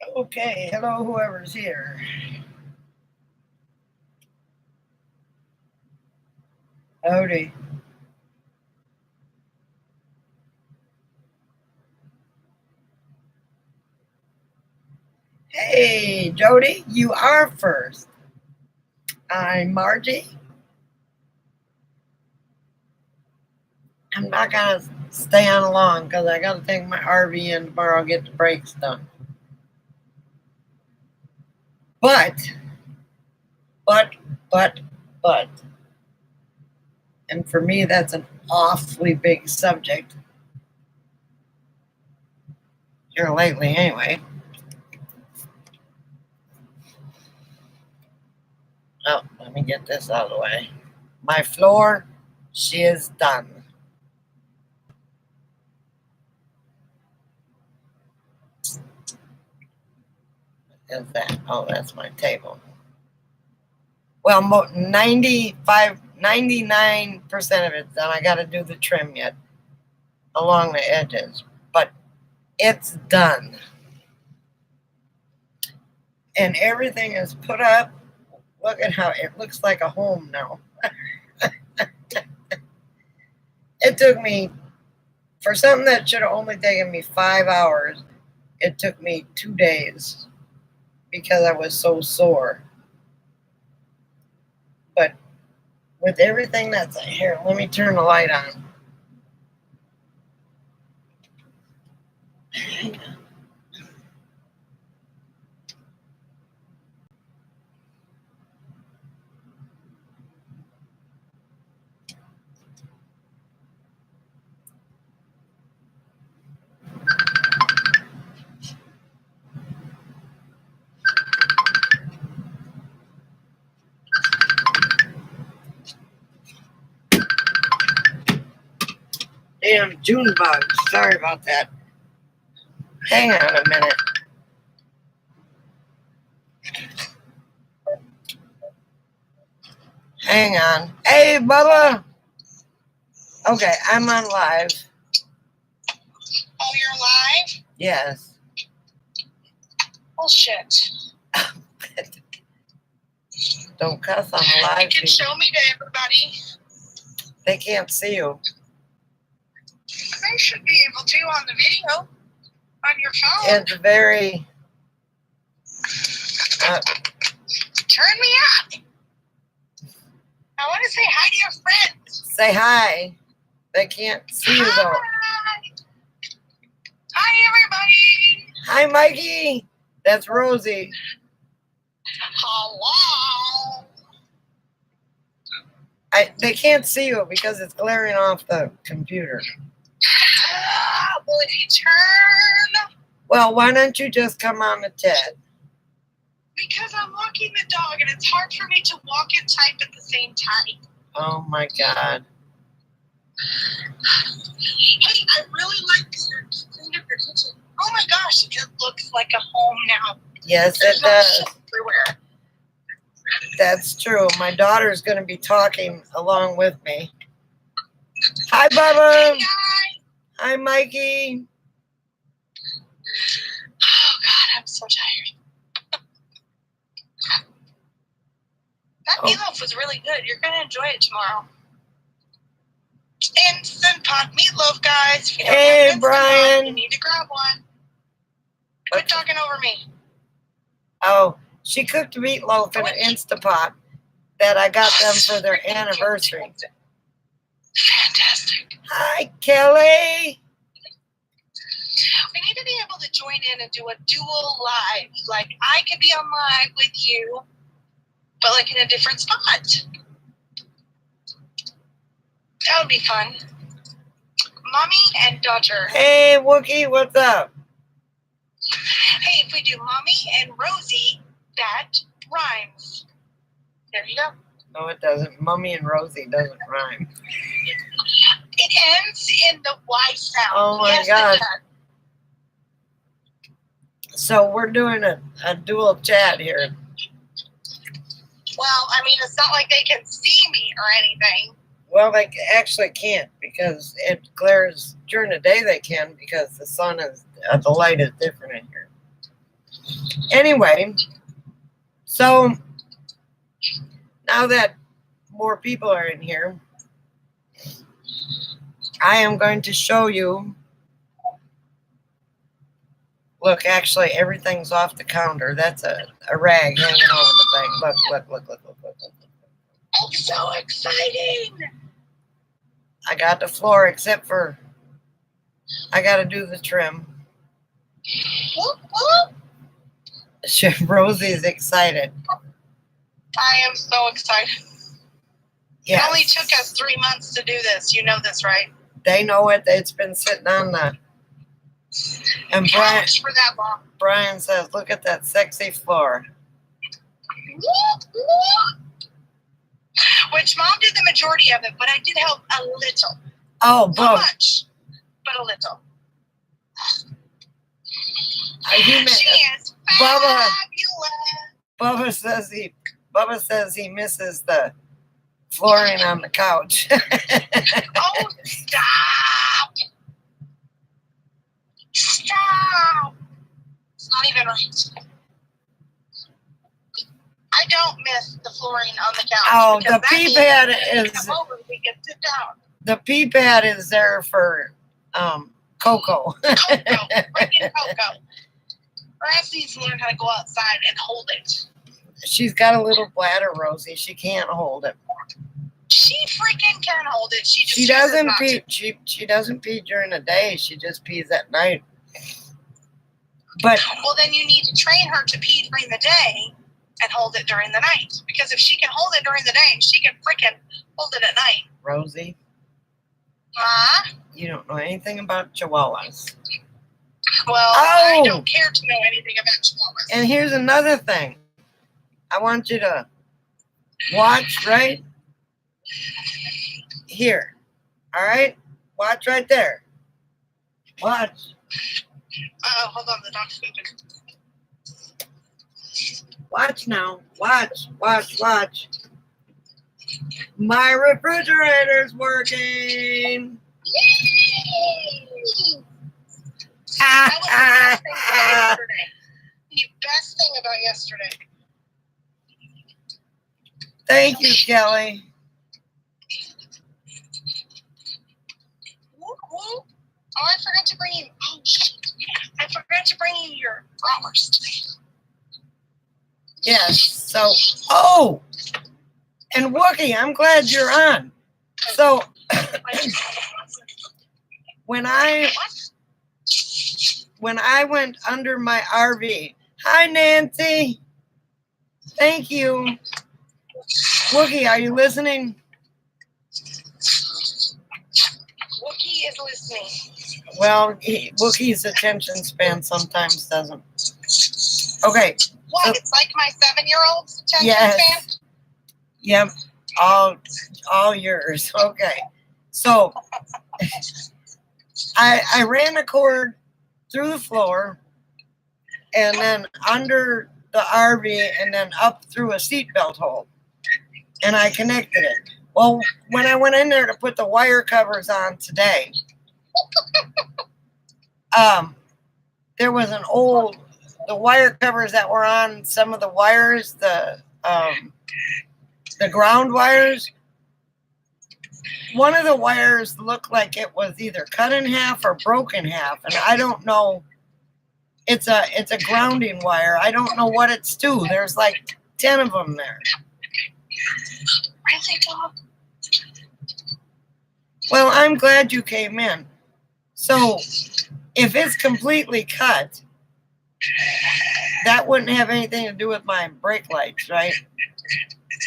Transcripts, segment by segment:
Okay, hello, whoever's here. Howdy. Hey, Jody, you are first. I'm Margie. I'm not gonna stay on long because I gotta take my RV in tomorrow and get the brakes done. But, but, but, but, and for me, that's an awfully big subject here lately, anyway. Oh, let me get this out of the way. My floor, she is done. Is that? Oh, that's my table. Well, 99% of it's done. I got to do the trim yet along the edges, but it's done. And everything is put up. Look at how it looks like a home now. It took me, for something that should have only taken me 5 hours, it took me 2 days because I was so sore. But with everything that's here, let me turn the light on. Damn June bugs. Sorry about that. Hang on a minute. Hang on. Hey, Bubba. Okay, I'm on live. Oh, you're live? Yes. Bullshit. Don't cuss on the live. You can show me to everybody. They can't see you. They should be able to on the video. On your phone. It's very... Turn me up. I want to say hi to your friends. Say hi. They can't see you, though. Hi, everybody. Hi, Mikey. That's Rosie. Hello. They can't see you because it's glaring off the computer. Will it turn? Well, why don't you just come on the chat? Because I'm walking the dog and it's hard for me to walk and type at the same time. Oh, my God. Hey, I really like that you cleaned up your kitchen. Oh my gosh, it looks like a home now. Yes, There's it no does. shit everywhere. That's true. My daughter's going to be talking along with me. Hi, Bubba. Hey, guys. Hi, Mikey. Oh, God, I'm so tired. That meatloaf was really good. You're going to enjoy it tomorrow. Instant Pot meatloaf, guys. If you don't have Instant Brian. Pot, you need to grab one. Quit talking over me. Oh, she cooked meatloaf in an Instapot that I got them for their anniversary. Fantastic. Hi, Kelly. We need to be able to join in and do a dual live. Like, I could be on live with you, but like in a different spot. That would be fun. Mommy and daughter. Hey, Wookie, what's up? Hey, if we do Mommy and Rosie, that rhymes. There you go. No, it doesn't. Mummy and Rosie doesn't rhyme. It ends in the Y sound. Oh, my yes, God. It does. So we're doing a dual chat here. Well, I mean, it's not like they can see me or anything. Well, they actually can't because it glares during the day. They can because the sun is the light is different in here. Anyway, so now that more people are in here, I am going to show you. Look, actually, everything's off the counter. That's a rag hanging over the thing. Look. Oh, so exciting! I got the floor, except for I got to do the trim. Whoop, whoop. Rosie's excited. I am so excited. Yeah. It only took us 3 months to do this. You know this, right? They know it. It's been sitting on the. And Brian, for that long. Brian says, "Look at that sexy floor." Which Mom did the majority of it, but I did help a little. Oh, Not much, but a little. She is fabulous. Bubba says he misses the flooring on the couch. Oh, stop! Stop! It's not even right. I don't miss the flooring on the couch. Oh, the pee pad is. Come over, we can sit down. The pee pad is there for Coco. Coco, freaking Coco. Grass needs to learn how to go outside and hold it. She's got a little bladder, Rosie. She can't hold it. She freaking can hold it. She just She doesn't pee. She doesn't pee during the day. She just pees at night. But well, then you need to train her to pee during the day and hold it during the night. Because if she can hold it during the day, she can freaking hold it at night. Rosie, you don't know anything about chihuahuas. Well, I don't care to know anything about chihuahuas. And here's another thing. I want you to watch right here. All right? Watch right there. Watch. Hold on, the dog's moving. Watch now. Watch. My refrigerator's working. Yay! That was the best thing about yesterday. The best thing about yesterday. Thank you, Kelly. Oh, I forgot to bring you. Oh, shit. I forgot to bring you your flowers today. Yes. So, and Wookie, I'm glad you're on. So, when I went under my RV, hi Nancy. Thank you. Wookie, are you listening? Wookie is listening. Well, Wookie's attention span sometimes doesn't. Okay. What? It's like my 7-year-old's attention span? Yep. All yours. Okay. So I ran a cord through the floor and then under the RV and then up through a seatbelt hole. And I connected it. Well, when I went in there to put the wire covers on today, there was the wire covers that were on some of the wires, the ground wires. One of the wires looked like it was either cut in half or broken in half, and I don't know. It's a grounding wire. I don't know what it's to. There's like 10 of them there. Really, dog? Well, I'm glad you came in. So, if it's completely cut, that wouldn't have anything to do with my brake lights, right?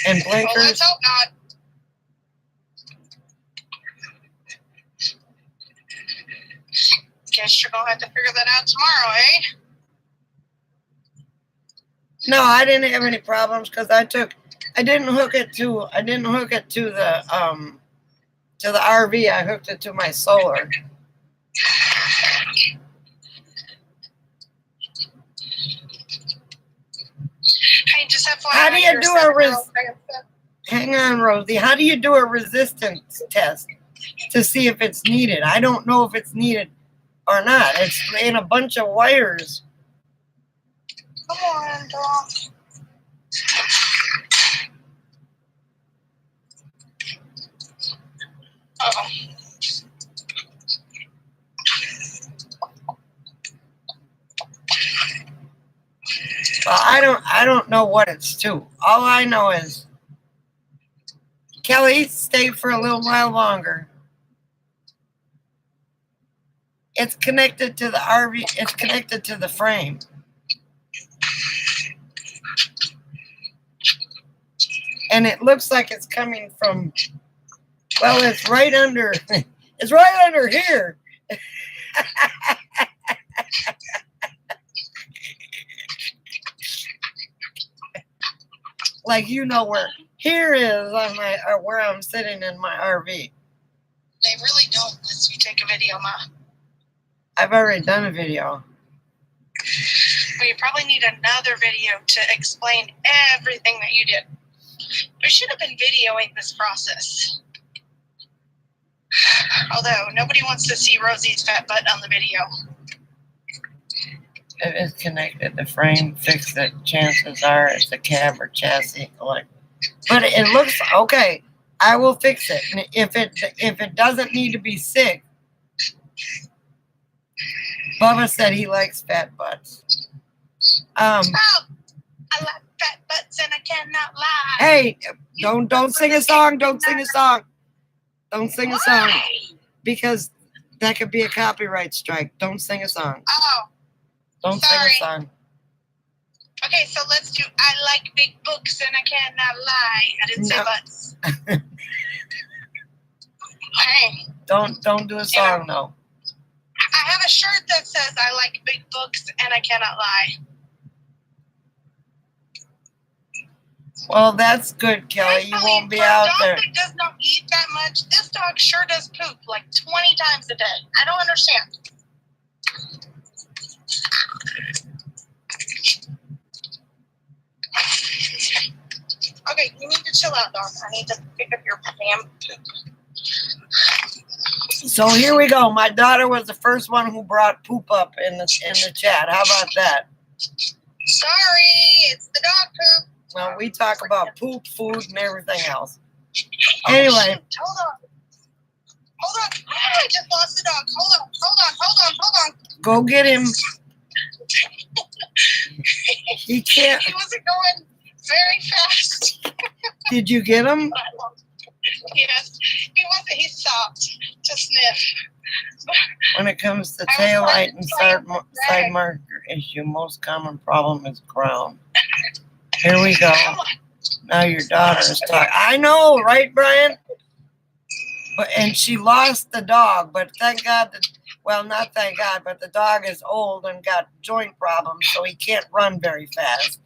And blinkers. Well, let's hope not. Guess you're gonna have to figure that out tomorrow, eh? No, I didn't have any problems because I didn't hook it to the RV. I hooked it to my solar. Hey, just FYI, How do you do hang on, Rosie. How do you do a resistance test to see if it's needed? I don't know if it's needed or not. It's in a bunch of wires. Come on, dog. Oh. Well, I don't know what it's to. All I know is Kelly, stay for a little while longer. It's connected to the RV. It's connected to the frame. And it looks like it's coming from, well, it's right under, it's right under here. Like, you know where here is on my, where I'm sitting in my RV. They really don't unless you take a video, Ma. I've already done a video. Well, you probably need another video to explain everything that you did. We should have been videoing this process. Although nobody wants to see Rosie's fat butt on the video. If it's connected, the frame, fix it. Chances are it's a cab or chassis. But it looks okay. I will fix it. And if it doesn't need to be sick, Bubba said he likes fat butts. Oh, I like fat butts and I cannot lie. Hey, don't sing a song. Don't sing a song. Don't sing a song. Because that could be a copyright strike. Don't sing a song. Oh. Don't Sorry. sing a song. Okay, so let's do I like big books and I cannot lie. I didn't say butts. Hey. Don't do a song, no. I have a shirt that says I like big books and I cannot lie. Well, that's good, Kelly. You won't be out there. For a dog that does not eat that much, this dog sure does poop like 20 times a day. I don't understand. Okay, you need to chill out, dog. I need to pick up your damn poop. So here we go. My daughter was the first one who brought poop up in the chat. How about that? Sorry, it's the dog poop. Well, we talk about poop, food, and everything else. Oh, Anyway. shoot. Hold on. I just lost the dog. Hold on. Go get him. He can't. He wasn't going very fast. Did you get him? Yes. He wasn't. He stopped to sniff. When it comes to tail light and side marker issue, most common problem is ground. Here we go. Now your daughter is talking. I know, right, Brian? And she lost the dog, but thank God that, well, not thank God, but the dog is old and got joint problems, so he can't run very fast.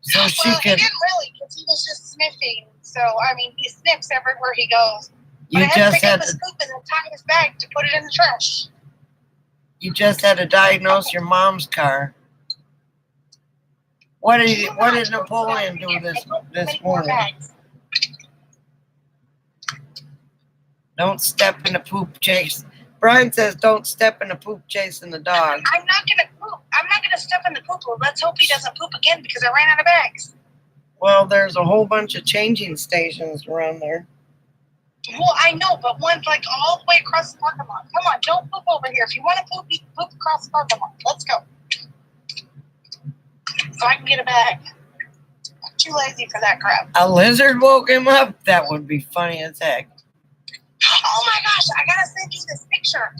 So she well, could. He didn't really, because he was just sniffing. So, I mean, he sniffs everywhere he goes. But You I had just to pick had up his to. poop and then tie his bag to put it in the trash. You just had to diagnose your mom's car. What did Napoleon do this morning? Don't step in the poop chase. Brian says don't step in the poop chasing the dog. I'm not gonna poop. I'm not gonna step in the poop. Well, let's hope he doesn't poop again because I ran out of bags. Well, there's a whole bunch of changing stations around there. Well, I know, but one's like all the way across the parking lot. Come on, don't poop over here. If you want to poop, you can poop across the parking lot. Let's go. So I can get a bag. I'm too lazy for that crap. A lizard woke him up? That would be funny as heck. Oh my gosh, I gotta send you this picture.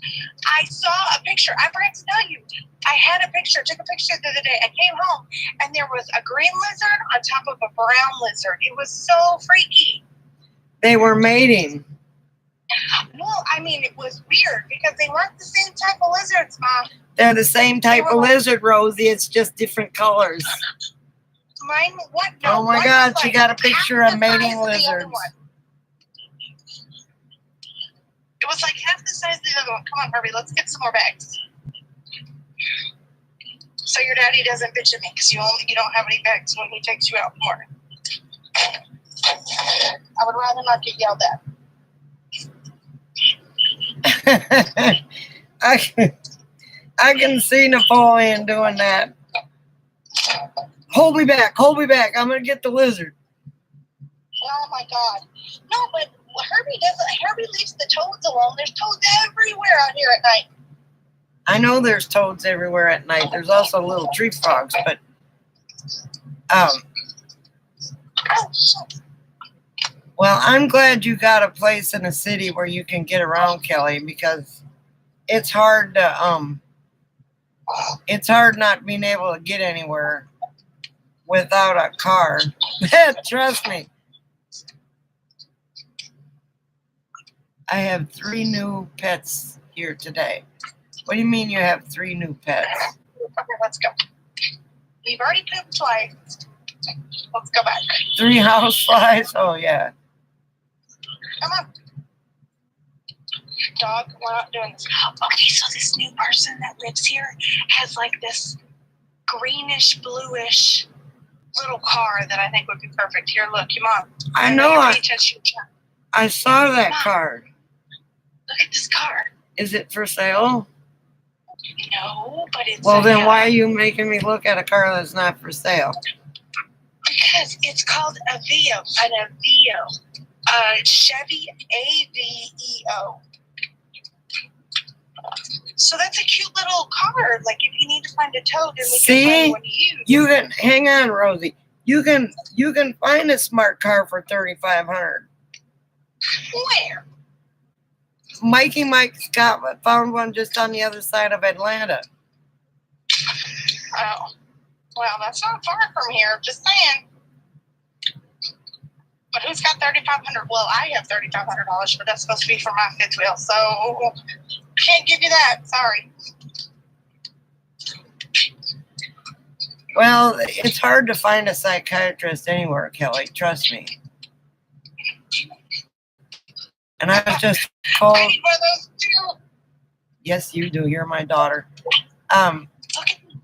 I saw a picture. I forgot to tell you. I had a picture, took a picture the other day. I came home and there was a green lizard on top of a brown lizard. It was so freaky. They were mating. Well, I mean, it was weird because they weren't the same type of lizards, Mom. They're the same type of lizard, Rosie. It's just different colors. Mine, what? No, Oh my God, she got a picture of mating lizards. It was like half the size of the other one. Come on, Barbie, let's get some more bags. So your daddy doesn't bitch at me because you don't have any bags when he takes you out more. I would rather not get yelled at. I can see Napoleon doing that. Hold me back. Hold me back. I'm gonna get the lizard. Oh my God. No, but Herbie doesn't. Herbie leaves the toads alone. There's toads everywhere out here at night. I know there's toads everywhere at night. There's also little tree frogs, but Oh shit. well, I'm glad you got a place in a city where you can get around, Kelly, because it's hard to it's hard not being able to get anywhere without a car. Trust me. I have 3 new pets here today. What do you mean you have 3 new pets? Okay, let's go. We've already pooped twice. Let's go back. 3 houseflies? Oh, yeah. Come on. Dog, we're not doing this. Okay, so this new person that lives here has like this greenish, bluish little car that I think would be perfect. Here, look, your mom. I know. I I saw that card. Look at this car. Is it for sale? No, but it's. Well, then why are you making me look at a car that's not for sale? Because it's called Aveo, an Aveo, Chevy AVEO. So that's a cute little car. Like if you need to find a toad, then we can find one to use. You can hang on, Rosie. You can find a smart car for $3,500. Where? Mikey Mike's found one just on the other side of Atlanta. Oh, well, that's not far from here. Just saying. But who's got $3,500? Well, I have $3,500, but that's supposed to be for my fifth wheel, so can't give you that. Sorry. Well, it's hard to find a psychiatrist anywhere, Kelly. Trust me. And I was just told. I need one of those too. Yes, you do. You're my daughter. Look at me.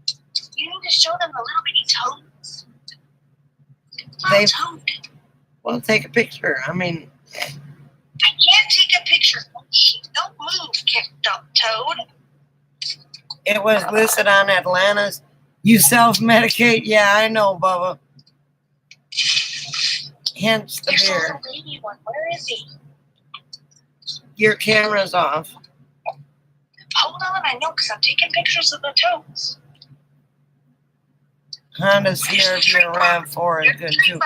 You need to show them the little bitty toads. They. Toad. Well, take a picture. I mean. I can't take a picture. Don't move, kicked up toad. It was listed on Atlanta's. You self-medicate? Yeah, I know, Bubba. Hence the There's a beer. little baby one. Where is he? Your camera's off. Hold on, I know, because I'm taking pictures of the toads. Honda CRV RAV4 is good too.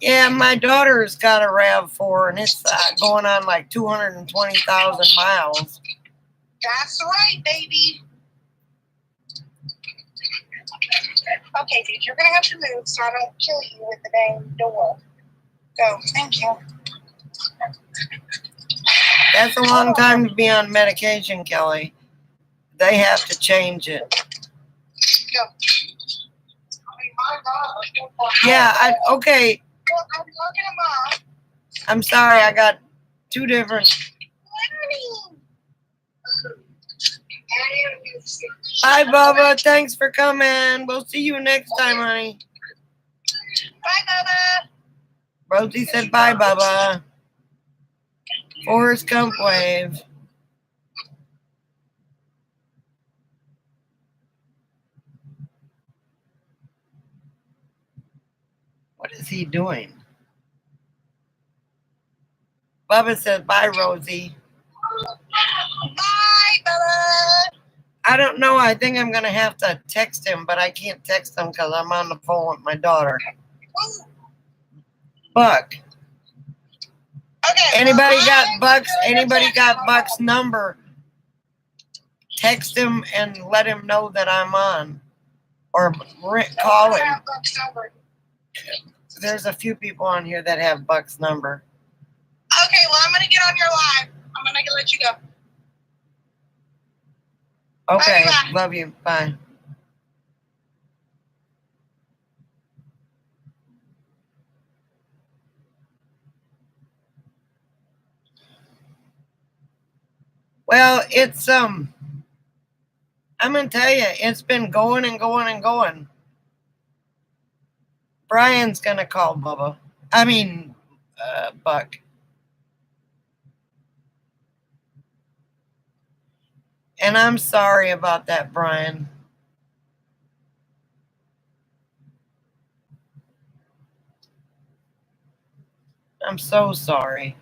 Yeah, my daughter's got a RAV4 and it's going on like 220,000 miles. That's right, baby. Okay, dude, you're going to have to move so I don't kill you with the dang door. Go. Thank you. That's a long time to be on medication, Kelly. They have to change it. Go. Yeah, okay. Well, I'm talking to Mom. I'm sorry, I got 2 different. Bye, Bubba. Thanks for coming. We'll see you next time, honey. Bye, Bubba. Rosie said bye, Bubba. Forrest Gump wave. What is he doing? Bubba says bye, Rosie. Bye, Bubba. I don't know. I think I'm going to have to text him, but I can't text him because I'm on the phone with my daughter. Buck. Okay. Anybody got Buck's? Anybody got Buck's number? Text him and let him know that I'm on, or call him. There's a few people on here that have Buck's number. Okay, well, I'm gonna get on your live. I'm gonna let you go. Okay, Bye. love you. Bye. Well, it's I'm gonna tell you, it's been going and going and going. Brian's gonna call Bubba. I mean, Buck. And I'm sorry about that, Brian. I'm so sorry.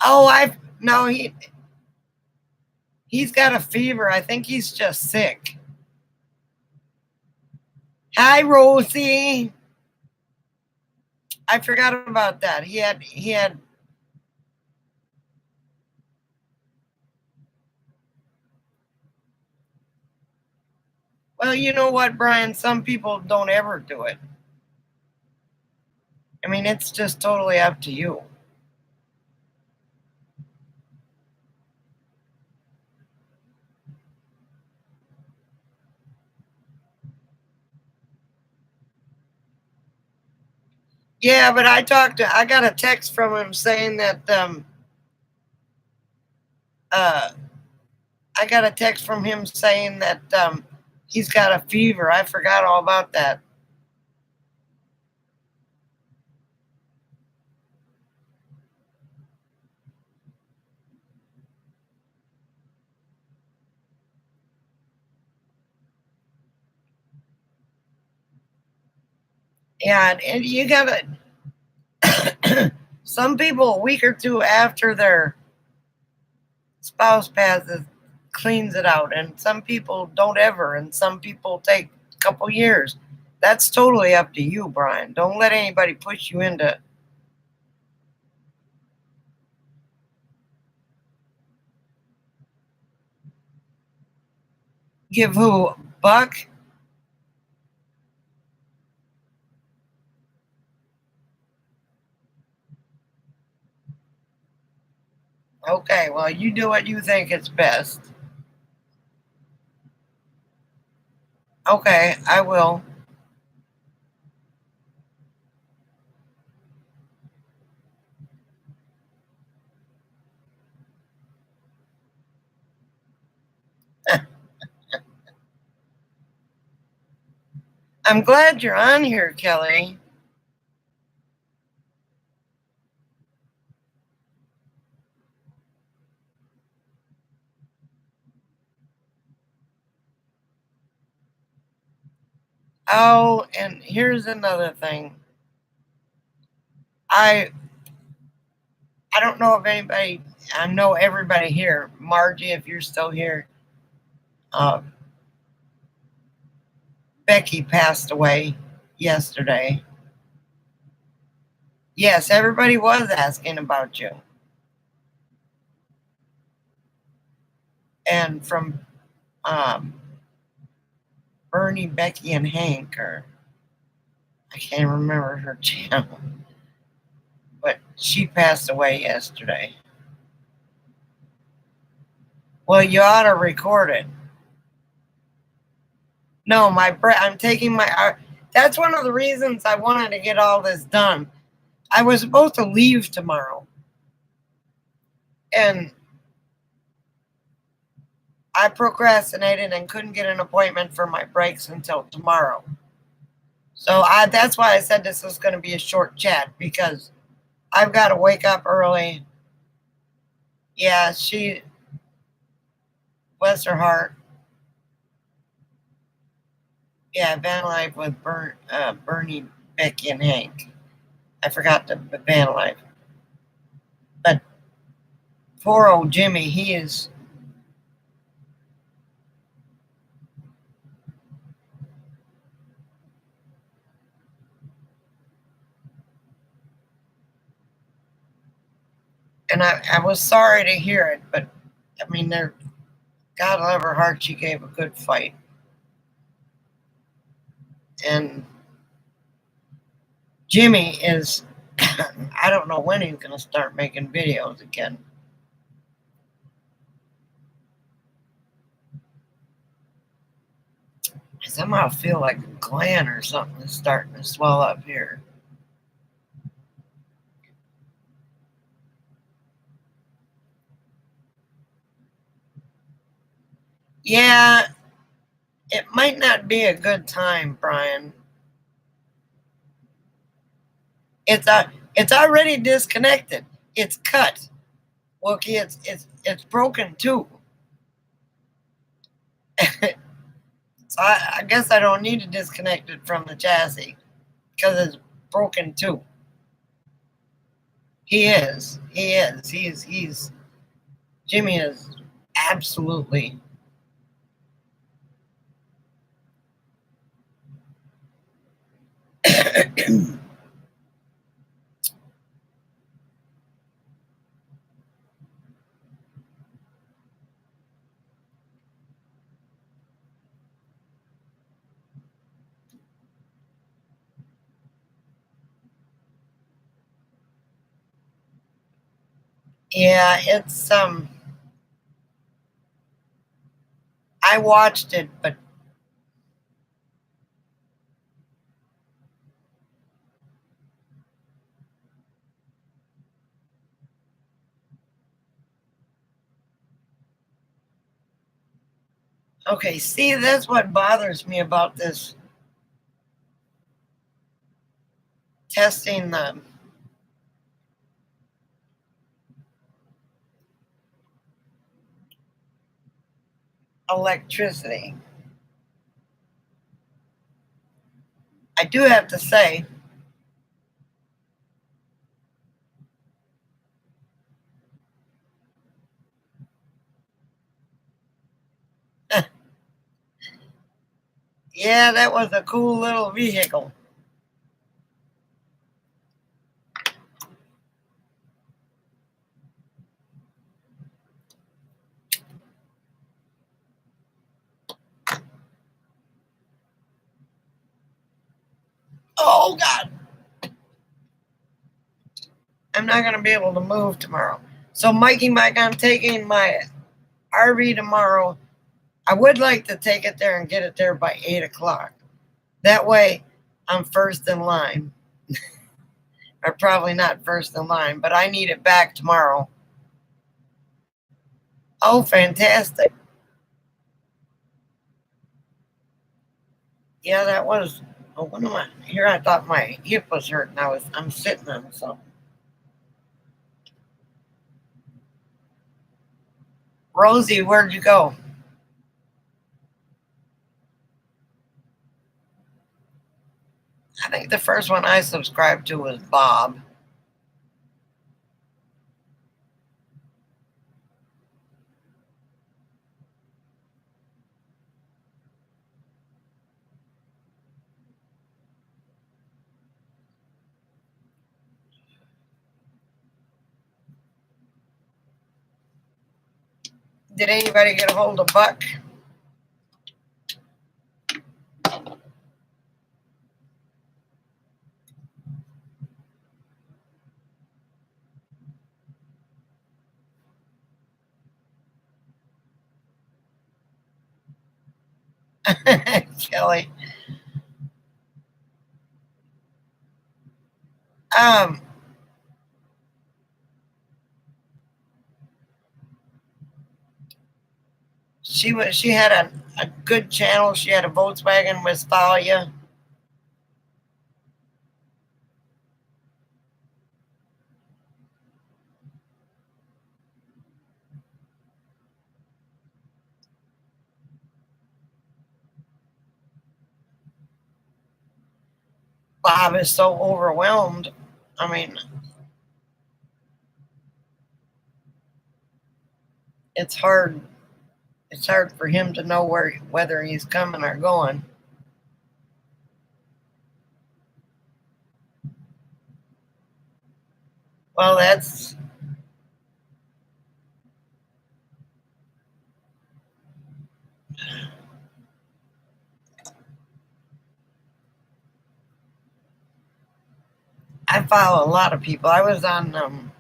Oh, no, he's got a fever. I think he's just sick. Hi, Rosie. I forgot about that. He had. Well, you know what, Brian? Some people don't ever do it. I mean, it's just totally up to you. Yeah, but I got a text from him saying that I got a text from him saying that he's got a fever. I forgot all about that. Yeah, and you gotta. Some people a week or two after their spouse passes cleans it out, and some people don't ever, and some people take a couple years. That's totally up to you, Brian. Don't let anybody push you into. Give who? Buck? Okay, well, you do what you think is best. Okay, I will. I'm glad you're on here, Kelly. Oh, and here's another thing. I I don't know if anybody. I know everybody here. Margie, if you're still here, uh, Becky passed away yesterday. Yes, everybody was asking about you. And from um, Bernie, Becky, and Hank, or I can't remember her channel, but she passed away yesterday. Well, you ought to record it. No, I'm taking my. That's one of the reasons I wanted to get all this done. I was supposed to leave tomorrow, and I procrastinated and couldn't get an appointment for my breaks until tomorrow. So that's why I said this was going to be a short chat, because I've got to wake up early. Yeah, she, bless her heart. Yeah, Van Life with Bernie, Becky, and Hank. I forgot the Van Life. But poor old Jimmy, he is. And I was sorry to hear it, but I mean, God love her heart, she gave a good fight. And Jimmy is, I don't know when he's going to start making videos again. I somehow feel like a gland or something is starting to swell up here. Yeah, it might not be a good time, Brian. It's already disconnected. It's cut. Wookie, it's broken too. So I guess I don't need to disconnect it from the chassis, because it's broken too. He is. He is. He's Jimmy is absolutely yeah, it's I watched it, but okay, see, that's what bothers me about this testing the electricity. I do have to say, yeah, that was a cool little vehicle. Oh, God. I'm not going to be able to move tomorrow. So, Mikey Mike, I'm taking my RV tomorrow. I would like to take it there and get it there by 8 o'clock. That way, I'm first in line. Or probably not first in line, but I need it back tomorrow. Oh, fantastic. Yeah, that was. Oh, what am I? Here, I thought my hip was hurting. I'm sitting on something. Rosie, where'd you go? I think the first one I subscribed to was Bob. Did anybody get a hold of Buck? Kelly. Um, she had a good channel. She had a Volkswagen Westfalia. Bob is so overwhelmed. I mean, it's hard. It's hard for him to know whether he's coming or going. Well, that's I follow a lot of people. I was on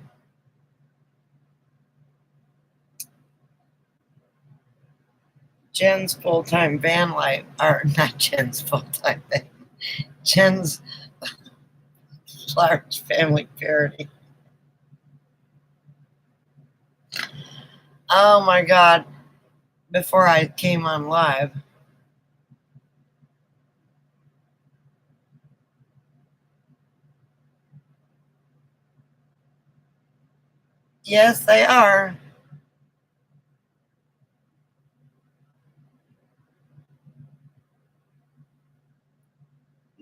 Jen's full time van life, or not Jen's full time, Jen's large family parody. Oh my God! Before I came on live. Yes, they are.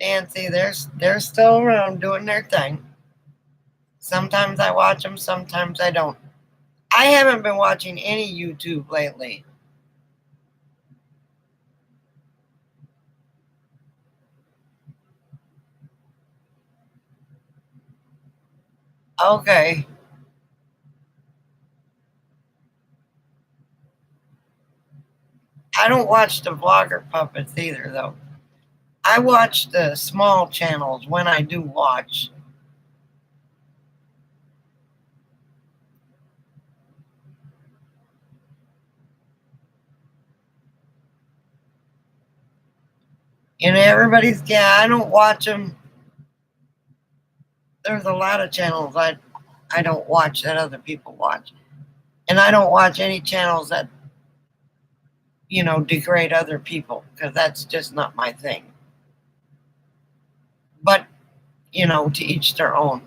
Nancy, they're still around doing their thing. Sometimes I watch them, sometimes I don't. I haven't been watching any YouTube lately. Okay. I don't watch the vlogger puppets either, though. I watch the small channels when I do watch. You know, everybody's, yeah, I don't watch them. There's a lot of channels I don't watch that other people watch. And I don't watch any channels that, you know, degrade other people because that's just not my thing. But, you know, to each their own.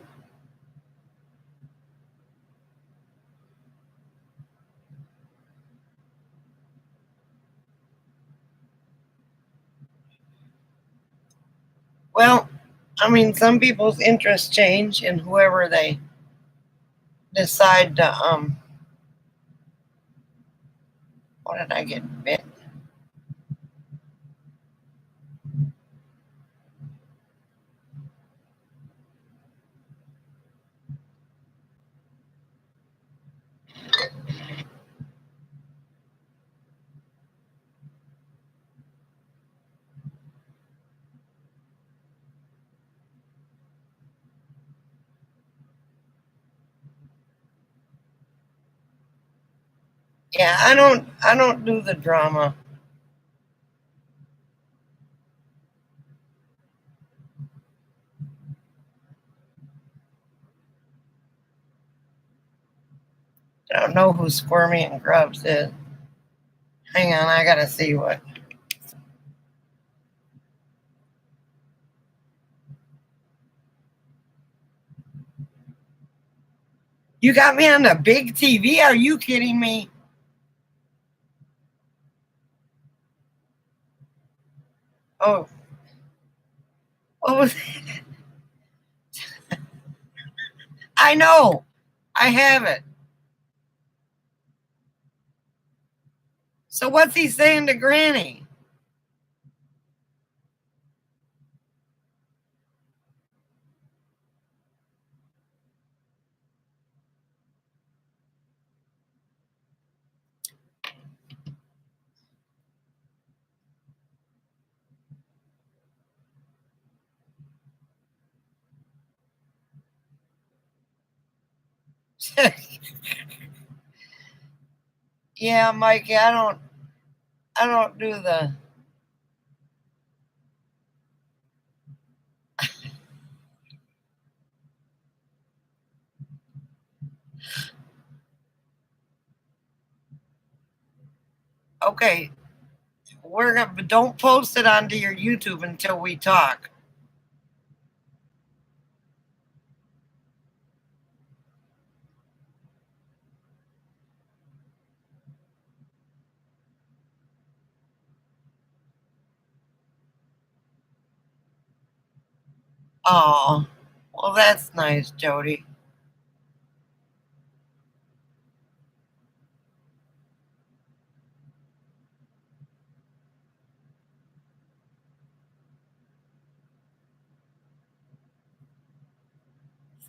Well, I mean, some people's interests change, and whoever they decide to, what did I get bit? Yeah, I don't do the drama. I don't know who Squirmy and Grubs is. Hang on, I gotta see what. You got me on the big TV? Are you kidding me? Oh, what was it? I know. I have it. So what's he saying to Granny? Yeah, Mikey, I don't do the okay. We're gonna but don't post it onto your YouTube until we talk. Oh, well, that's nice, Jody.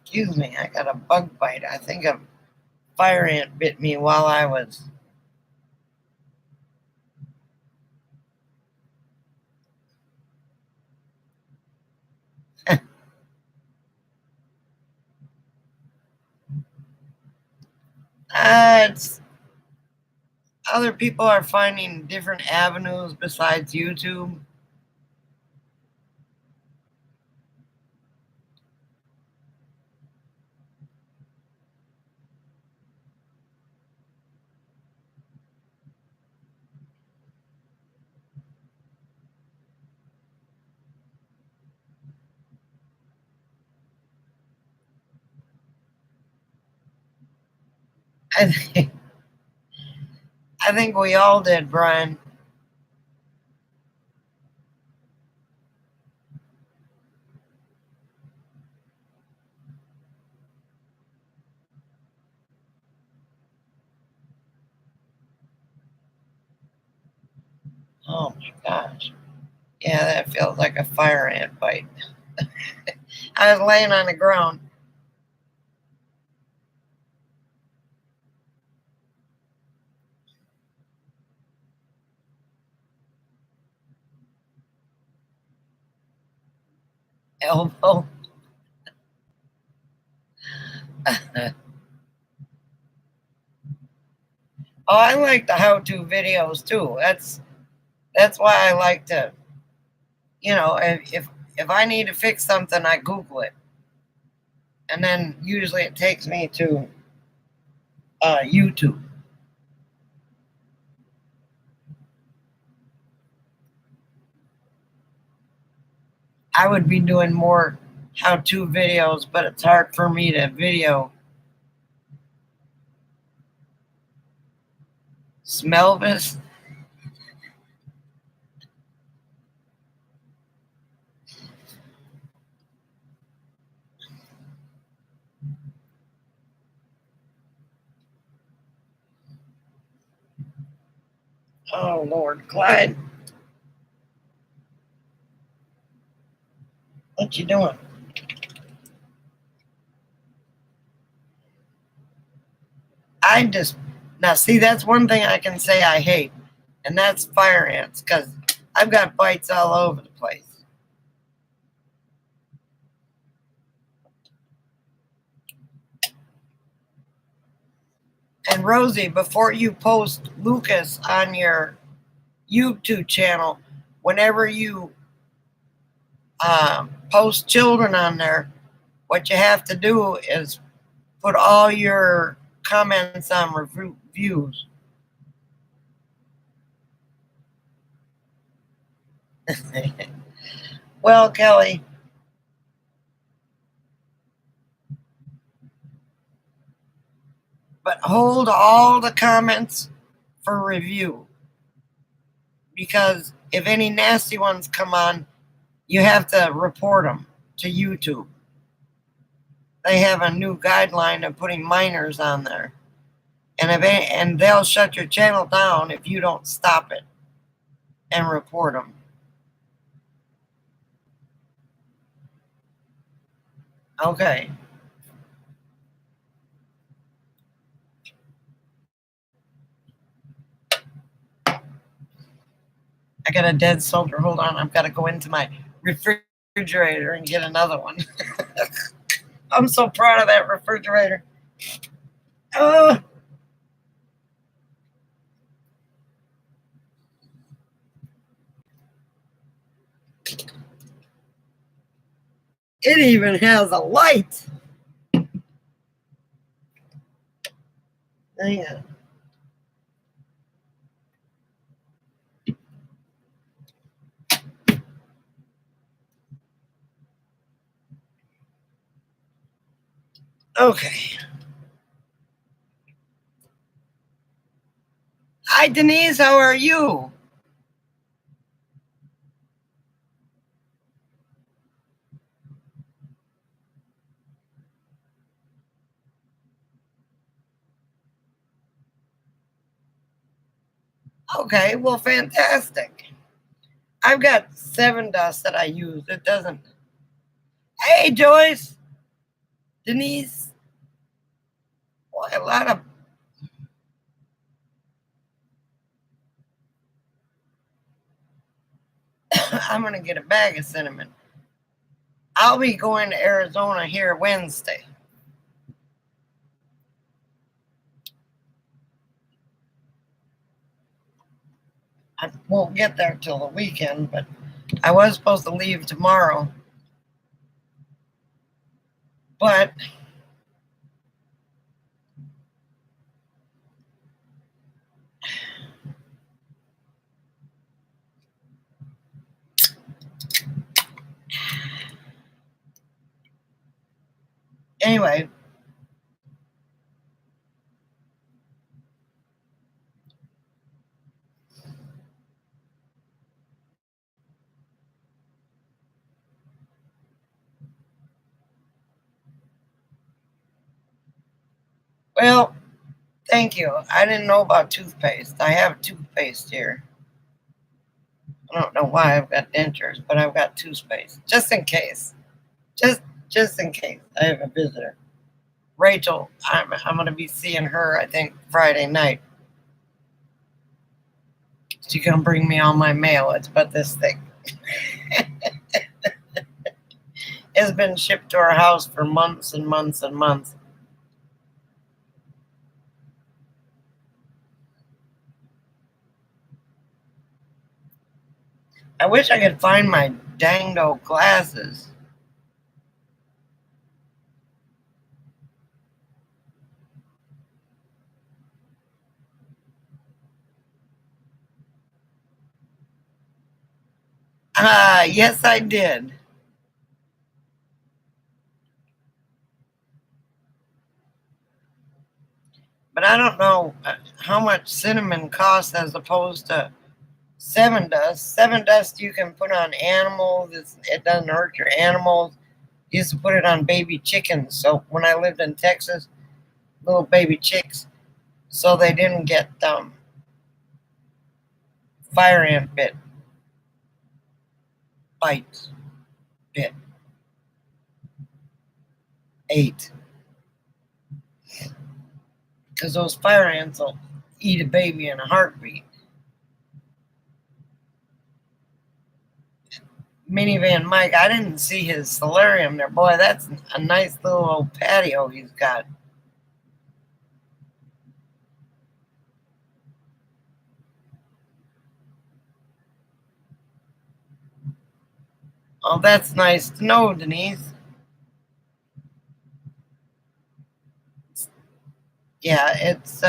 Excuse me, I got a bug bite. I think a fire ant bit me while I was. It's other people are finding different avenues besides YouTube. I think, I think we all did, Brian. Oh my gosh. Yeah, that feels like a fire ant bite. I was laying on the ground. Elbow. Oh, I like the how-to videos too. That's why I like to, if I need to fix something, I Google it, and then usually it takes me to YouTube. I would be doing more how-to videos, but it's hard for me to video. Smell this? Oh Lord, Clyde, what you doing? I just now see that's one thing I can say I hate, and that's fire ants because I've got bites all over the place. And Rosie, before you post Lucas on your YouTube channel, whenever you post children on there, what you have to do is put all your comments on reviews. Well, Kelly, but hold all the comments for review, because if any nasty ones come on, you have to report them to YouTube. They have a new guideline of putting minors on there, and they'll shut your channel down if you don't stop it and report them. Okay. I got a dead soldier. Hold on. I've got to go into my refrigerator and get another one. I'm so proud of that refrigerator. Oh. It even has a light. Yeah. Okay. Hi, Denise. How are you? Okay. Well, fantastic. I've got 7 dust that I use. It doesn't. Hey, Joyce. Denise. Boy, a lot of. I'm going to get a bag of cinnamon. I'll be going to Arizona here Wednesday. I won't get there till the weekend, but I was supposed to leave tomorrow. But anyway, well, thank you. I didn't know about toothpaste. I have toothpaste here. I don't know why I've got dentures, but I've got toothpaste just in case. Just in case I have a visitor. Rachel, I'm going to be seeing her, I think, Friday night. She can bring me all my mail. It's about this thick. It's been shipped to our house for months and months and months. I wish I could find my dango glasses. Yes, I did. But I don't know how much cinnamon costs as opposed to Seven Dust. Seven Dust you can put on animals. It doesn't hurt your animals. Used to put it on baby chickens. So when I lived in Texas, little baby chicks, so they didn't get fire ant bites, ate, because those fire ants will eat a baby in a heartbeat. Minivan Mike, I didn't see his solarium there. Boy, that's a nice little old patio he's got. Oh, that's nice to know, Denise. Yeah, it's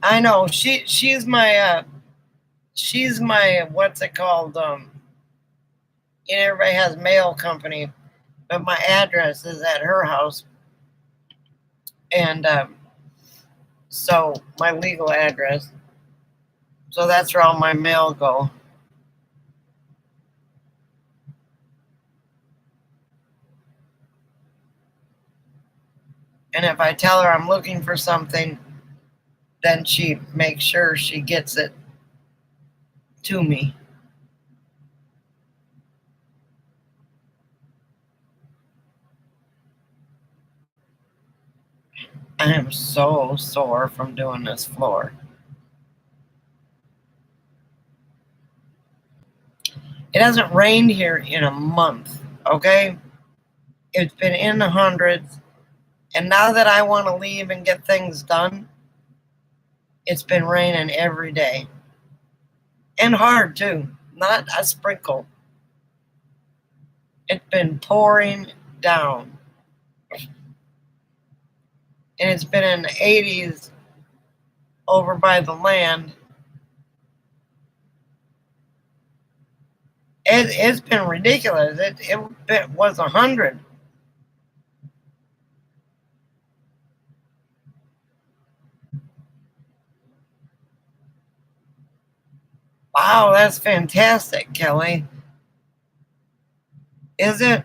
I know she's my what's it called? Everybody has mail company, but my address is at her house, and so my legal address. So that's where all my mail go. And if I tell her I'm looking for something, then she makes sure she gets it to me. I am so sore from doing this floor. It hasn't rained here in a month, okay? It's been in the hundreds. And now that I want to leave and get things done, it's been raining every day. And hard, too. Not a sprinkle. It's been pouring down. And it's been in the 80s over by the land. It's been ridiculous. It was 100. Wow, that's fantastic, Kelly. Is it?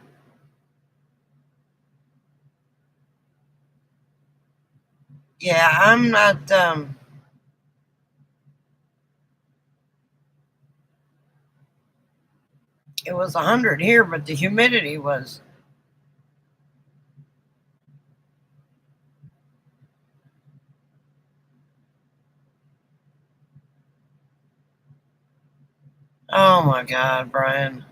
Yeah, I'm not. It was 100 here, but the humidity was. Oh my God, Brian.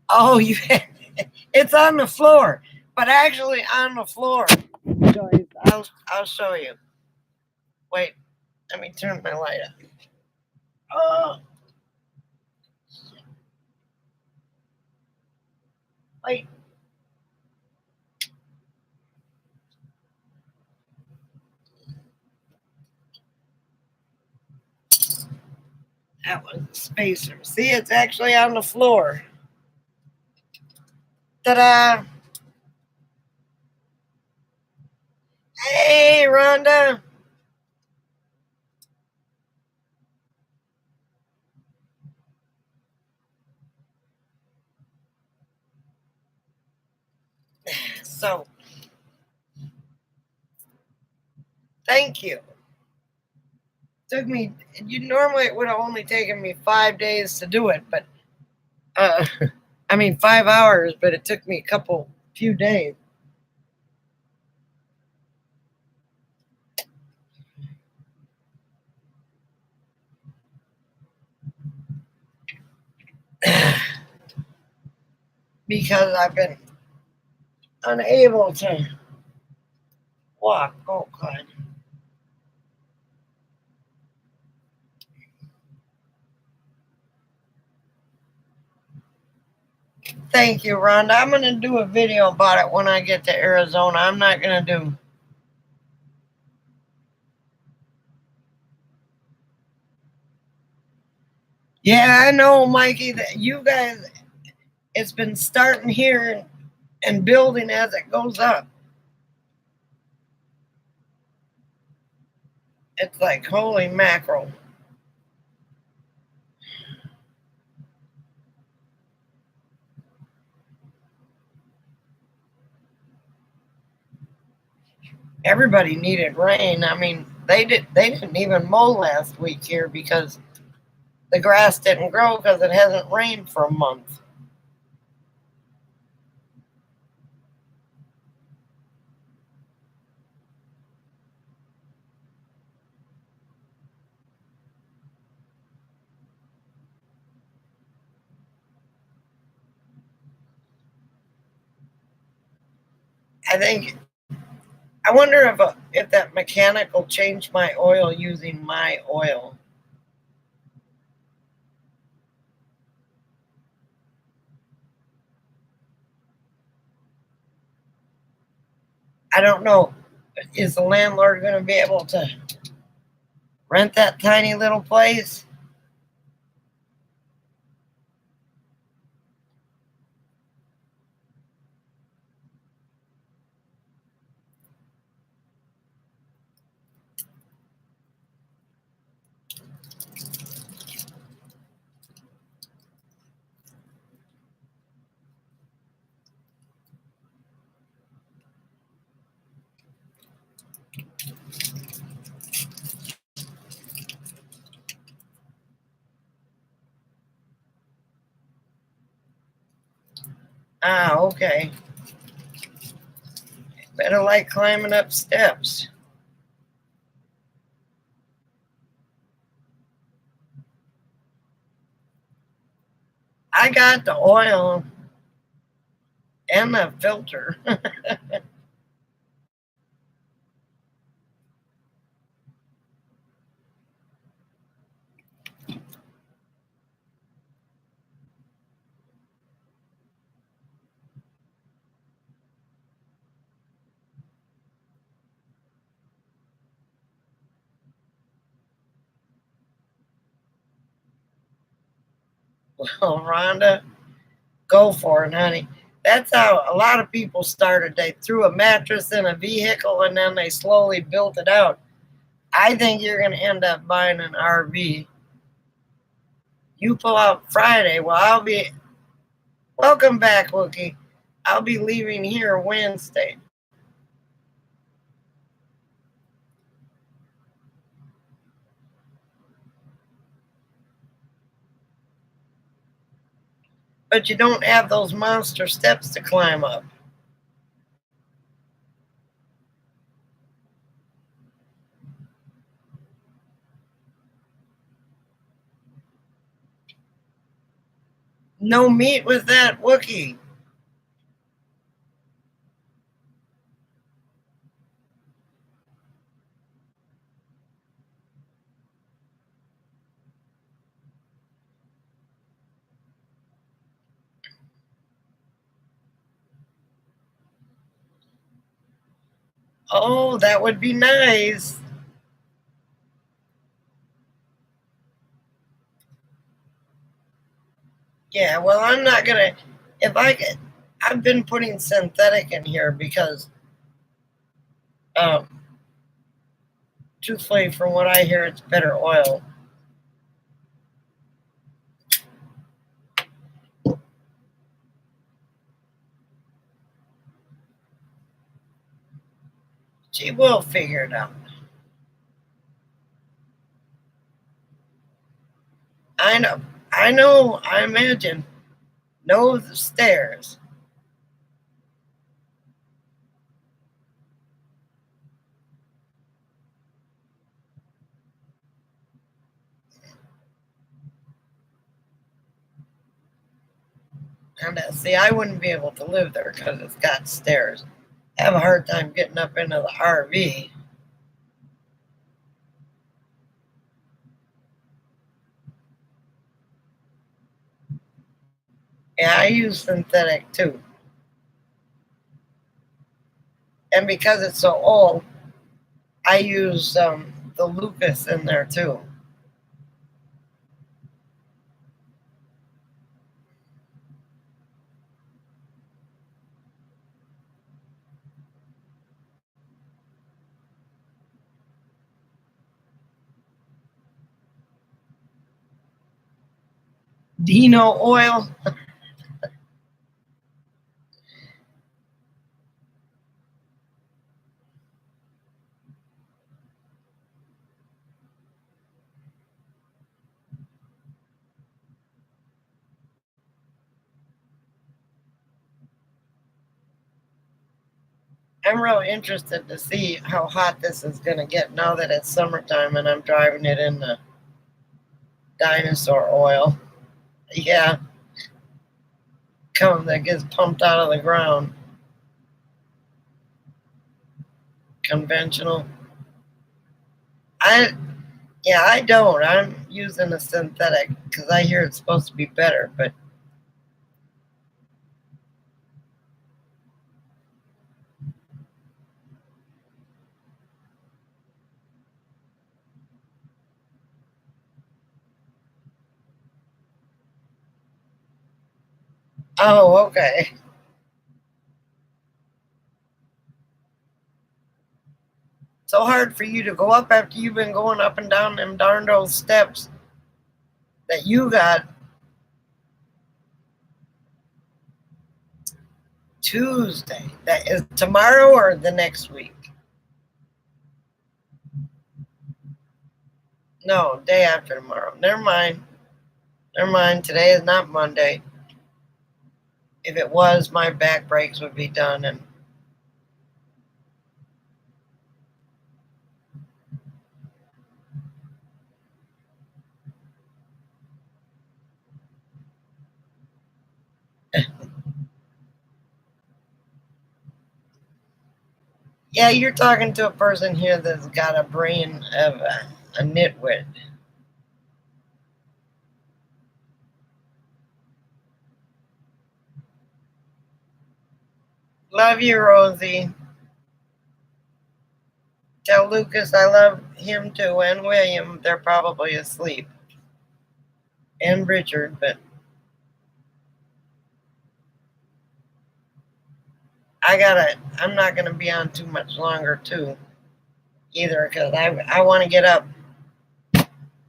Oh, you. It's on the floor, but actually on the floor. Guys, I'll show you. Wait, let me turn my light up. Oh, wait. That was a spacer. See, it's actually on the floor. Ta-da! Hey, Rhonda. So, thank you. Took me, normally it would have only taken me 5 days to do it, but, I mean 5 hours, but it took me a few days. Because I've been unable to walk. Oh, God. Thank you, Rhonda. I'm going to do a video about it when I get to Arizona. I'm not going to do. Yeah, I know, Mikey, that you guys, it's been starting here and building as it goes up. It's like, holy mackerel. Everybody needed rain. I mean, they didn't even mow last week here because the grass didn't grow because it hasn't rained for a month. I wonder if that mechanic will change my oil using my oil. I don't know. Is the landlord going to be able to rent that tiny little place? Ah, okay. Better like climbing up steps. I got the oil and the filter. Well, Rhonda, go for it, honey. That's how a lot of people started. They threw a mattress in a vehicle and then they slowly built it out. I think you're going to end up buying an RV. You pull out Friday. Well, I'll be. Welcome back, Wookie. I'll be leaving here Wednesday. But you don't have those monster steps to climb up. No meat with that, Wookie. Oh, that would be nice. Yeah, well, I'm not gonna. If I get, I've been putting synthetic in here because truthfully, from what I hear, it's better oil. She will figure it out. I know, I imagine. Know the stairs. And see, I wouldn't be able to live there because it's got stairs. I have a hard time getting up into the RV. Yeah, I use synthetic too. And because it's so old, I use the Lucas in there too. Dino oil. I'm really interested to see how hot this is going to get now that it's summertime and I'm driving it in the dinosaur oil. Yeah, that gets pumped out of the ground. Conventional. I I don't. I'm using a synthetic because I hear it's supposed to be better, but oh, okay. So hard for you to go up after you've been going up and down them darn old steps that you got Tuesday. That is tomorrow or the next week? No, day after tomorrow. Never mind. Never mind. Today is not Monday. If it was, my back brakes would be done. And yeah, you're talking to a person here that's got a brain of a nitwit. Love you, Rosie. Tell Lucas I love him too, and William. They're probably asleep. And Richard, but I'm not gonna be on too much longer too, either, because I want to get up.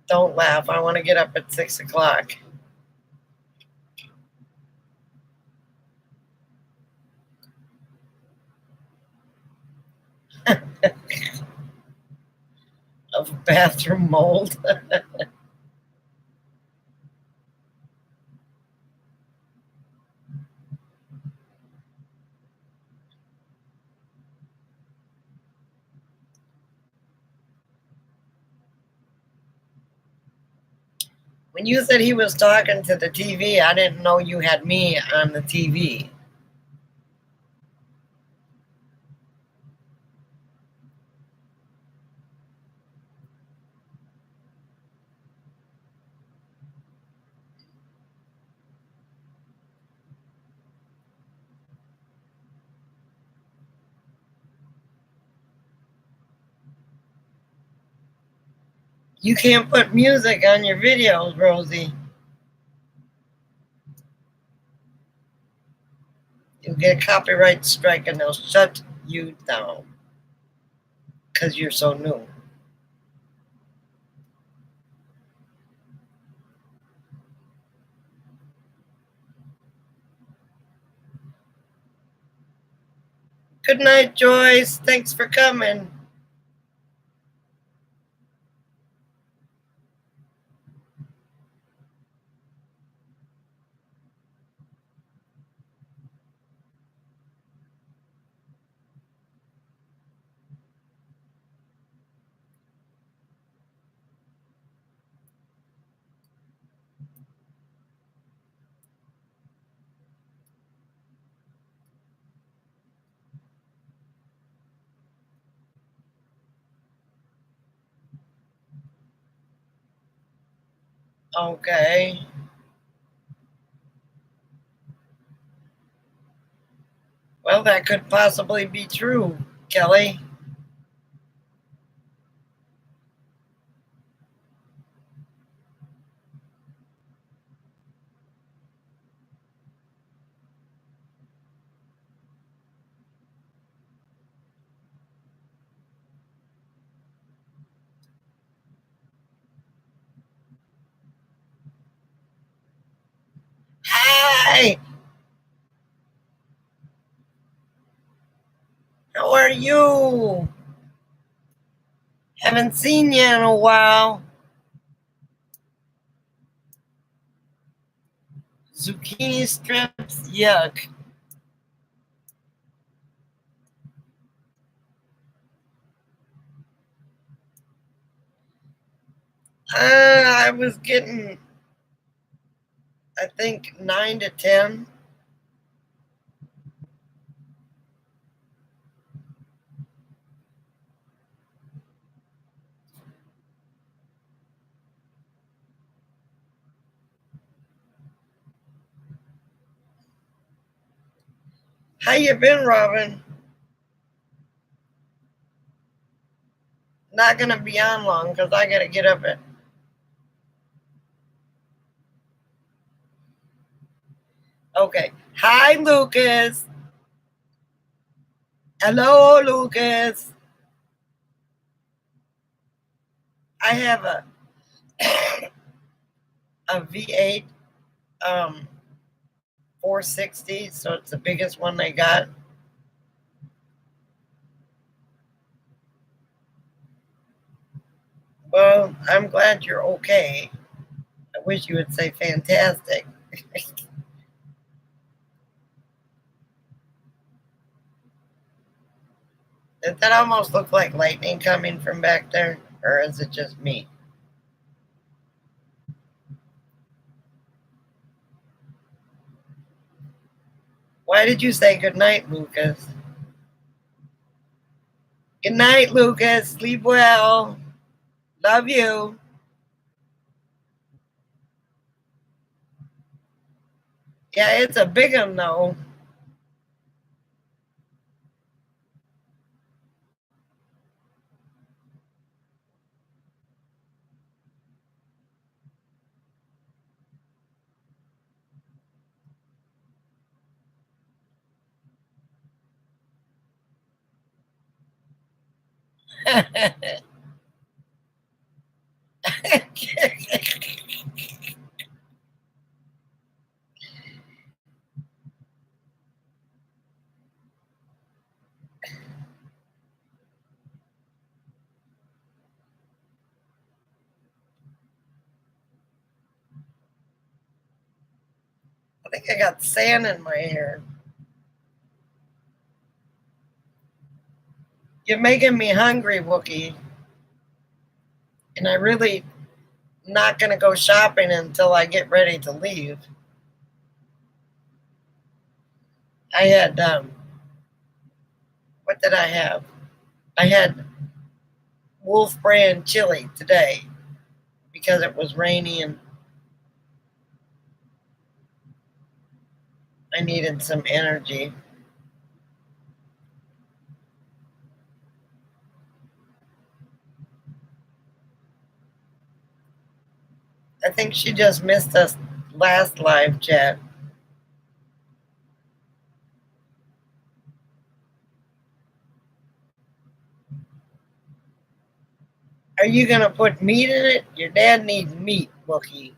Don't laugh. I want to get up at 6 o'clock. Of bathroom mold. When you said he was talking to the TV, I didn't know you had me on the TV. You can't put music on your videos, Rosie. You'll get a copyright strike and they'll shut you down because you're so new. Good night, Joyce. Thanks for coming. Okay. Well, that could possibly be true, Kelly. Hi! How are you? Haven't seen you in a while. Zucchini strips? Yuck. I was getting, I think, 9 to 10. How you been, Robin? Not gonna be on long because I gotta get up at. Okay. Hi, Lucas. Hello, Lucas. I have a V8 um 460, so it's the biggest one they got. Well, I'm glad you're okay. I wish you would say fantastic. Does that almost look like lightning coming from back there? Or is it just me? Why did you say good night, Lucas? Good night, Lucas. Sleep well. Love you. Yeah, it's a big one though. I think I got sand in my hair. You're making me hungry, Wookie. And I really not gonna go shopping until I get ready to leave. I had what did I have? I had Wolf Brand chili today because it was rainy and I needed some energy. I think she just missed us last live chat. Are you gonna put meat in it? Your dad needs meat, Wookie.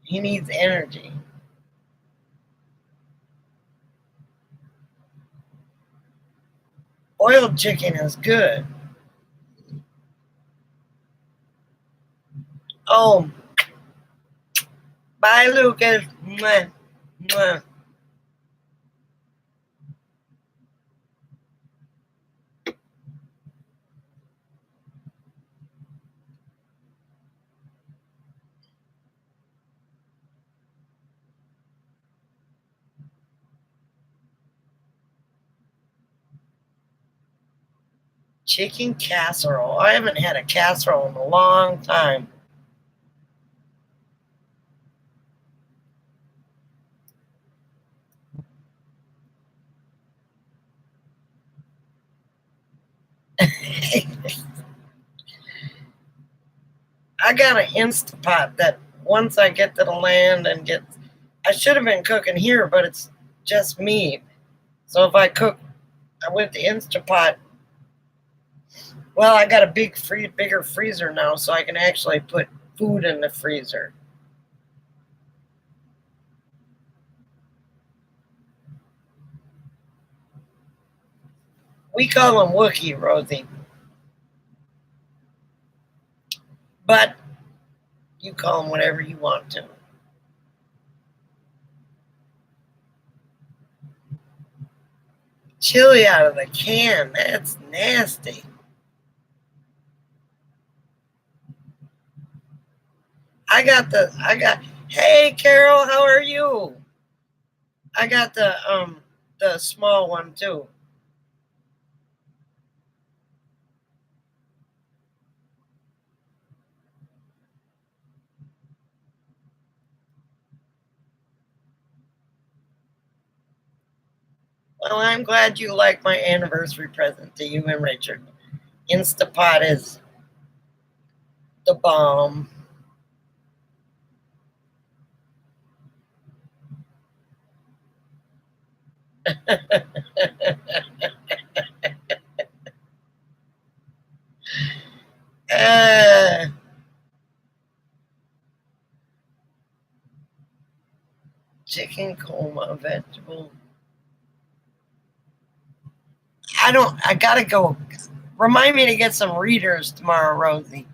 He needs energy. Boiled chicken is good. Oh, bye, Lucas. Mwah, mwah. Chicken casserole. I haven't had a casserole in a long time. I got an Instapot that once I get to the land and get, I should have been cooking here, but it's just me. So if I cook with the Instapot, well, I got a bigger freezer now, so I can actually put food in the freezer. We call him Wookie, Rosie, but you call him whatever you want to. Chili out of the can, that's nasty. Hey Carol, how are you? I got the small one too. Well, I'm glad you like my anniversary present to you and Richard. Instapot is the bomb. uh, chicken coma vegetable. I gotta go. Remind me to get some readers tomorrow, Rosie.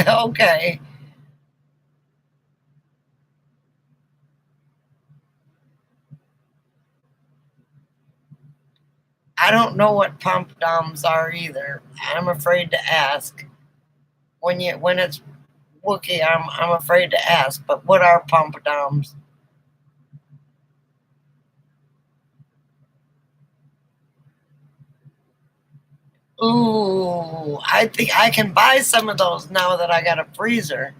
Okay. I don't know what pompadums are either. I'm afraid to ask. When it's Wookie, I'm afraid to ask. But what are pompadums? Ooh, I think I can buy some of those now that I got a freezer.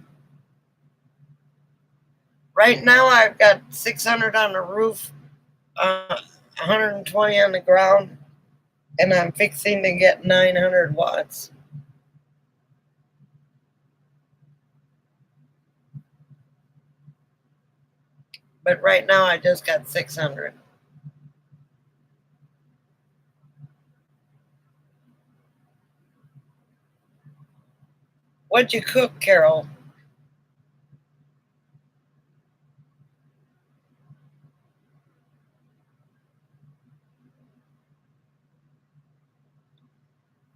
Right now, I've got 600 on the roof, 120 on the ground, and I'm fixing to get 900 watts. But right now, I just got 600. What'd you cook, Carol?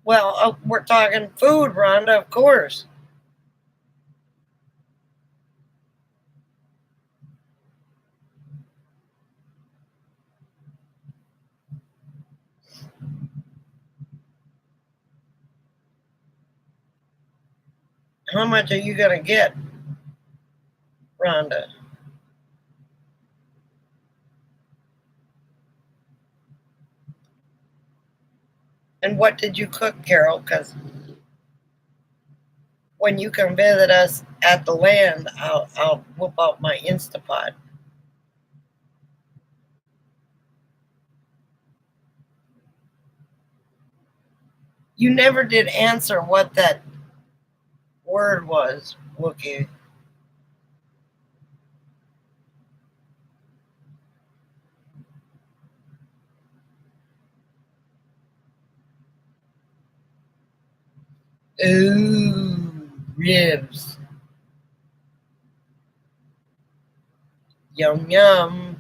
Well, we're talking food, Rhonda, of course. How much are you going to get, Rhonda? And what did you cook, Carol? Because when you come visit us at the land, I'll whip out my Instapot. You never did answer what that word was, Wookie. Ooh, ribs. Yum yum.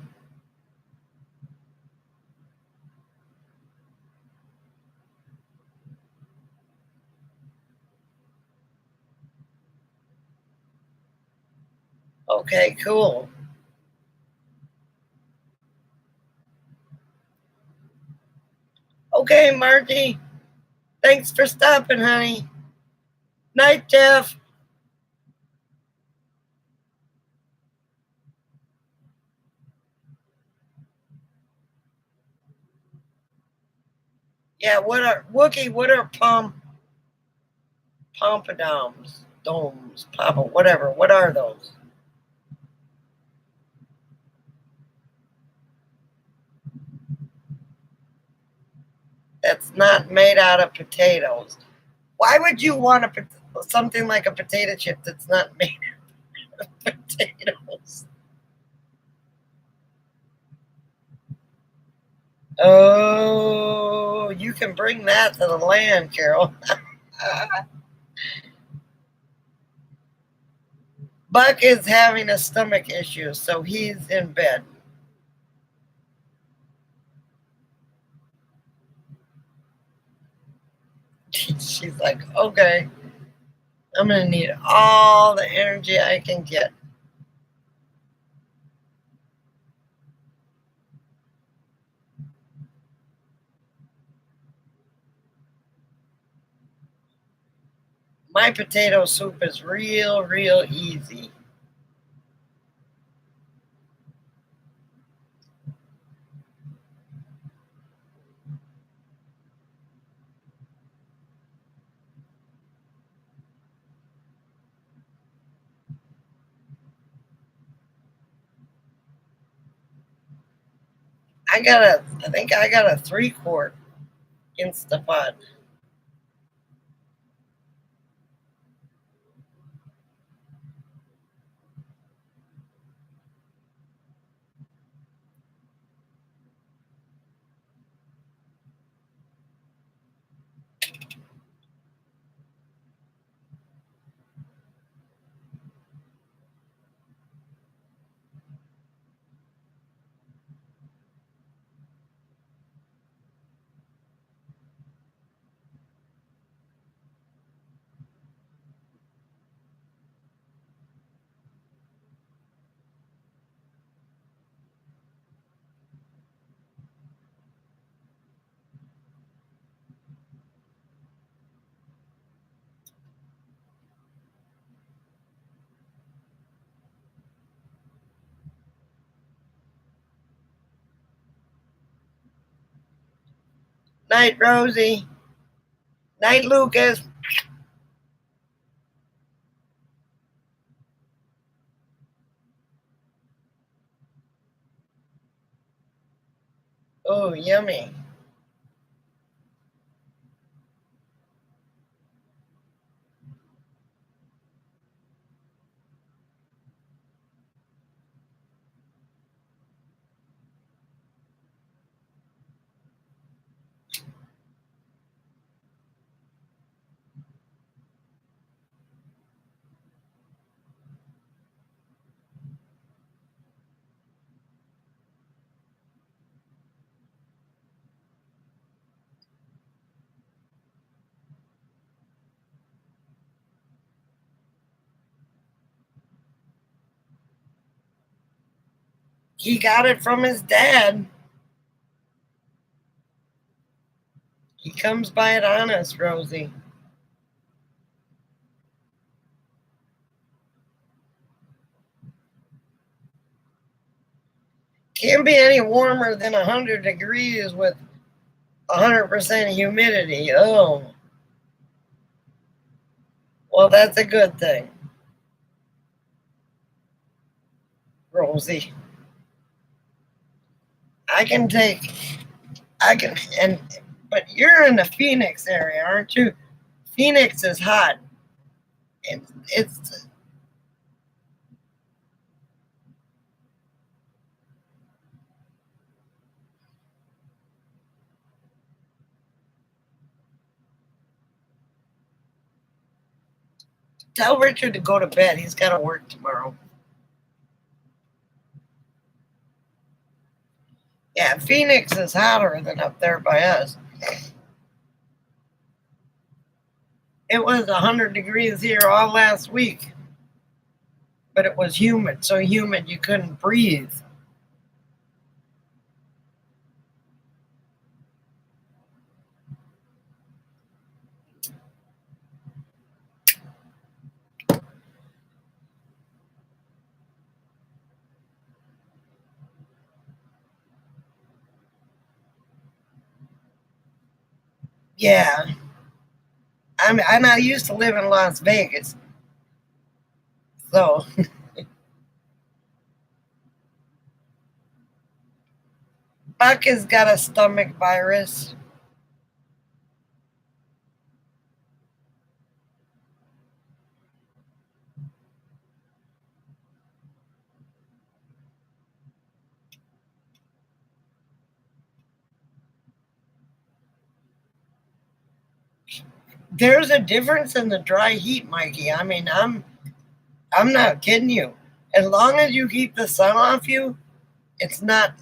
Okay, cool. Okay, Margie. Thanks for stopping, honey. Night, Jeff. Yeah, what are Wookie? What are pompadoms, domes, papa, whatever? What are those? That's not made out of potatoes. Why would you want something like a potato chip that's not made of potatoes? Oh, you can bring that to the land, Carol. Buck is having a stomach issue, so he's in bed. She's like, okay, I'm going to need all the energy I can get. My potato soup is real easy. I think I got a 3-quart Instapot. Night, Rosie. Night, Lucas. Oh, yummy. He got it from his dad. He comes by it honest, Rosie. Can't be any warmer than 100 degrees with 100% humidity. Oh, well, that's a good thing, Rosie. I can take, I can, and, but you're in the Phoenix area, aren't you? Phoenix is hot. It's Tell Richard to go to bed. He's got to work tomorrow. Yeah, Phoenix is hotter than up there by us. It was 100 degrees here all last week, but it was humid, so humid you couldn't breathe. Yeah, I'm not used to live in Las Vegas, so Buck has got a stomach virus. There's a difference in the dry heat, Mikey. I mean, I'm not kidding you. As long as you keep the sun off you, it's not.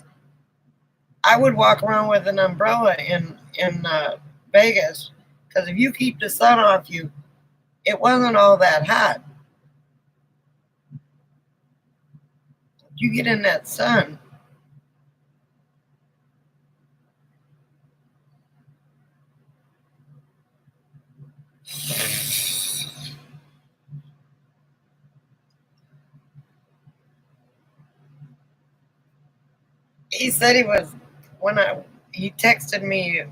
I would walk around with an umbrella in Vegas because if you keep the sun off you, it wasn't all that hot. You get in that sun. He said he was when I he texted me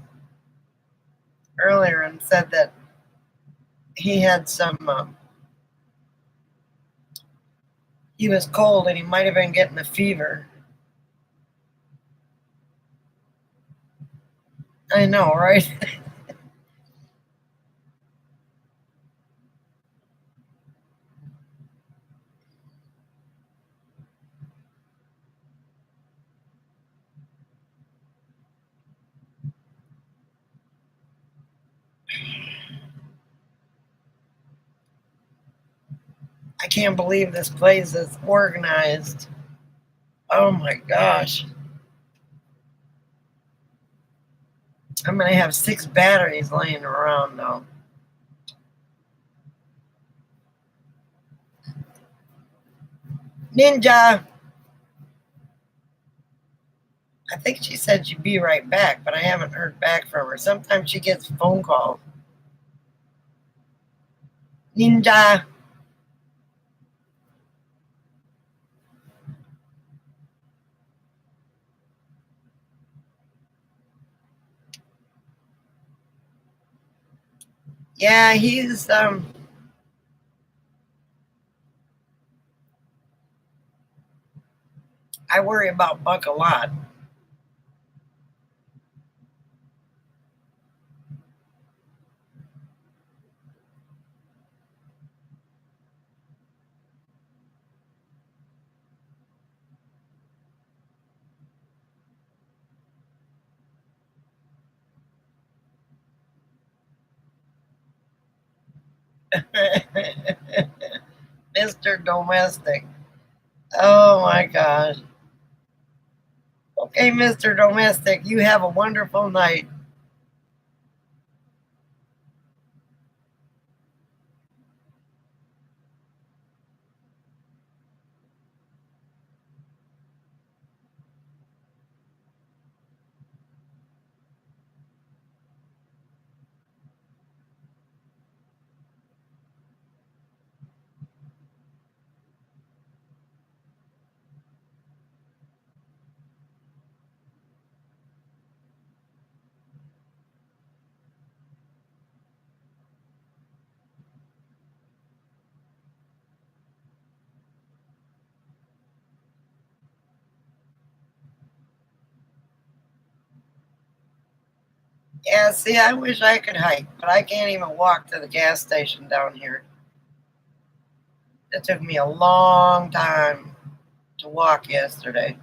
earlier and said that he had some. He was cold and he might have been getting a fever. I know, right? I can't believe this place is organized. Oh my gosh. I'm gonna have 6 batteries laying around though. Ninja! I think she said she'd be right back, but I haven't heard back from her. Sometimes she gets phone calls. Ninja! Yeah, he's I worry about Buck a lot. Mr. Domestic. Oh my gosh. Okay, Mr. Domestic, you have a wonderful night. Yeah, see, I wish I could hike, but I can't even walk to the gas station down here. It took me a long time to walk yesterday.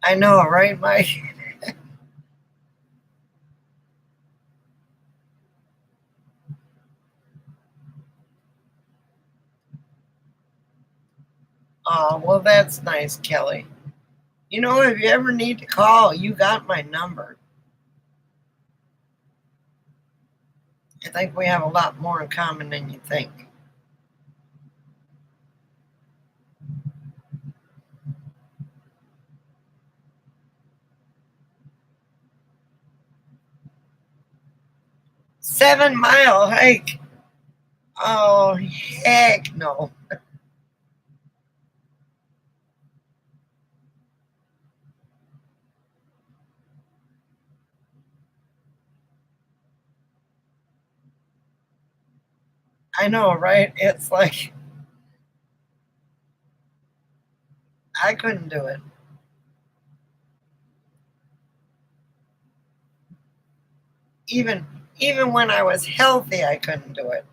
I know, right, Mike? Oh, well, that's nice, Kelly. You know, if you ever need to call, you got my number. I think we have a lot more in common than you think. $7 mile hike. Oh, heck no. I know, right? It's like I couldn't do it. Even even when I was healthy, I couldn't do it.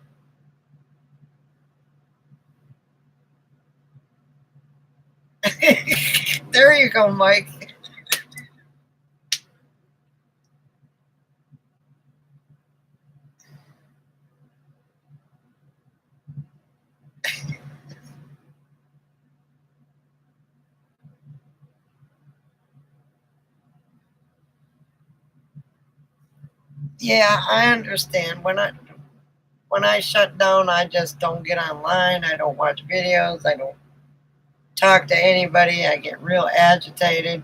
There you go, Mike. Yeah, I understand. When I shut down, I just don't get online. I don't watch videos. I don't talk to anybody. I get real agitated.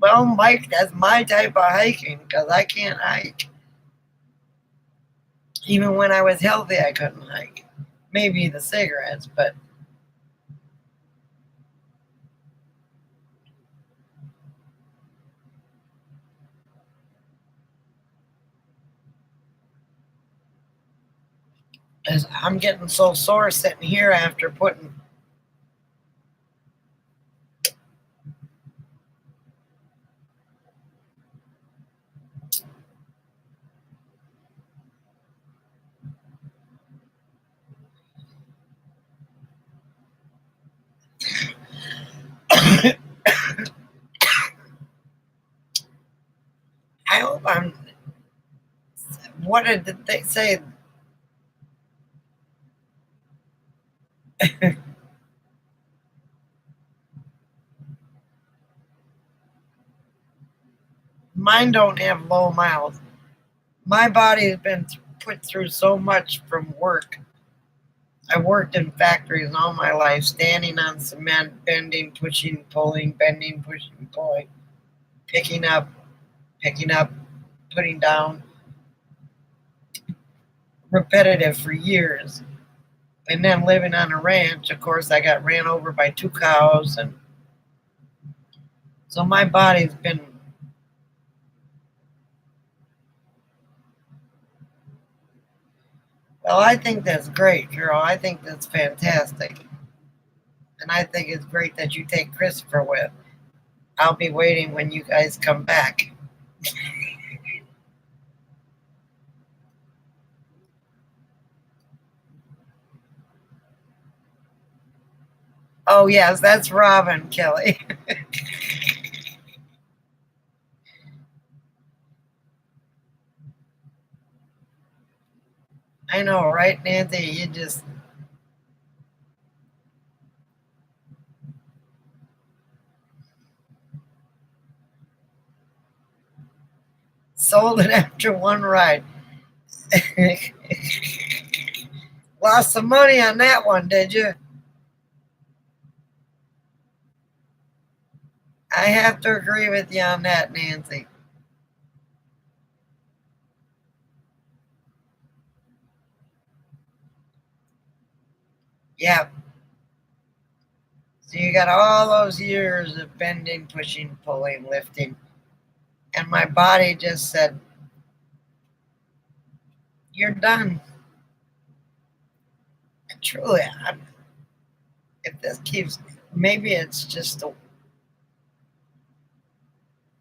Well, Mike, that's my type of hiking because I can't hike. Even when I was healthy, I couldn't hike. Maybe the cigarettes, but I'm getting so sore sitting here after putting. I hope I'm. What did they say? Mine don't have low miles. My body has been put through so much from work. I worked in factories all my life, standing on cement, bending, pushing, pulling, bending, pushing, pulling, picking up, putting down, repetitive for years. And then living on a ranch, of course, I got ran over by two cows, and so my body's been. Well, I think that's great, girl. I think that's fantastic, and I think it's great that you take Christopher with. I'll be waiting when you guys come back. Oh yes, that's Robin, Kelly. I know, right, Nancy? You just sold it after one ride. Lost some money on that one, did you? I have to agree with you on that, Nancy. Yeah. So you got all those years of bending, pushing, pulling, lifting, and my body just said, "You're done." And truly, if this keeps, maybe it's just a.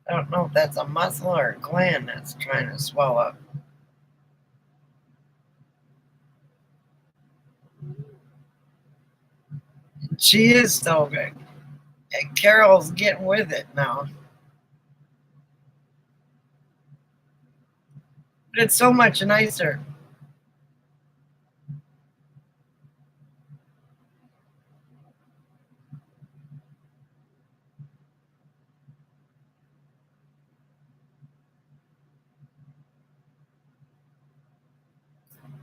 I don't know if that's a muscle or a gland that's trying to swell up. She is so big. And Carol's getting with it now. But it's so much nicer.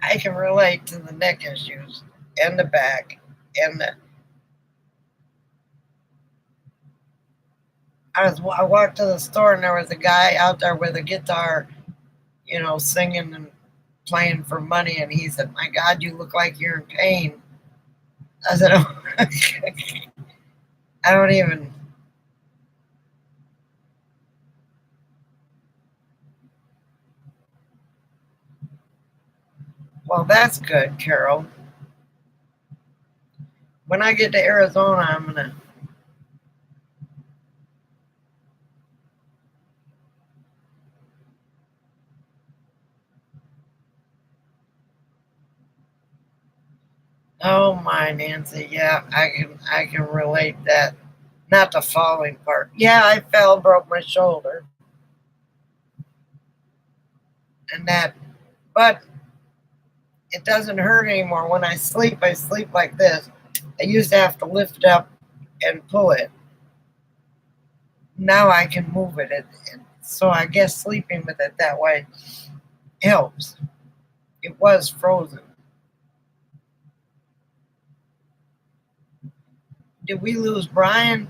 I can relate to the neck issues and the back and the. I walked to the store and there was a guy out there with a guitar, singing and playing for money, and he said, "My God, you look like you're in pain." I said, "Oh, I don't even." Well, that's good, Carol. When I get to Arizona, I'm gonna. Oh my, Nancy. Yeah, I can relate that. Not the falling part. Yeah, I fell, broke my shoulder, and that. But it doesn't hurt anymore. When I sleep like this. I used to have to lift it up and pull it. Now I can move it. So I guess sleeping with it that way helps. It was frozen. Did we lose Brian?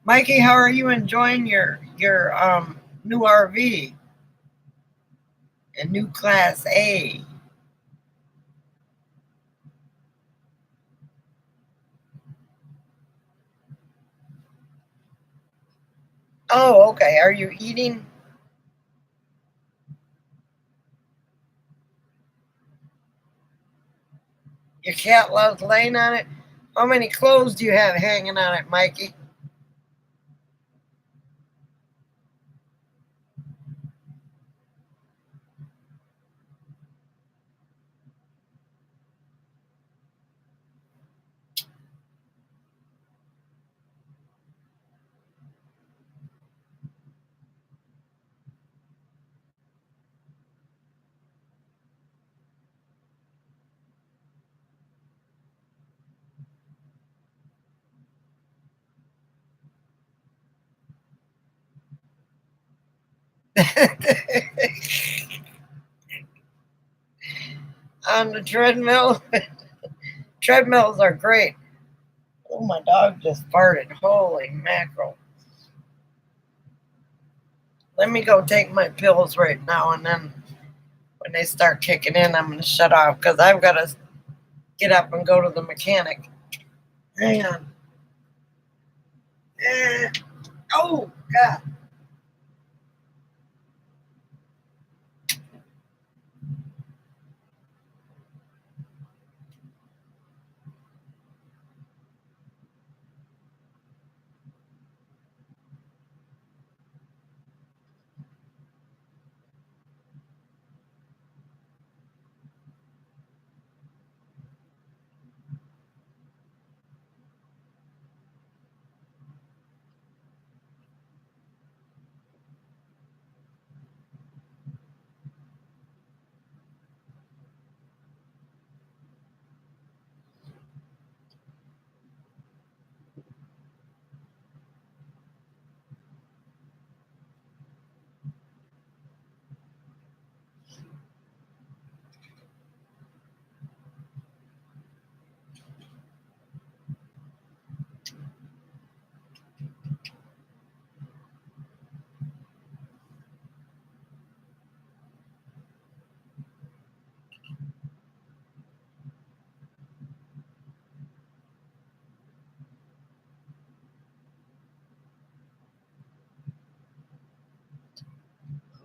Mikey, how are you enjoying your new RV and new Class A? Oh, okay. Are you eating? Your cat loves laying on it. How many clothes do you have hanging on it, Mikey? On the treadmill? Treadmills are great. Oh, my dog just farted. Holy mackerel. Let me go take my pills right now, and then when they start kicking in, I'm going to shut off because I've got to get up and go to the mechanic. Hang on. Oh, God.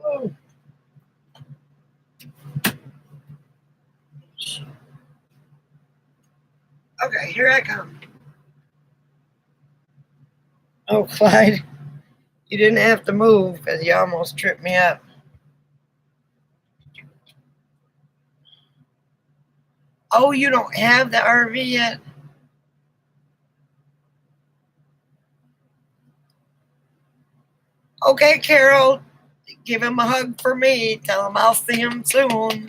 Oh. Okay, here I come. Oh, Clyde, you didn't have to move because you almost tripped me up. Oh, you don't have the RV yet? Okay, Carol, give him a hug for me. Tell him I'll see him soon.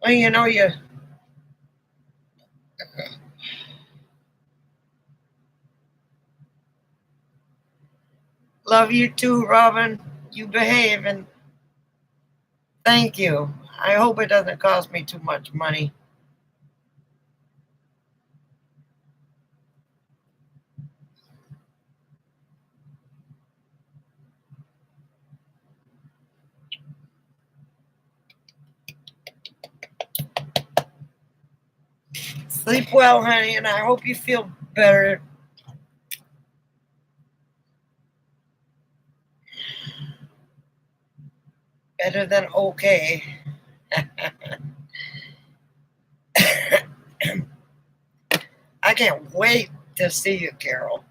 Well, you love you too, Robin. You behave and thank you. I hope it doesn't cost me too much money. Sleep well, honey, and I hope you feel better. Better than okay. I can't wait to see you, Carol.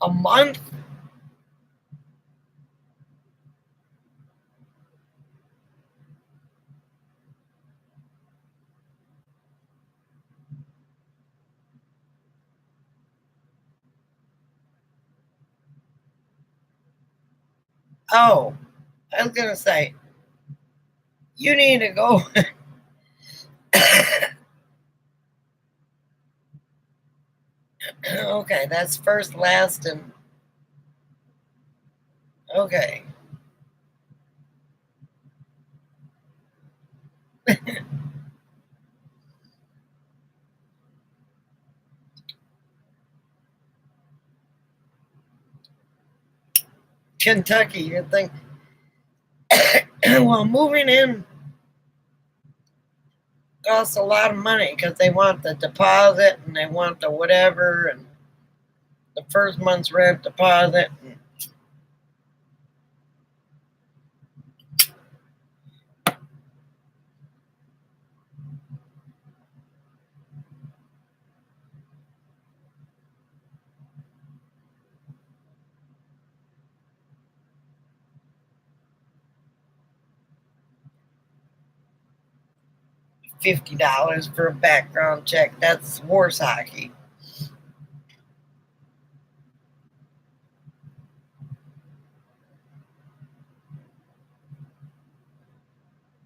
A month? Oh, I was going to say, you need to go. Okay, that's first, last, and okay. Kentucky, you'd think. Well, moving in costs a lot of money because they want the deposit and they want the whatever and the first month's rent deposit. $50 for a background check. That's horse hockey.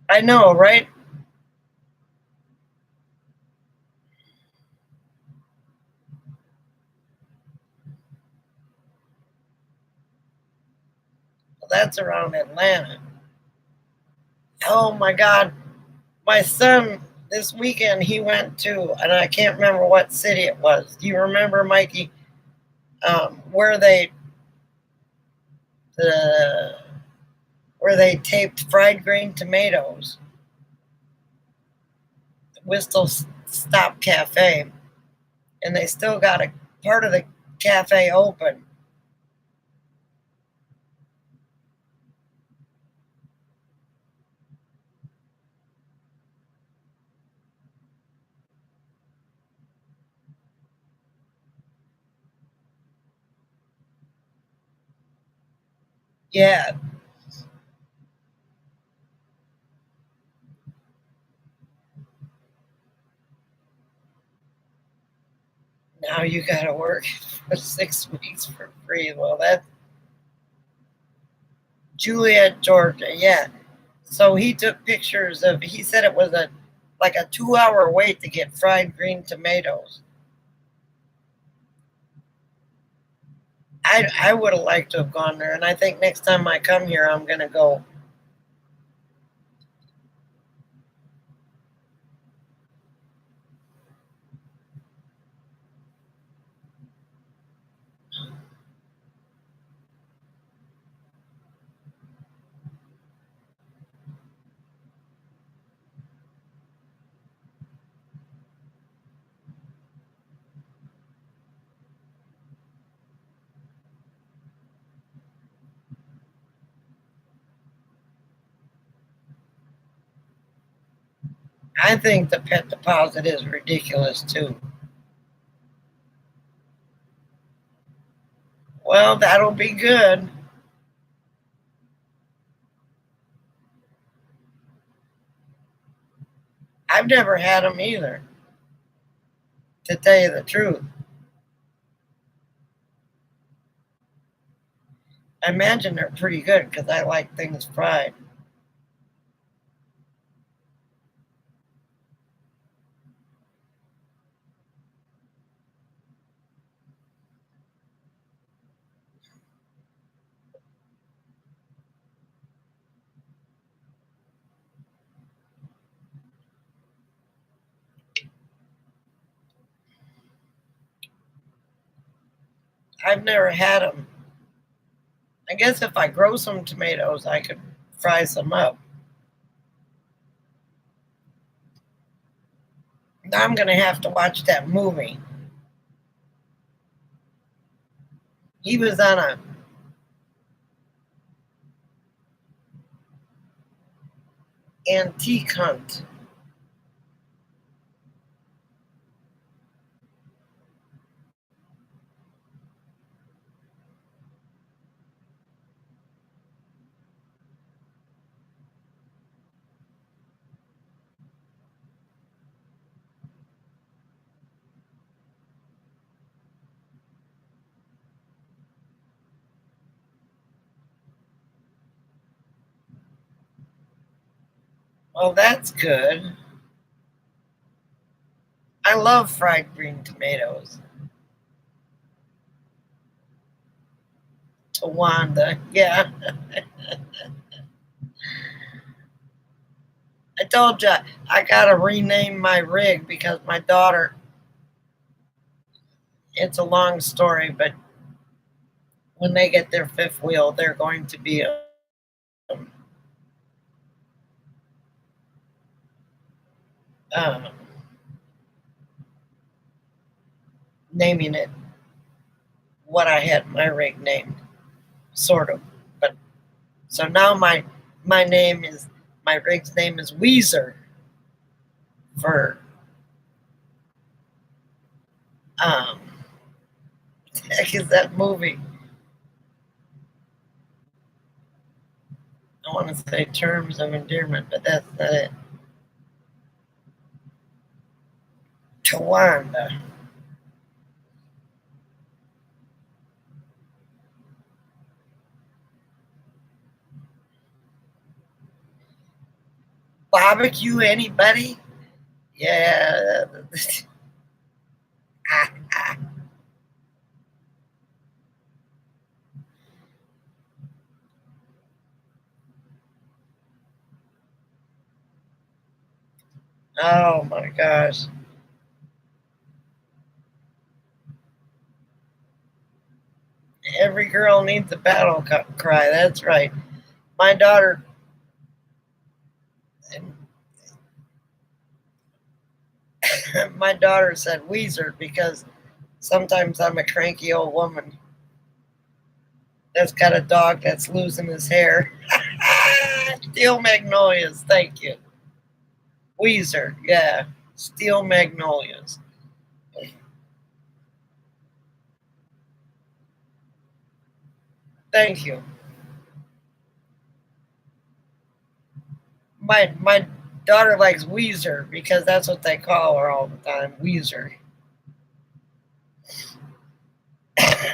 I know, right? Well, that's around Atlanta. Oh my God. My son, this weekend, he went to, and I can't remember what city it was. Do you remember, Mikey, where the where they taped fried green tomatoes? Whistle Stop Cafe, and they still got a part of the cafe open. Yeah, now you got to work for 6 weeks for free. Well, that's Juliet, Georgia. Yeah. So he took pictures of. He said it was a like a 2 hour wait to get fried green tomatoes. I would have liked to have gone there, and I think next time I come here, I'm gonna go. I think the pet deposit is ridiculous too. Well, that'll be good. I've never had them either, to tell you the truth. I imagine they're pretty good because I like things fried. I've never had them. I guess if I grow some tomatoes, I could fry some up. Now I'm going to have to watch that movie. He was on a antique hunt. Well, that's good. I love fried green tomatoes. Tawanda, yeah. I told you I gotta rename my rig because my daughter. It's a long story, but when they get their fifth wheel, they're going to be uh, naming it what I had my rig named, sort of. But so now my name is my rig's name is Weezer for um. What the heck is that movie? I want to say Terms of Endearment, but that's not it. Tawanda. Barbecue anybody? Yeah. Oh my gosh. Every girl needs a battle cry. That's right. My daughter, my daughter said Weezer because sometimes I'm a cranky old woman that's got a dog that's losing his hair. Steel Magnolias, thank you. Weezer, yeah. Steel Magnolias. Thank you. My daughter likes Weezer because that's what they call her all the time, Weezer.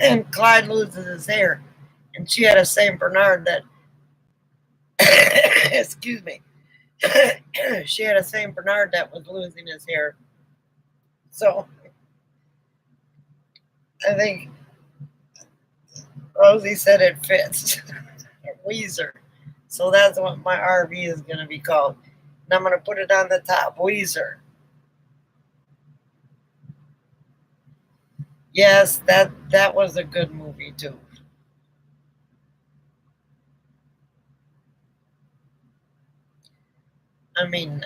And Clyde loses his hair, and she had a Saint Bernard that, excuse me, she had a Saint Bernard that was losing his hair. So I think Rosie said it fits. Weezer. So that's what my RV is going to be called. And I'm going to put it on the top, Weezer. Yes, that was a good movie too. I mean,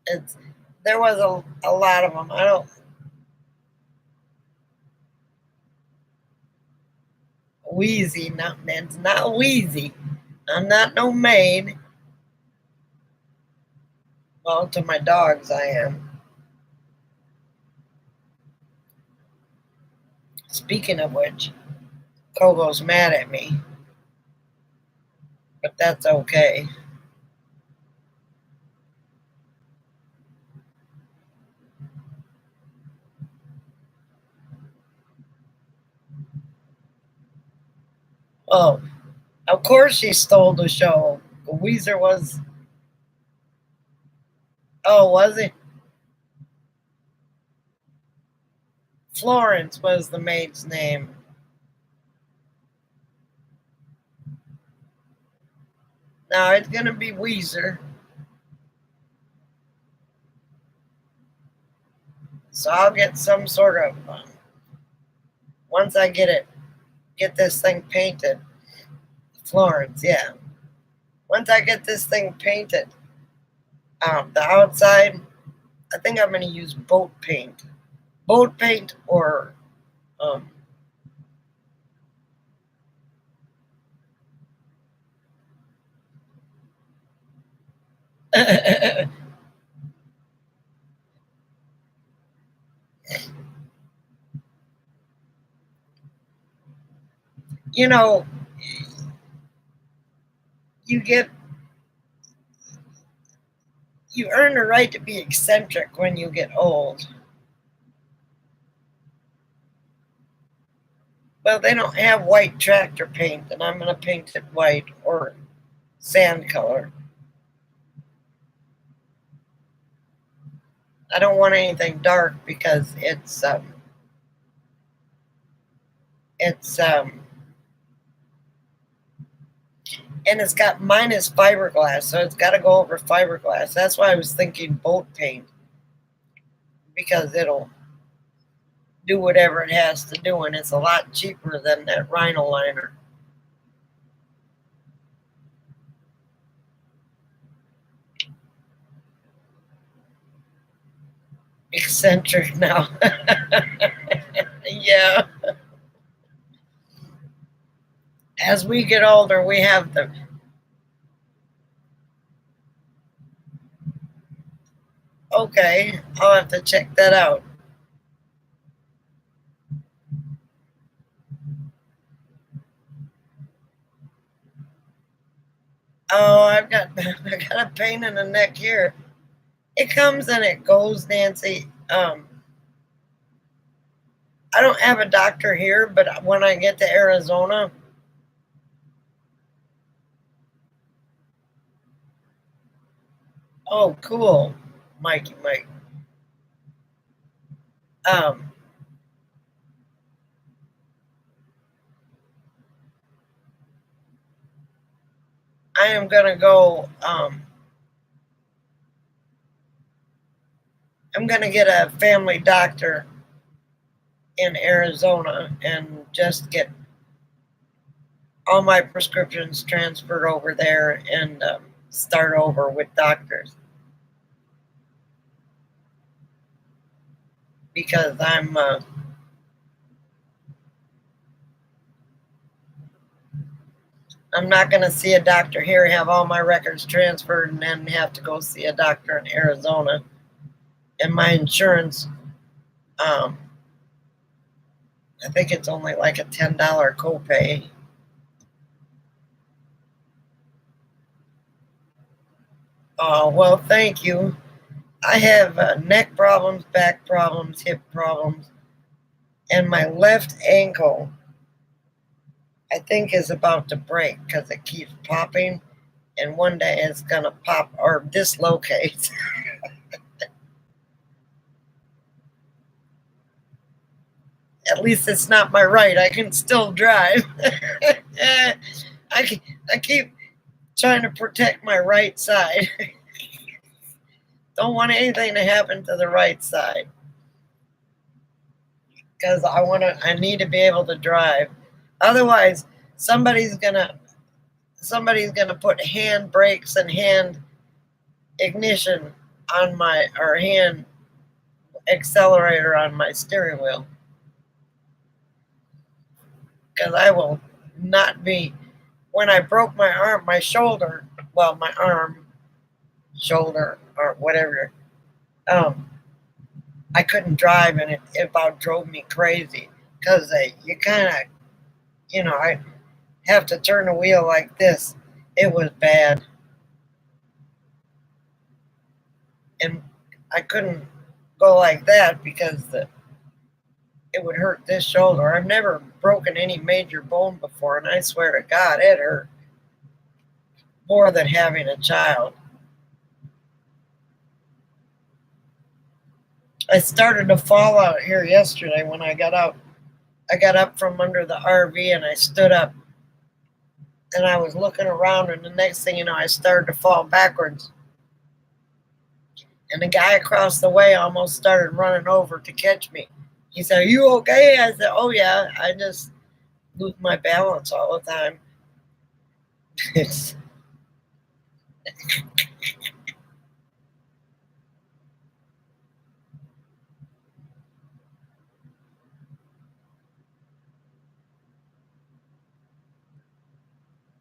it's there was a lot of them. I don't Wheezy, not it's not Wheezy. I'm not no maid. Well, to my dogs, I am. Speaking of which, Kogo's mad at me, but that's okay. Oh, of course she stole the show. Weezer was. Oh, was he? Florence was the maid's name. Now it's gonna be Weezer. So I'll get some sort of once I get this thing painted. Florence, yeah. Once I get this thing painted, the outside, I think I'm gonna use boat paint, or um, you know, you get you earn the right to be eccentric when you get old. Well, they don't have white tractor paint, and I'm gonna paint it white or sand color. I don't want anything dark because it's and it's got minus fiberglass, so it's got to go over fiberglass. That's why I was thinking boat paint, because it'll do whatever it has to do, and it's a lot cheaper than that Rhino liner. Eccentric now. Yeah. As we get older, we have the. Okay, I'll have to check that out. Oh, I got a pain in the neck here. It comes and it goes, Nancy. I don't have a doctor here, but when I get to Arizona, oh, cool, Mikey, Mike. Um, I am gonna go. I'm gonna get a family doctor in Arizona and just get all my prescriptions transferred over there and start over with doctors, because I'm not going to see a doctor here, have all my records transferred, and then have to go see a doctor in Arizona. And my insurance, um, I think it's only like a $10 copay. Oh, well, thank you. I have neck problems, back problems, hip problems, and my left ankle, I think, is about to break because it keeps popping, and one day it's going to pop or dislocate. At least it's not my right. I can still drive. I keep trying to protect my right side. Don't want anything to happen to the right side, because I need to be able to drive. Otherwise, somebody's gonna put hand brakes and hand ignition on my, or hand accelerator on my steering wheel, because I will not be. When I broke my arm, my shoulder, well, my arm, shoulder or whatever. Um, I couldn't drive, and it about drove me crazy because you kind of, I have to turn the wheel like this. It was bad, and I couldn't go like that because it would hurt this shoulder. I've never broken any major bone before, and I swear to God, it hurt more than having a child. I started to fall out here yesterday when I got out. I got up from under the RV and I stood up and I was looking around, and the next thing you know, I started to fall backwards. And the guy across the way almost started running over to catch me. He said, "Are you okay?" I said, "Oh, yeah. I just lose my balance all the time." It's,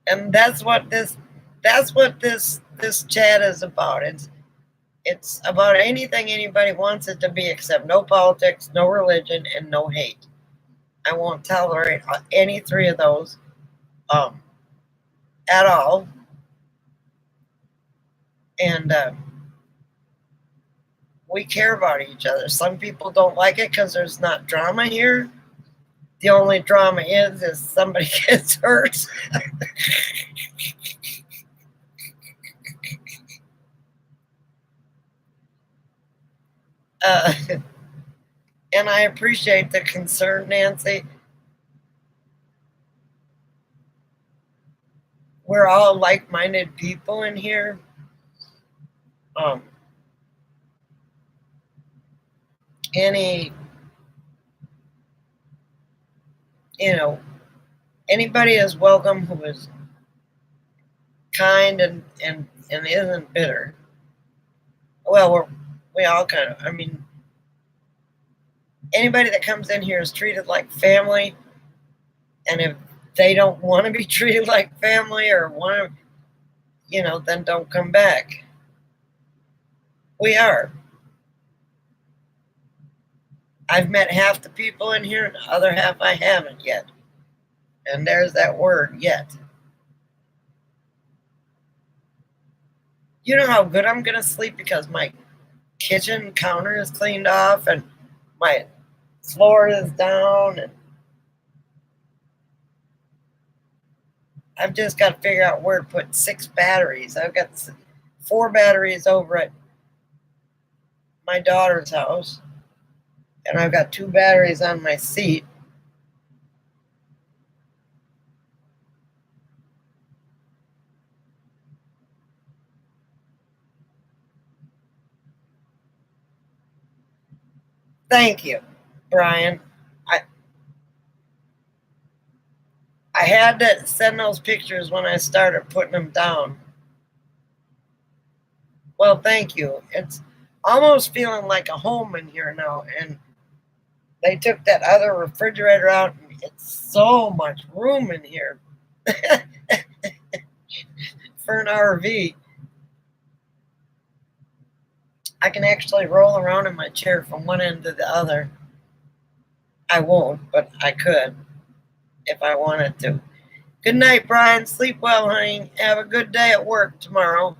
and that's what this chat is about. It's about anything anybody wants it to be, except no politics, no religion, and no hate. I won't tolerate any three of those um, at all. And we care about each other. Some people don't like it because there's not drama here. The only drama is somebody gets hurt. uh, and I appreciate the concern, Nancy. We're all like-minded people in here. Um, any, you know, anybody is welcome who is kind and isn't bitter. Well, we all kind of. I mean, anybody that comes in here is treated like family, and if they don't want to be treated like family or want to, then don't come back. We are. I've met half the people in here, and the other half I haven't yet. And there's that word, yet. You know how good I'm going to sleep because my kitchen counter is cleaned off and my floor is down, and I've just got to figure out where to put 6 batteries. I've got 4 batteries over at my daughter's house, and I've got 2 batteries on my seat. Thank you, Brian. I I had to send those pictures when I started putting them down. Well, thank you. It's almost feeling like a home in here now, and they took that other refrigerator out, and it's so much room in here for an RV. I can actually roll around in my chair from one end to the other. I won't, but I could if I wanted to. Good night, Brian. Sleep well, honey. Have a good day at work tomorrow.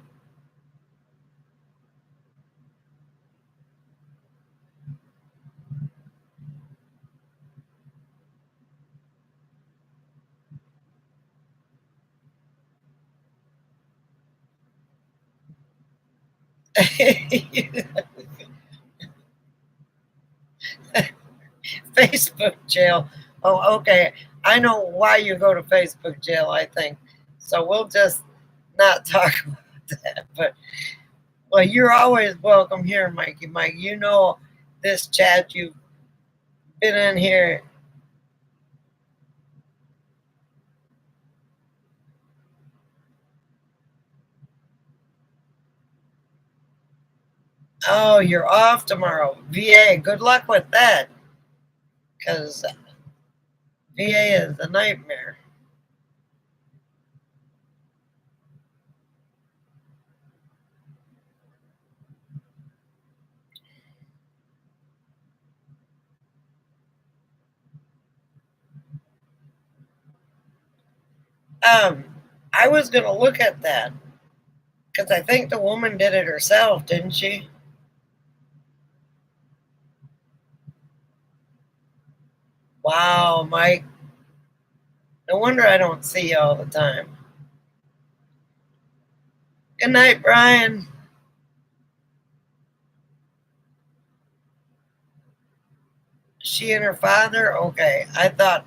Facebook jail. Oh, okay. I know why you go to Facebook jail, I think. So we'll just not talk about that. But, well, you're always welcome here, Mikey. Mike, you know this chat. You've been in here. Oh, you're off tomorrow. VA, good luck with that. Because VA is a nightmare. I was gonna look at that because I think the woman did it herself, didn't she? Wow, Mike. No wonder I don't see you all the time. Good night, Brian. She and her father? Okay. I thought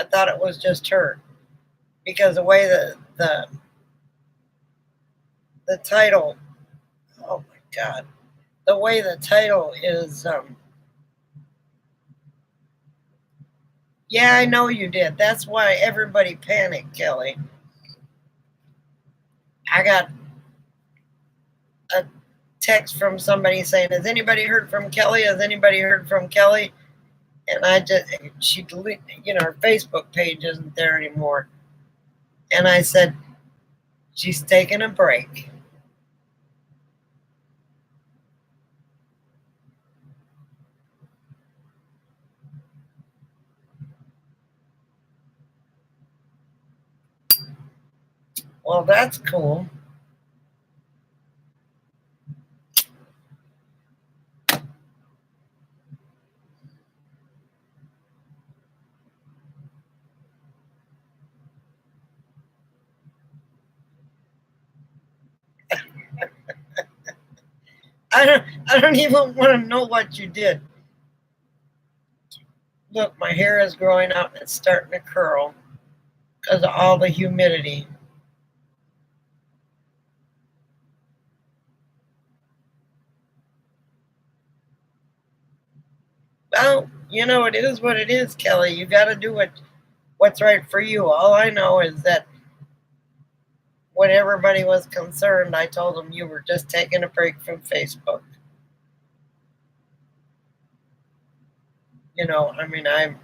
it was just her. Because the way the title, oh my god. The way the title is yeah, I know you did. That's why everybody panicked, Kelly. I got a text from somebody saying, "Has anybody heard from Kelly? Has anybody heard from Kelly?" And I just, she deleted, her Facebook page isn't there anymore. And I said, she's taking a break. Well, that's cool. I don't even want to know what you did. Look, my hair is growing out and it's starting to curl because of all the humidity. Well, it is what it is, Kelly. You got to do what's right for you. All I know is that when everybody was concerned, I told them you were just taking a break from Facebook. I mean, I'm.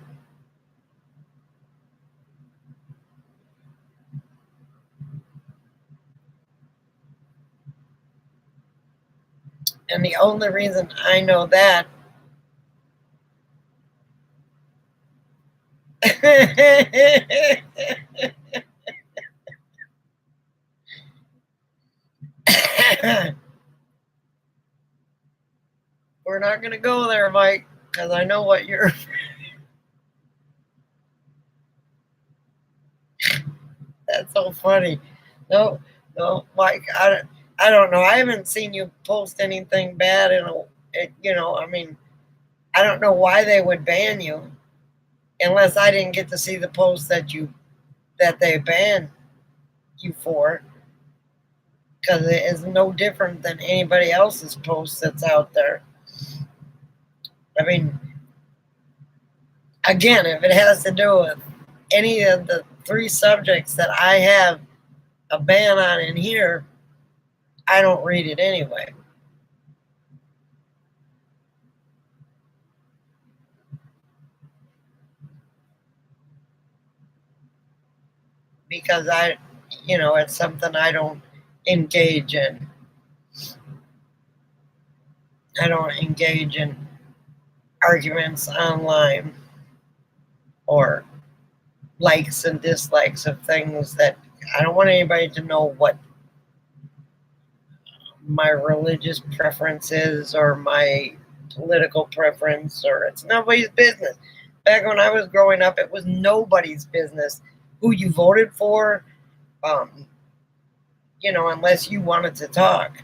And the only reason I know that we're not going to go there, Mike, because I know what you're. That's so funny. No, no, Mike, I don't know. I haven't seen you post anything bad I mean, I don't know why they would ban you unless I didn't get to see the post that they banned you for, because it is no different than anybody else's post that's out there. I mean, again, if it has to do with any of the three subjects that I have a ban on in here, I don't read it anyway. Because it's something I don't engage in. I don't engage in arguments online or likes and dislikes of things that I don't want anybody to know what my religious preference is or my political preference, or it's nobody's business. Back when I was growing up, it was nobody's business who you voted for, unless you wanted to talk.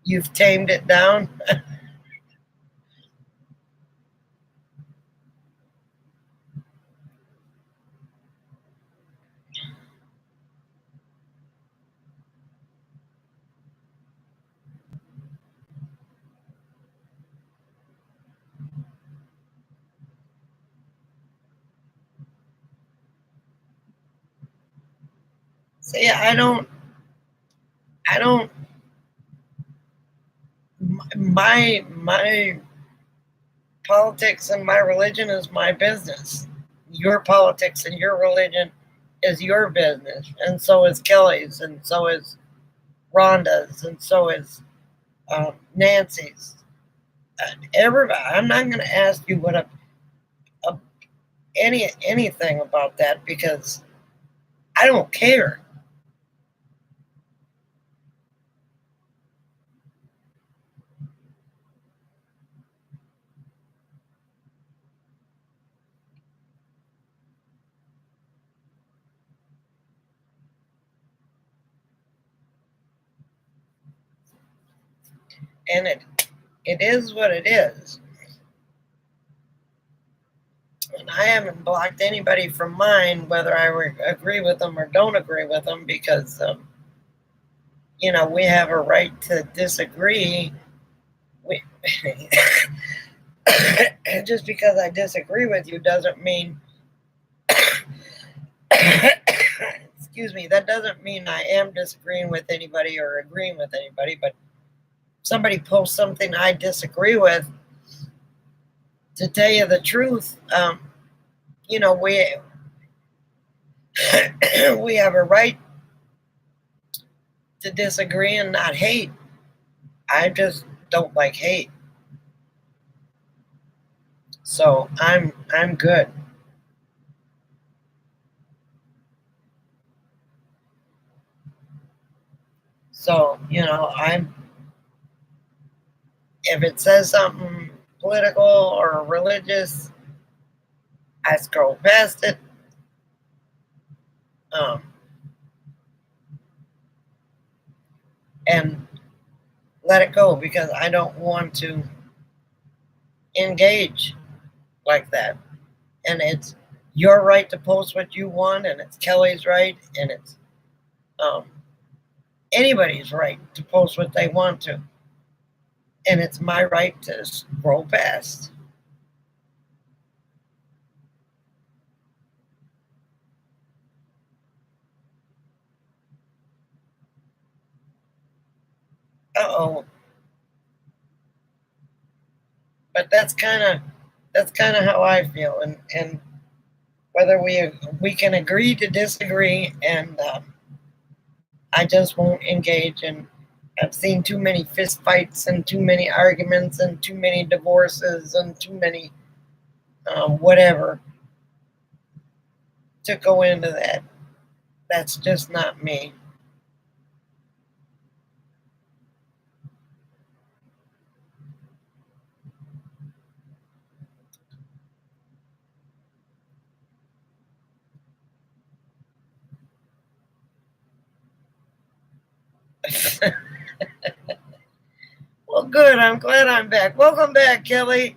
You've tamed it down. See, I don't, my politics and my religion is my business. Your politics and your religion is your business, and so is Kelly's, and so is Rhonda's, and so is Nancy's. everybody, I'm not going to ask you what anything about that because I don't care. And it is what it is. And I haven't blocked anybody from mine, whether I agree with them or don't agree with them, because we have a right to disagree. We, just because I disagree with you doesn't mean, excuse me, that doesn't mean I am disagreeing with anybody or agreeing with anybody. But somebody posts something I disagree with, to tell you the truth, we we have a right to disagree and not hate. I just don't like hate. So I'm good. So, if it says something political or religious, I scroll past it. And let it go because I don't want to engage like that. And it's your right to post what you want, and it's Kelly's right, and it's anybody's right to post what they want to. And it's my right to scroll past. Uh-oh. But that's kind of how I feel, and whether we can agree to disagree, and I just won't engage. And I've seen too many fist fights and too many arguments and too many divorces and too many whatever to go into that. That's just not me. Well, good. I'm glad I'm back. Welcome back, Kelly.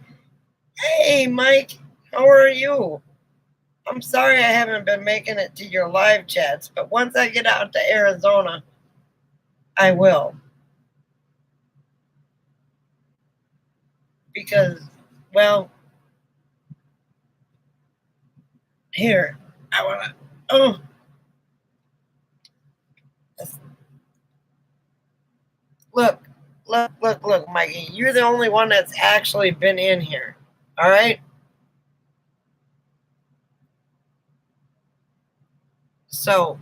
Hey, Mike. How are you? I'm sorry I haven't been making it to your live chats, but once I get out to Arizona, I will. Because, well, here, I want to. Oh. Look, Mikey. You're the only one that's actually been in here. All right? So,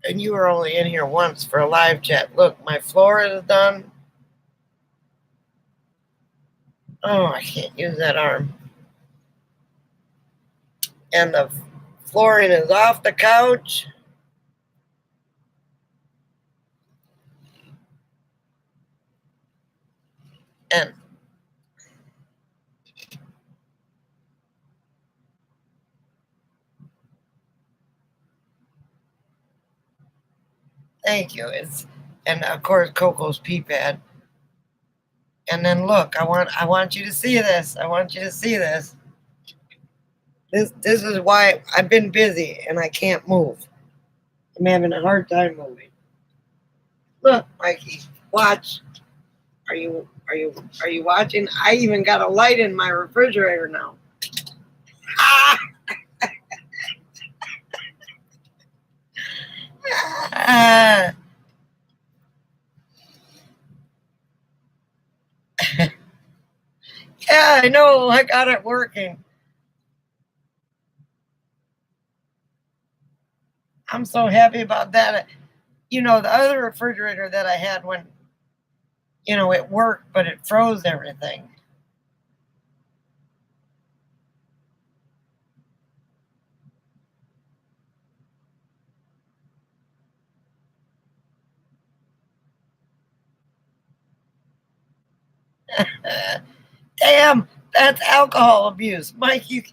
and you were only in here once for a live chat. Look, my floor is done. Oh, I can't use that arm. And the flooring is off the couch. And thank you. And of course Coco's pee pad. And then look, I want you to see this. I want you to see this. This is why I've been busy and I can't move. I'm having a hard time moving. Look, Mikey, watch. Are you watching? I even got a light in my refrigerator now. Ah! Yeah, I know. I got it working. I'm so happy about that. The other refrigerator that I had when you know, it worked, but it froze everything. Damn, that's alcohol abuse. Mikey,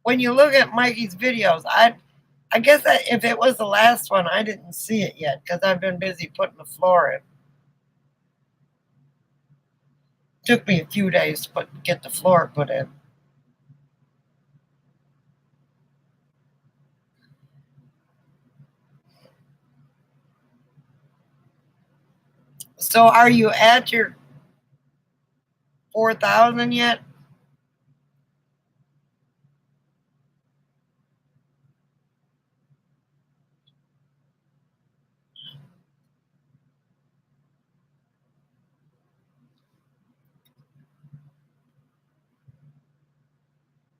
when you look at Mikey's videos, I guess that if it was the last one, I didn't see it yet because I've been busy putting the floor in. Took me a few days to get the floor put in. So are you at your 4,000 yet?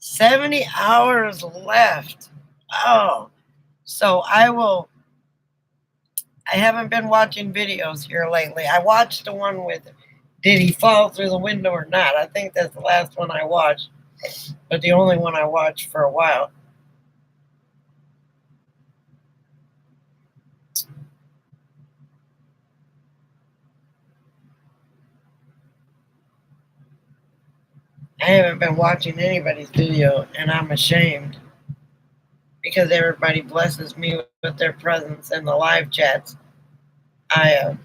$70 hours left. Oh, so I haven't been watching videos here lately. I watched the one with did he fall through the window or not? I think that's the last one I watched, but the only one I watched for a while. I haven't been watching anybody's video, and I'm ashamed because everybody blesses me with their presence in the live chats. I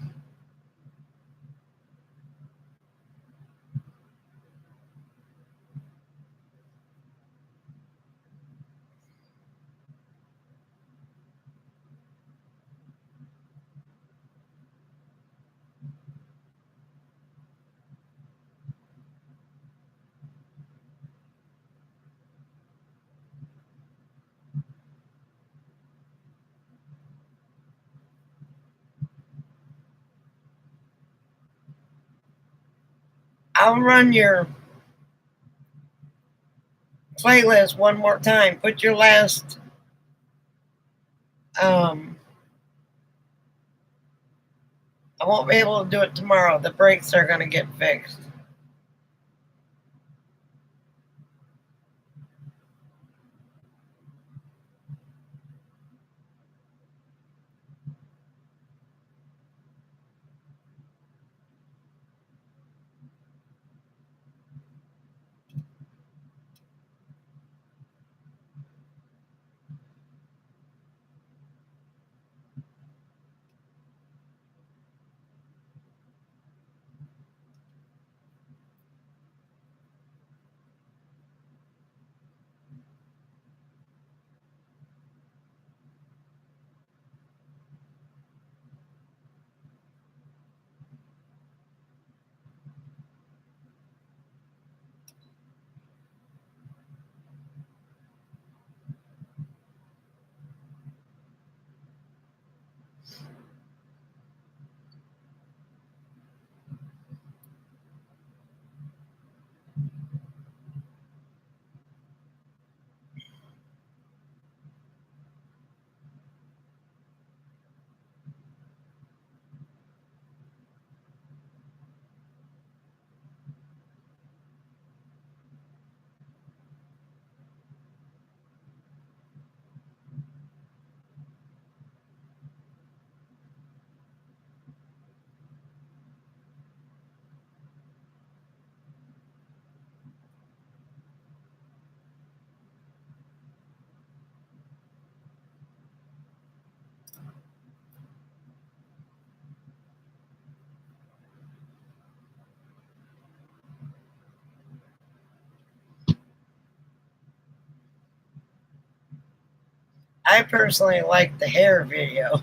I'll run your playlist one more time. Put your last I won't be able to do it tomorrow. The brakes are going to get fixed. I personally like the hair video.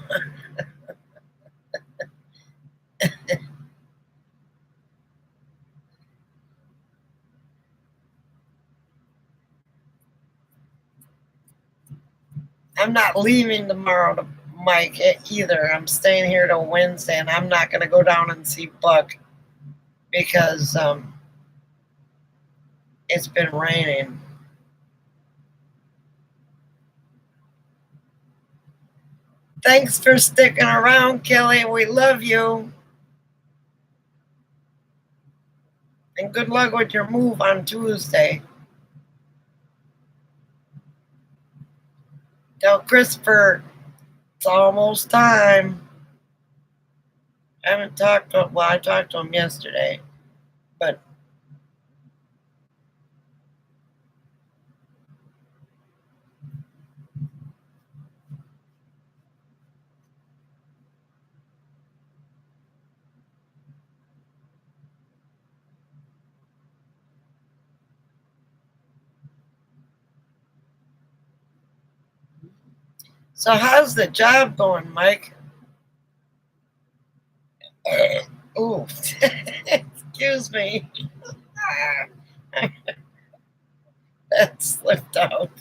I'm not leaving tomorrow to Mike either. I'm staying here till Wednesday, and I'm not going to go down and see Buck because it's been raining. Thanks for sticking around, Kelly. We love you. And good luck with your move on Tuesday. Tell Christopher it's almost time. I haven't talked to him. Well, I talked to him yesterday, but so how's the job going, Mike? Oh, excuse me. That slipped out.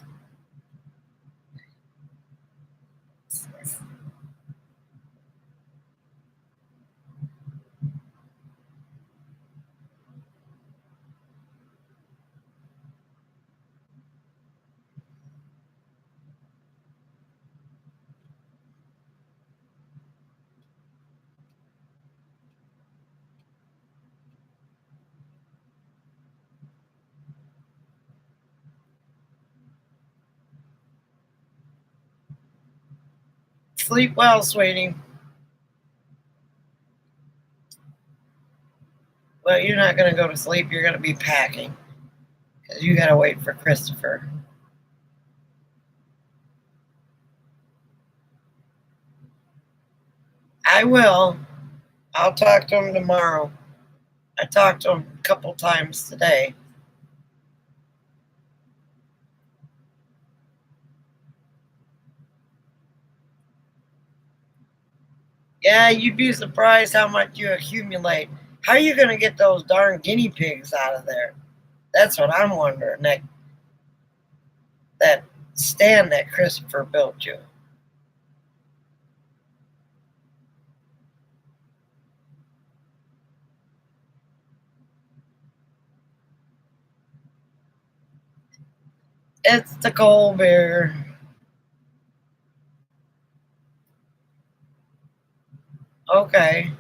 Sleep well, sweetie. Well, you're not going to go to sleep. You're going to be packing because you got to wait for Christopher. I will. I'll talk to him tomorrow. I talked to him a couple times today. Yeah, you'd be surprised how much you accumulate. How are you going to get those darn guinea pigs out of there? That's what I'm wondering. That stand that Christopher built you. It's the cold beer. Okay.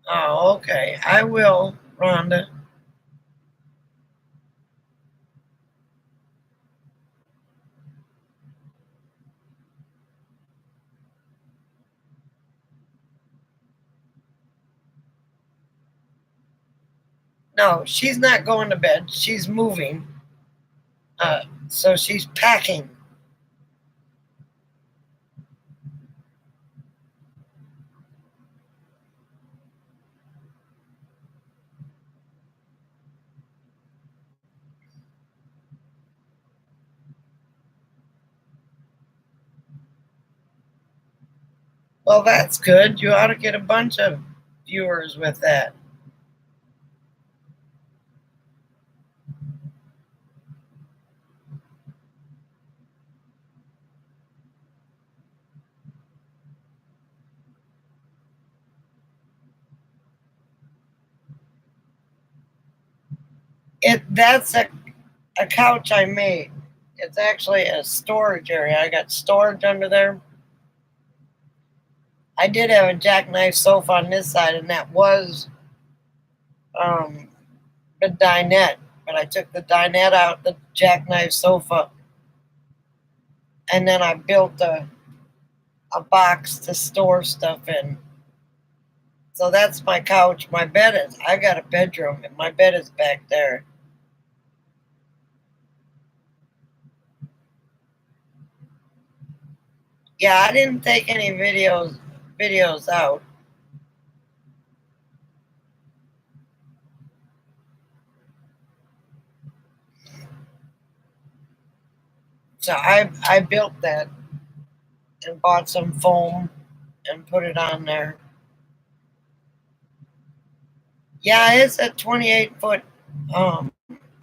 Oh, okay. I will, Rhonda. No, she's not going to bed. She's moving. So she's packing. Well, that's good. You ought to get a bunch of viewers with that. That's a couch I made. It's actually a storage area. I got storage under there. I did have a jackknife sofa on this side, and that was the dinette. But I took the dinette out, the jackknife sofa, and then I built a box to store stuff in. So that's my couch. My bed is, I got a bedroom, and my bed is back there. Yeah, I didn't take any videos out. So I built that and bought some foam and put it on there. Yeah, it's a 28-foot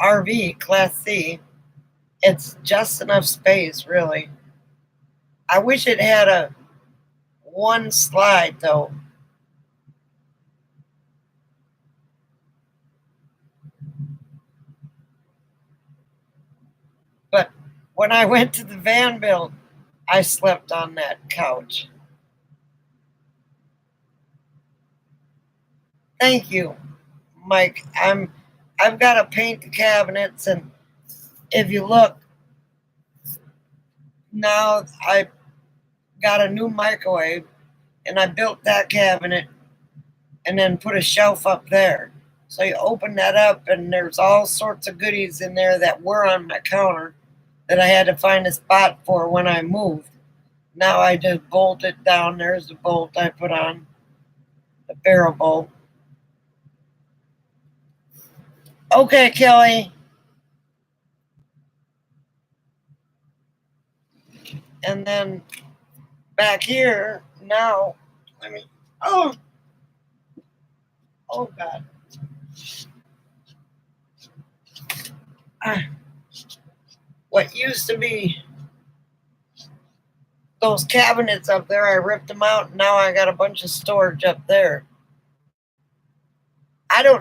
RV, Class C. It's just enough space, really. I wish it had a one slide though. But when I went to the van build, I slept on that couch. Thank you, Mike. I've got to paint the cabinets, and if you look now, I got a new microwave, and I built that cabinet, and then put a shelf up there. So you open that up, and there's all sorts of goodies in there that were on my counter that I had to find a spot for when I moved. Now I just bolt it down. There's the bolt I put on, the barrel bolt. Okay, Kelly. And then back here now, let me. Oh, oh God. What used to be those cabinets up there, I ripped them out. And now I got a bunch of storage up there.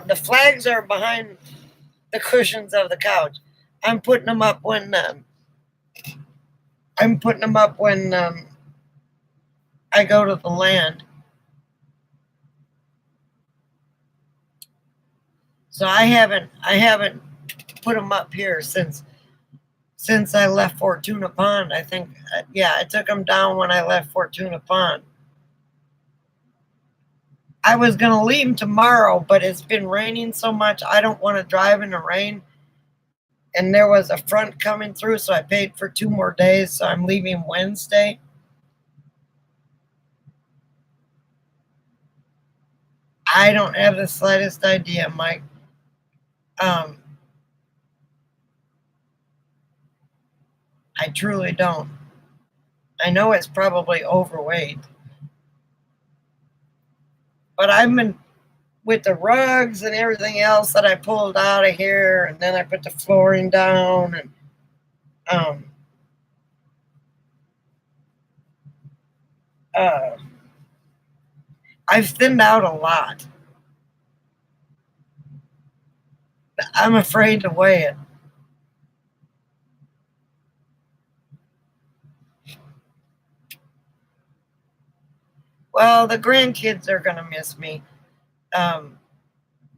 The flags are behind the cushions of the couch. I'm putting them up when I go to the land. So I haven't put them up here since I left Fortuna Pond. I think yeah, I took them down when I left Fortuna Pond. I was gonna leave them tomorrow, but it's been raining so much. I don't want to drive in the rain. And there was a front coming through, so I paid for 2 more days. So I'm leaving Wednesday. I don't have the slightest idea, Mike. I truly don't. I know it's probably overweight, but I've been with the rugs and everything else that I pulled out of here, and then I put the flooring down, and um, uh, I've thinned out a lot. I'm afraid to weigh it. Well, the grandkids are gonna miss me,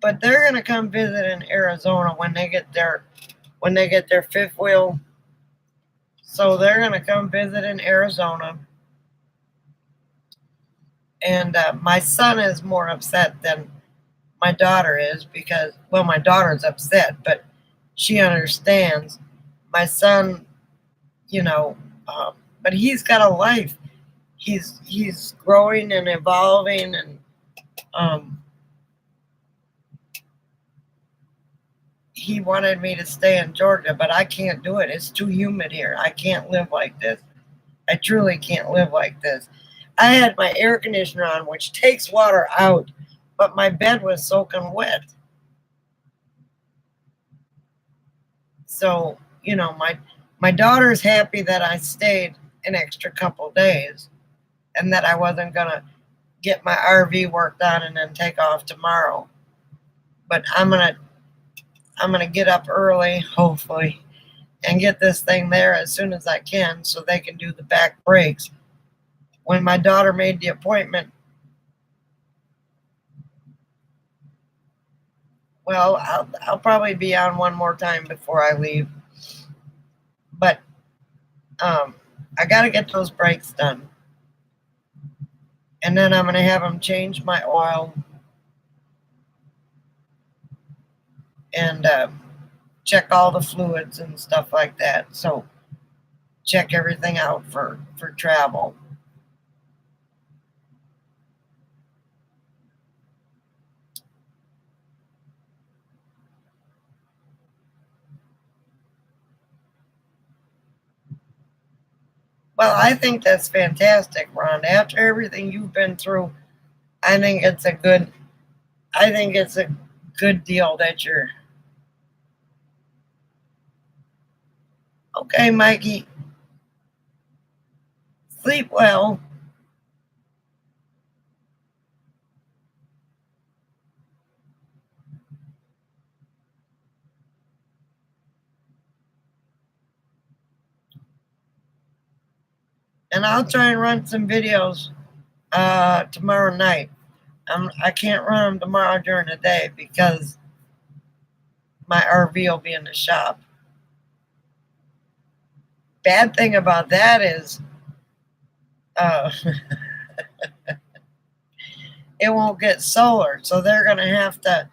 but they're gonna come visit in Arizona when they get their fifth wheel. So they're gonna come visit in Arizona, and my son is more upset than my daughter is because, well, my daughter's upset, but she understands. My son, you know, but he's got a life. He's growing and evolving, and um, he wanted me to stay in Georgia, but I can't do it. It's too humid here. I can't live like this. I truly can't live like this. I had my air conditioner on, which takes water out, but my bed was soaking wet. So, my daughter's happy that I stayed an extra couple days and that I wasn't gonna get my RV worked on and then take off tomorrow. But I'm gonna get up early, hopefully, and get this thing there as soon as I can so they can do the back brakes. When my daughter made the appointment, well, I'll probably be on one more time before I leave. But I got to get those brakes done. And then I'm going to have them change my oil and check all the fluids and stuff like that. So check everything out for travel. Well, I think that's fantastic, Ron. After everything you've been through, I think it's a good deal that you're okay, Mikey. Sleep well. And I'll try and run some videos tomorrow night. I can't run them tomorrow during the day because my RV will be in the shop. Bad thing about that is it won't get solar, so they're going to have to.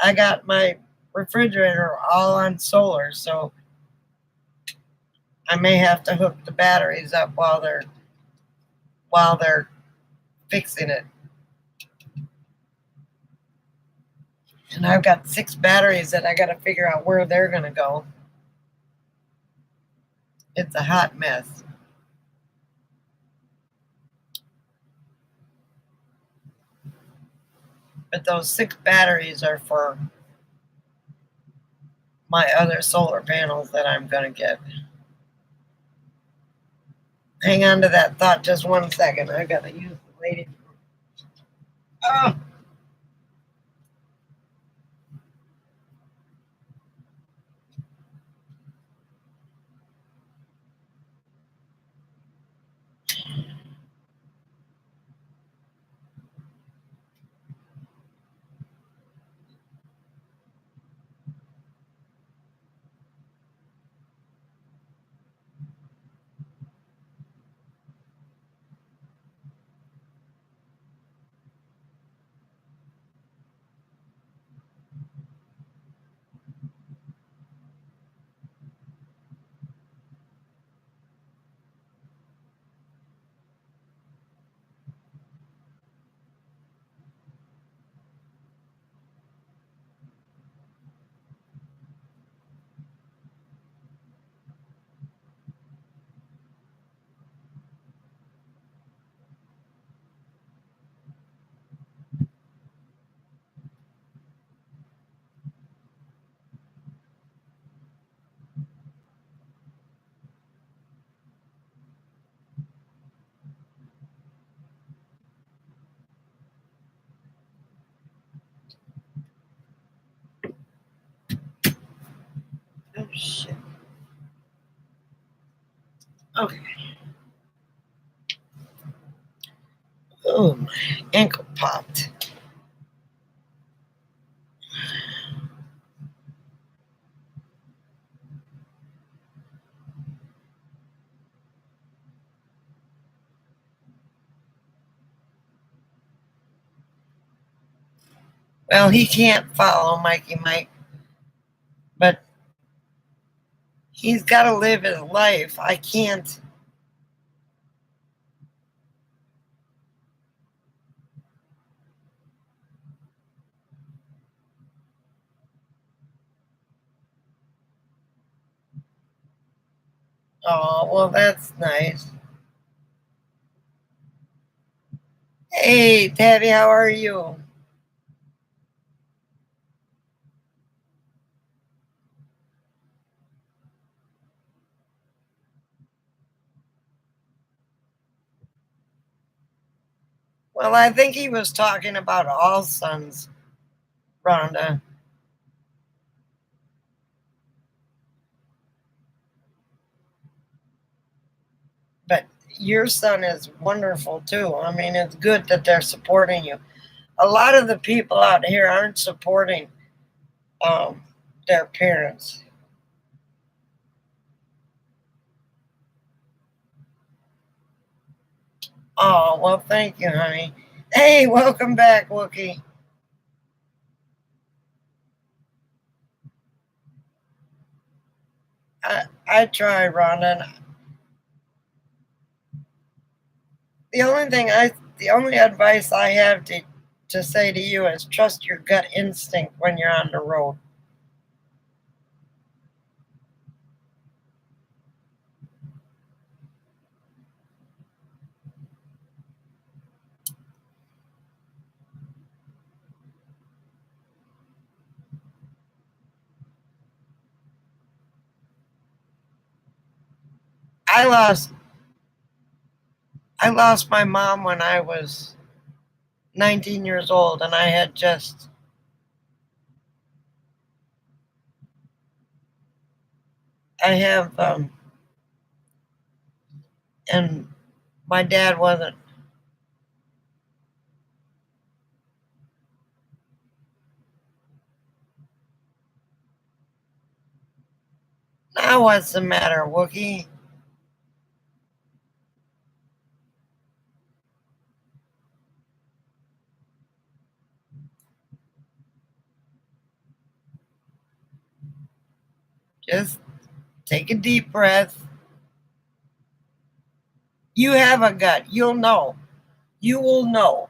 I got my refrigerator all on solar, so I may have to hook the batteries up while they're fixing it. And I've got 6 batteries that I got to figure out where they're going to go. It's a hot mess. But those 6 batteries are for my other solar panels that I'm going to get. Hang on to that thought just 1 second. I got to use the lady. Oh. Oh, shit. Okay. Oh, my ankle popped. Well, he can't follow Mikey Mike, but he's got to live his life. I can't. Oh, well, that's nice. Hey, Tabby, how are you? Well, I think he was talking about all sons, Rhonda. But your son is wonderful too. I mean, it's good that they're supporting you. A lot of the people out here aren't supporting um, their parents. Oh, well, thank you, honey. Hey, welcome back, Wookie. I try, Rhonda. The only advice I have to say to you is trust your gut instinct when you're on the road. I lost I lost my mom when I was 19 years old, and I have and My dad wasn't. Now what's the matter, Wookie? Just take a deep breath. You have a gut. You'll know. You will know.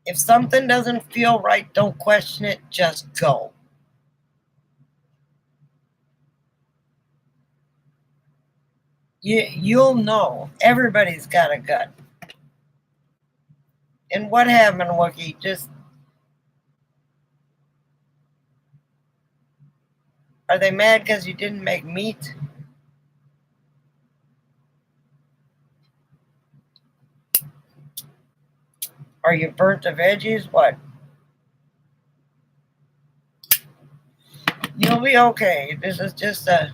If something doesn't feel right, don't question it. Just go. You'll know. Everybody's got a gut. And what happened, Wookie? Just are they mad because you didn't make meat? Are you burnt the veggies? What? You'll be okay. This is just a.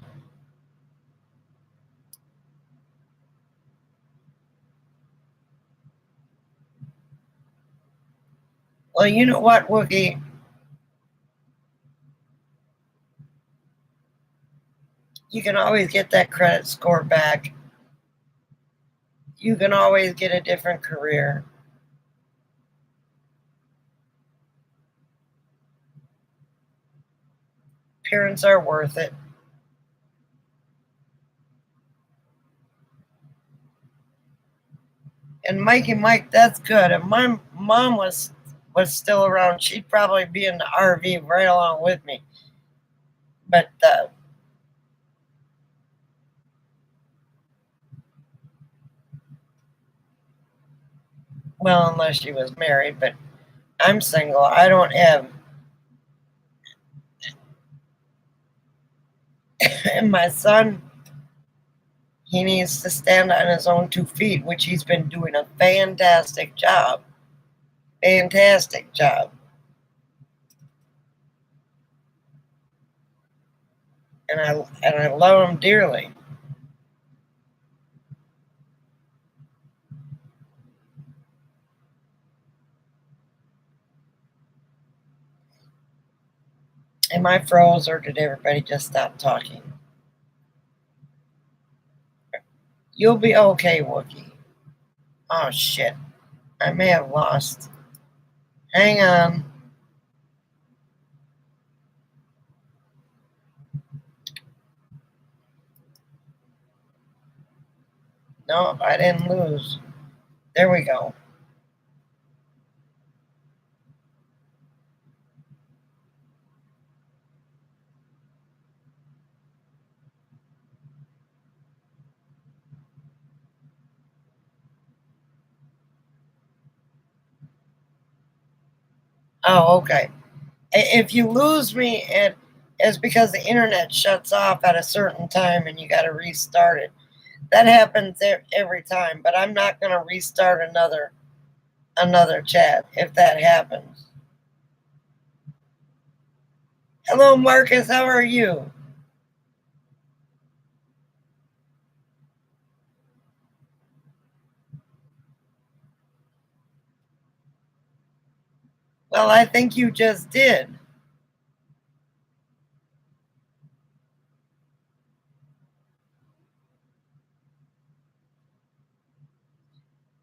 Well, you know what, Wookie? You can always get that credit score back. You can always get a different career. Parents are worth it. And Mikey Mike, that's good. If my mom was still around, she'd probably be in the RV right along with me. But well, unless she was married. But I'm single. I don't have. And my son, he needs to stand on his own 2 feet, which he's been doing a fantastic job. Fantastic job. And I love him dearly. Am I froze or did everybody just stop talking? You'll be okay, Wookie. Oh shit. I may have lost. Hang on. No, I didn't lose. There we go. Oh, okay. If you lose me, it's because the internet shuts off at a certain time and you got to restart it. That happens every time, but I'm not going to restart another chat if that happens. Hello, Marcus. How are you? Well, I think you just did.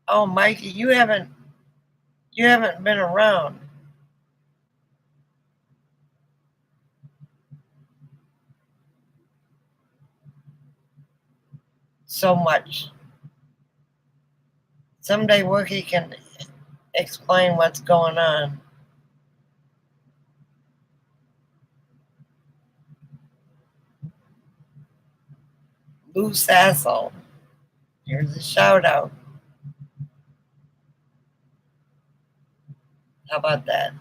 Oh, Mikey, you haven't been around so much. Someday Wookie can explain what's going on. Lou Sassel. Here's a shout out. How about that?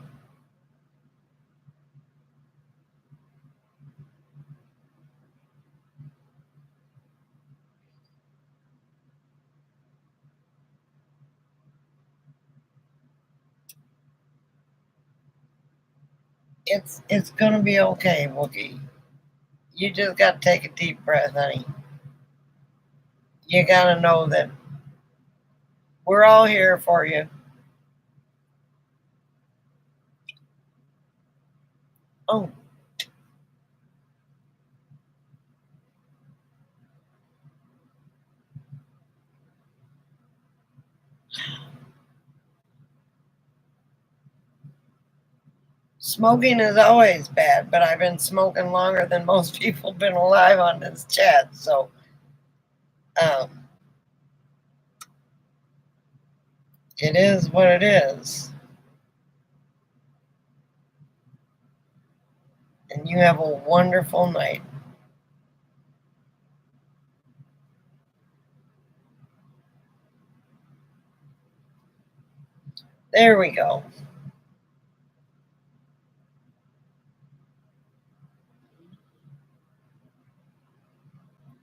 It's gonna be okay, Wookie. You just gotta take a deep breath, honey. You gotta know that We're all here for you. Oh. Smoking is always bad, but I've been smoking longer than most people have been alive on this chat, so um, it is what it is. And you have a wonderful night. There we go.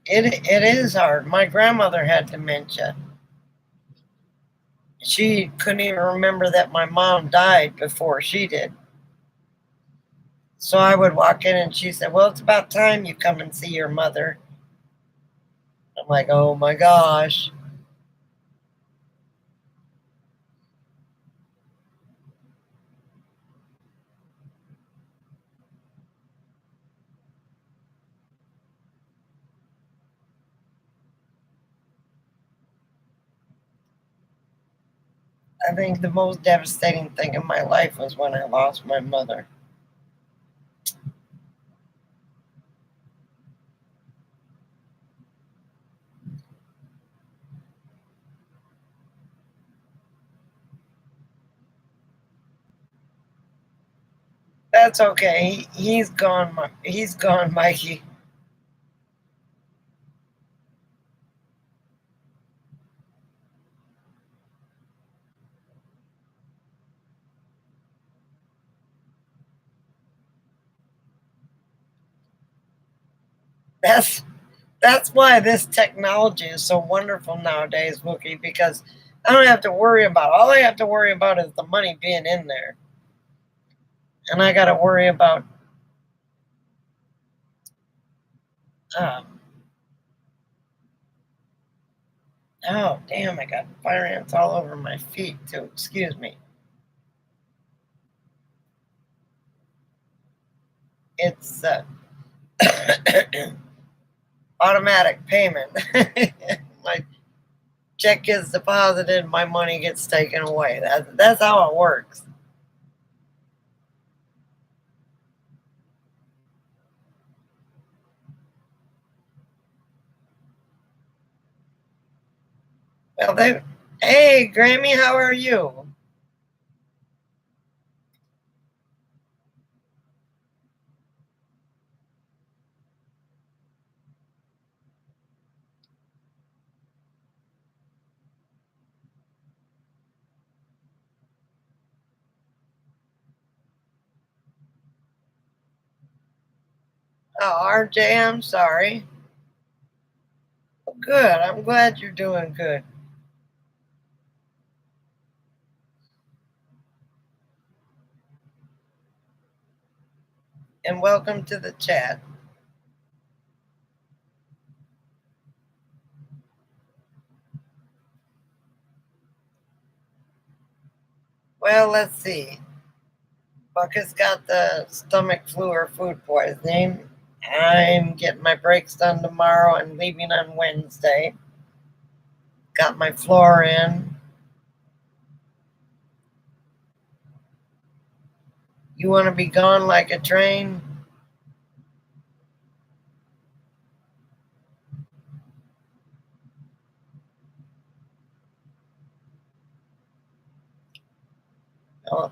It is hard. My grandmother had dementia. She couldn't even remember that my mom died before she did. So I would walk in and she said, "Well, it's about time you come and see your mother." I'm like, "Oh my gosh." I think the most devastating thing in my life was when I lost my mother. That's okay. He's gone. He's gone, Mikey. That's that's why this technology is so wonderful nowadays, Wookie, because I don't have to worry about all I have to worry about is the money being in there. And I gotta worry about um, oh damn, I got fire ants all over my feet too. Excuse me. It's automatic payment. My check gets deposited, my money gets taken away. That's how it works. Well, hey, Grammy, how are you? Oh, RJ, I'm sorry. Good. I'm glad you're doing good. And welcome to the chat. Well, let's see. Bucket's got the stomach flu or food poisoning. I'm getting my brakes done tomorrow and leaving on Wednesday. Got my floor in. You want to be gone like a train? Oh,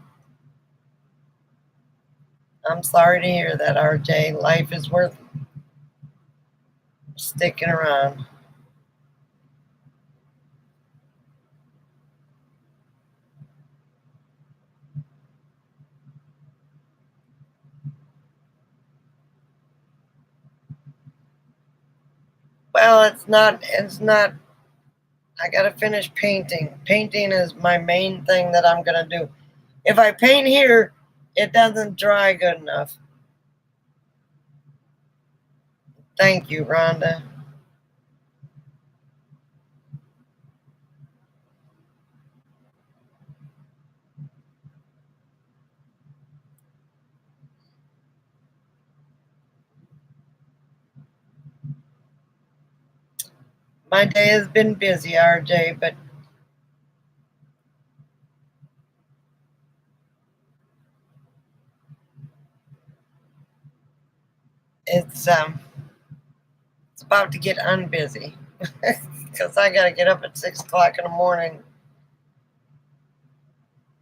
I'm sorry to hear that, RJ. Life is worth sticking around. Well, it's not. I gotta finish painting. Painting is my main thing that I'm gonna do. If I paint here, it doesn't dry good enough. Thank you, Rhonda. My day has been busy, RJ, but it's about to get unbusy because I got to get up at 6 o'clock in the morning,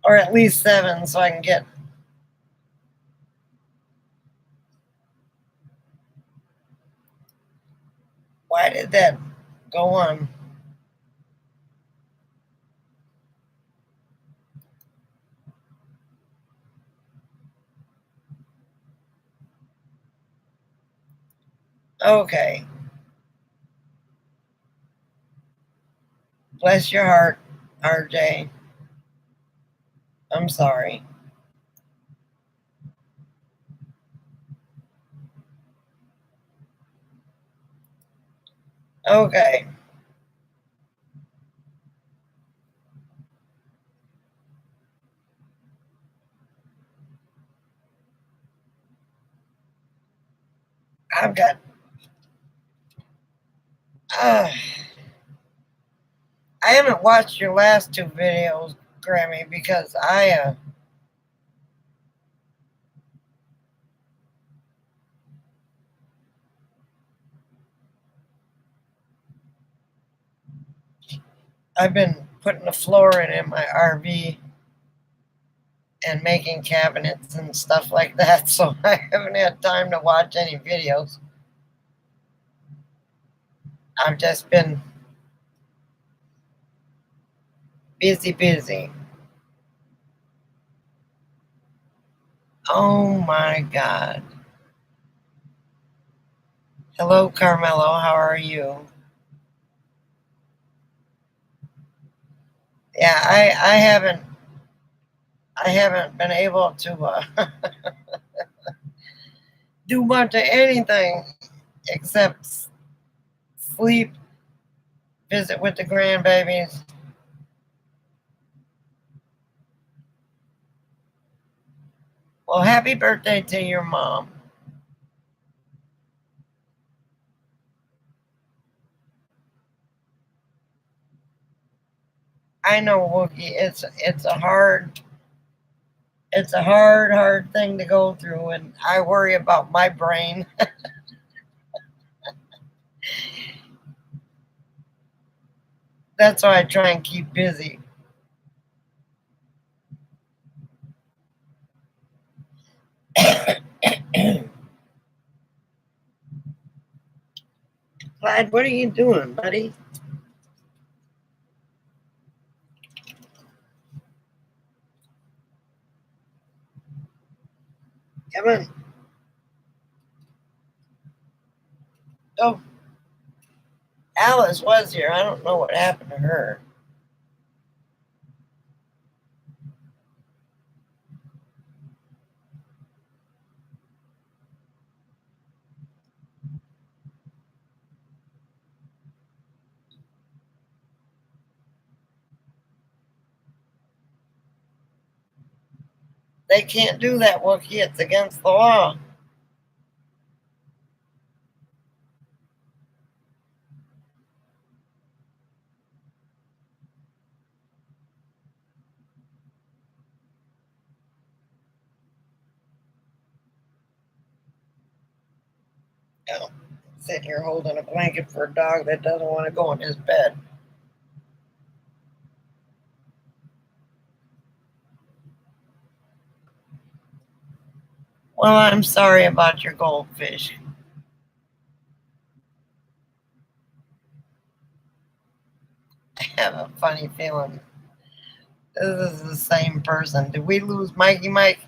or at least 7, so I can get. Why did that go on? Okay. Bless your heart, RJ. I'm sorry. Okay. I've got. Uh, I haven't watched your last 2 videos, Grammy, because I've been putting the flooring in my RV and making cabinets and stuff like that, so I haven't had time to watch any videos. I've just been busy. Oh my God. Hello, Carmelo. How are you? Yeah, I haven't been able to do much of anything except sleep, visit with the grandbabies. Well, happy birthday to your mom. I know, Wookie. It's a hard thing to go through, and I worry about my brain. That's why I try and keep busy. Clyde, what are you doing, buddy? Come on. Oh, Alice was here. I don't know what happened to her. They can't do that, Wookie. It's against the law. Oh, sitting here holding a blanket for a dog that doesn't want to go in his bed. Well, I'm sorry about your goldfish. I have a funny feeling this is the same person. Did we lose Mikey Mike?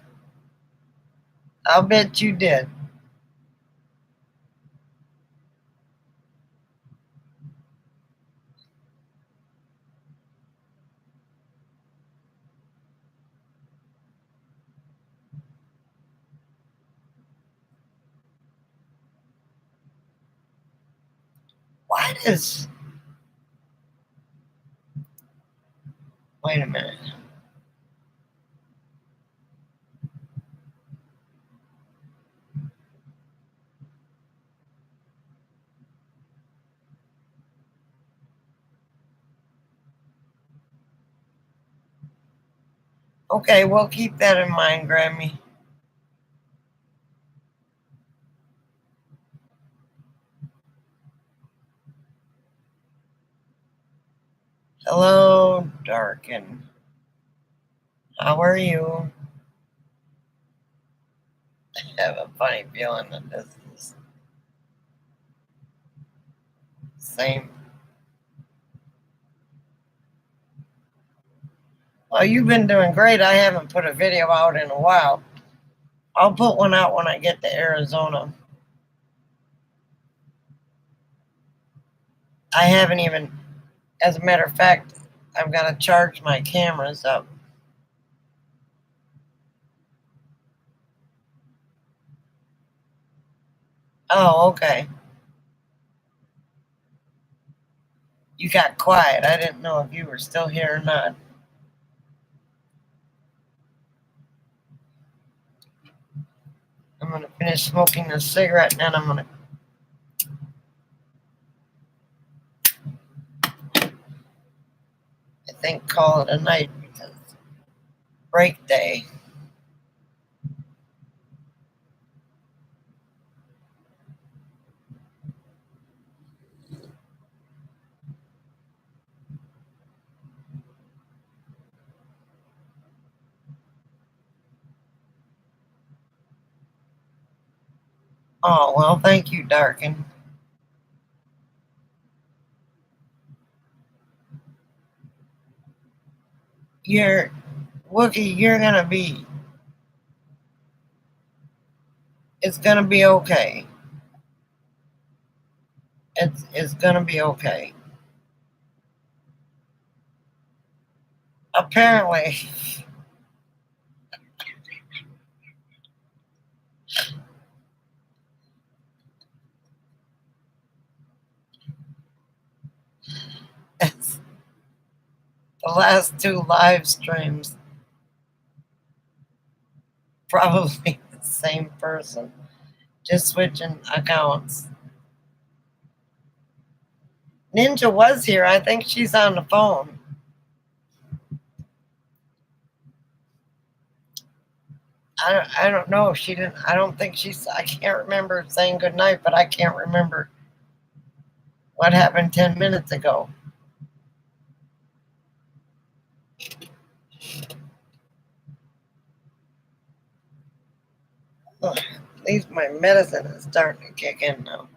I'll bet you did. Why does. Wait a minute. Okay, we'll keep that in mind, Grammy. Hello, Darkin. How are you? I have a funny feeling that this is the same. Well, you've been doing great. I haven't put a video out in a while. I'll put one out when I get to Arizona. I haven't even, as a matter of fact, I've got to charge my cameras up. Oh, okay. You got quiet. I didn't know if you were still here or not. I'm going to finish smoking this cigarette and then I'm going to, I think, call it a night because break day. Oh, well, thank you, Darkin. You're, Wookie, you're going to be, it's going to be okay. It's going to be okay. Apparently, it's the last two live streams, probably the same person, just switching accounts. Ninja was here. I think she's on the phone. I don't know if she didn't. I don't think she's. I can't remember saying goodnight, but I can't remember what happened 10 minutes ago. Ugh, at least my medicine is starting to kick in now.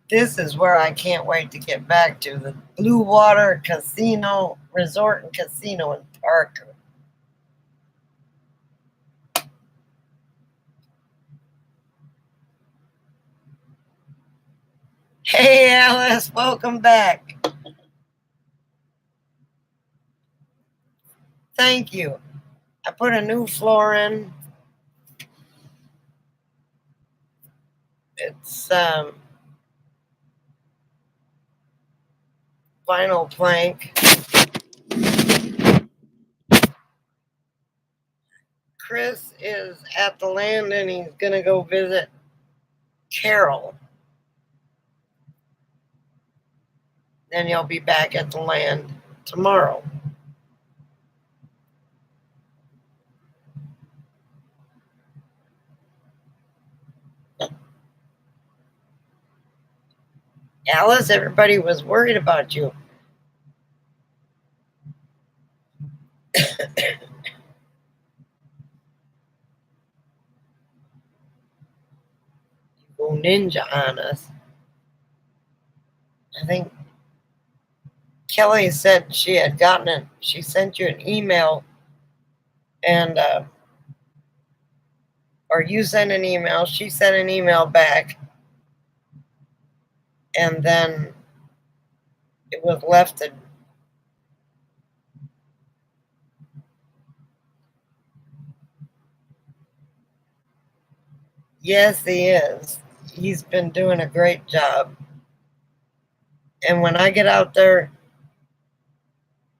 This is where I can't wait to get back to the Blue Water Casino, Resort and Casino in Parker. Hey, Alice, welcome back. Thank you. I put a new floor in. It's vinyl plank. Chris is at the land and he's going to go visit Carol. Then he'll be back at the land tomorrow. Alice, everybody was worried about you. Go ninja on us. I think Kelly said she had gotten it. She sent you an email and or you sent an email, she sent an email back, and then it was left to yes, he is. He's been doing a great job. And when I get out there,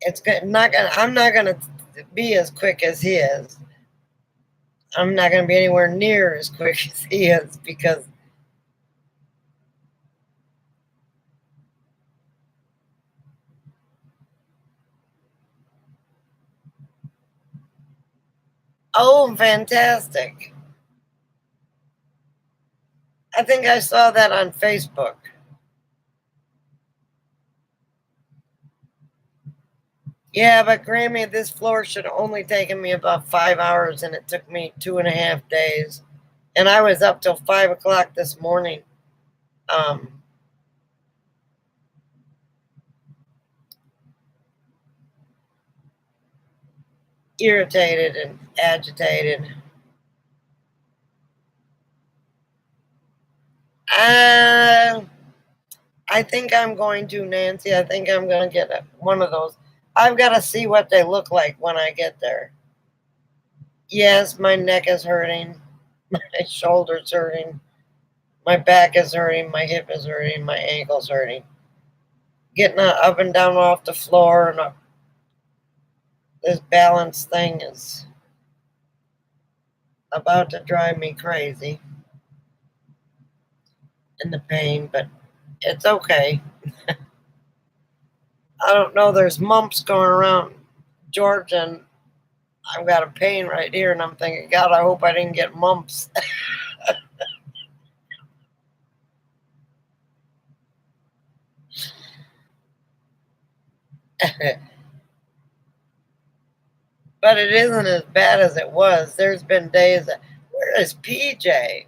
it's good. I'm not gonna be as quick as he is. I'm not gonna be anywhere near as quick as he is because Oh, fantastic. I think I saw that on Facebook. Yeah, but Grammy, this floor should have only taken me about 5 hours, and it took me 2.5 days. And I was up till 5 o'clock this morning. Um, Irritated and agitated. Uh, I think I'm going to, Nancy. I think I'm going to get one of those. I've got to see what they look like when I get there. Yes, my neck is hurting. My shoulder's hurting. My back is hurting. My hip is hurting. My ankle's hurting. Getting up and down off the floor and this balance thing is about to drive me crazy. And the pain, but it's okay. I don't know. There's mumps going around Georgia, and I've got a pain right here, and I'm thinking, God, I hope I didn't get mumps. But it isn't as bad as it was. There's been days that, where is PJ?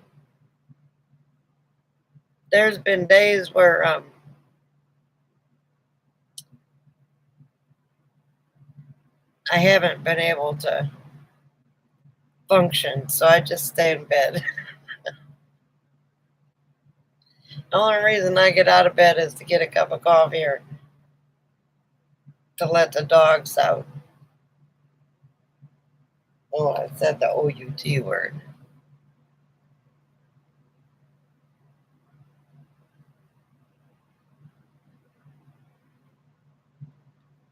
There's been days where I haven't been able to function, so I just stay in bed. The only reason I get out of bed is to get a cup of coffee or to let the dogs out. Oh, I said the OUT word.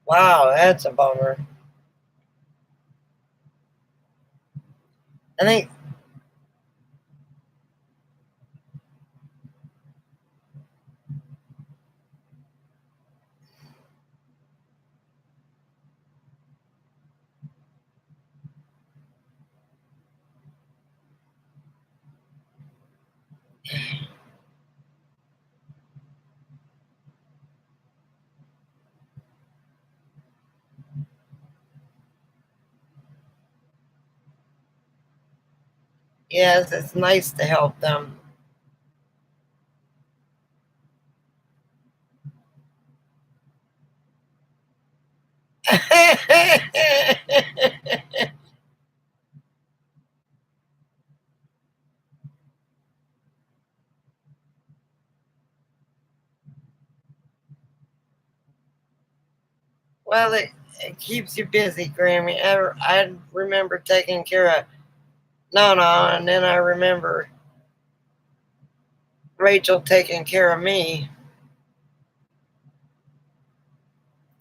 Wow, that's a bummer. I think, yes, it's nice to help them. Well, it keeps you busy, Grammy. I remember taking care of Nana, and then I remember Rachel taking care of me.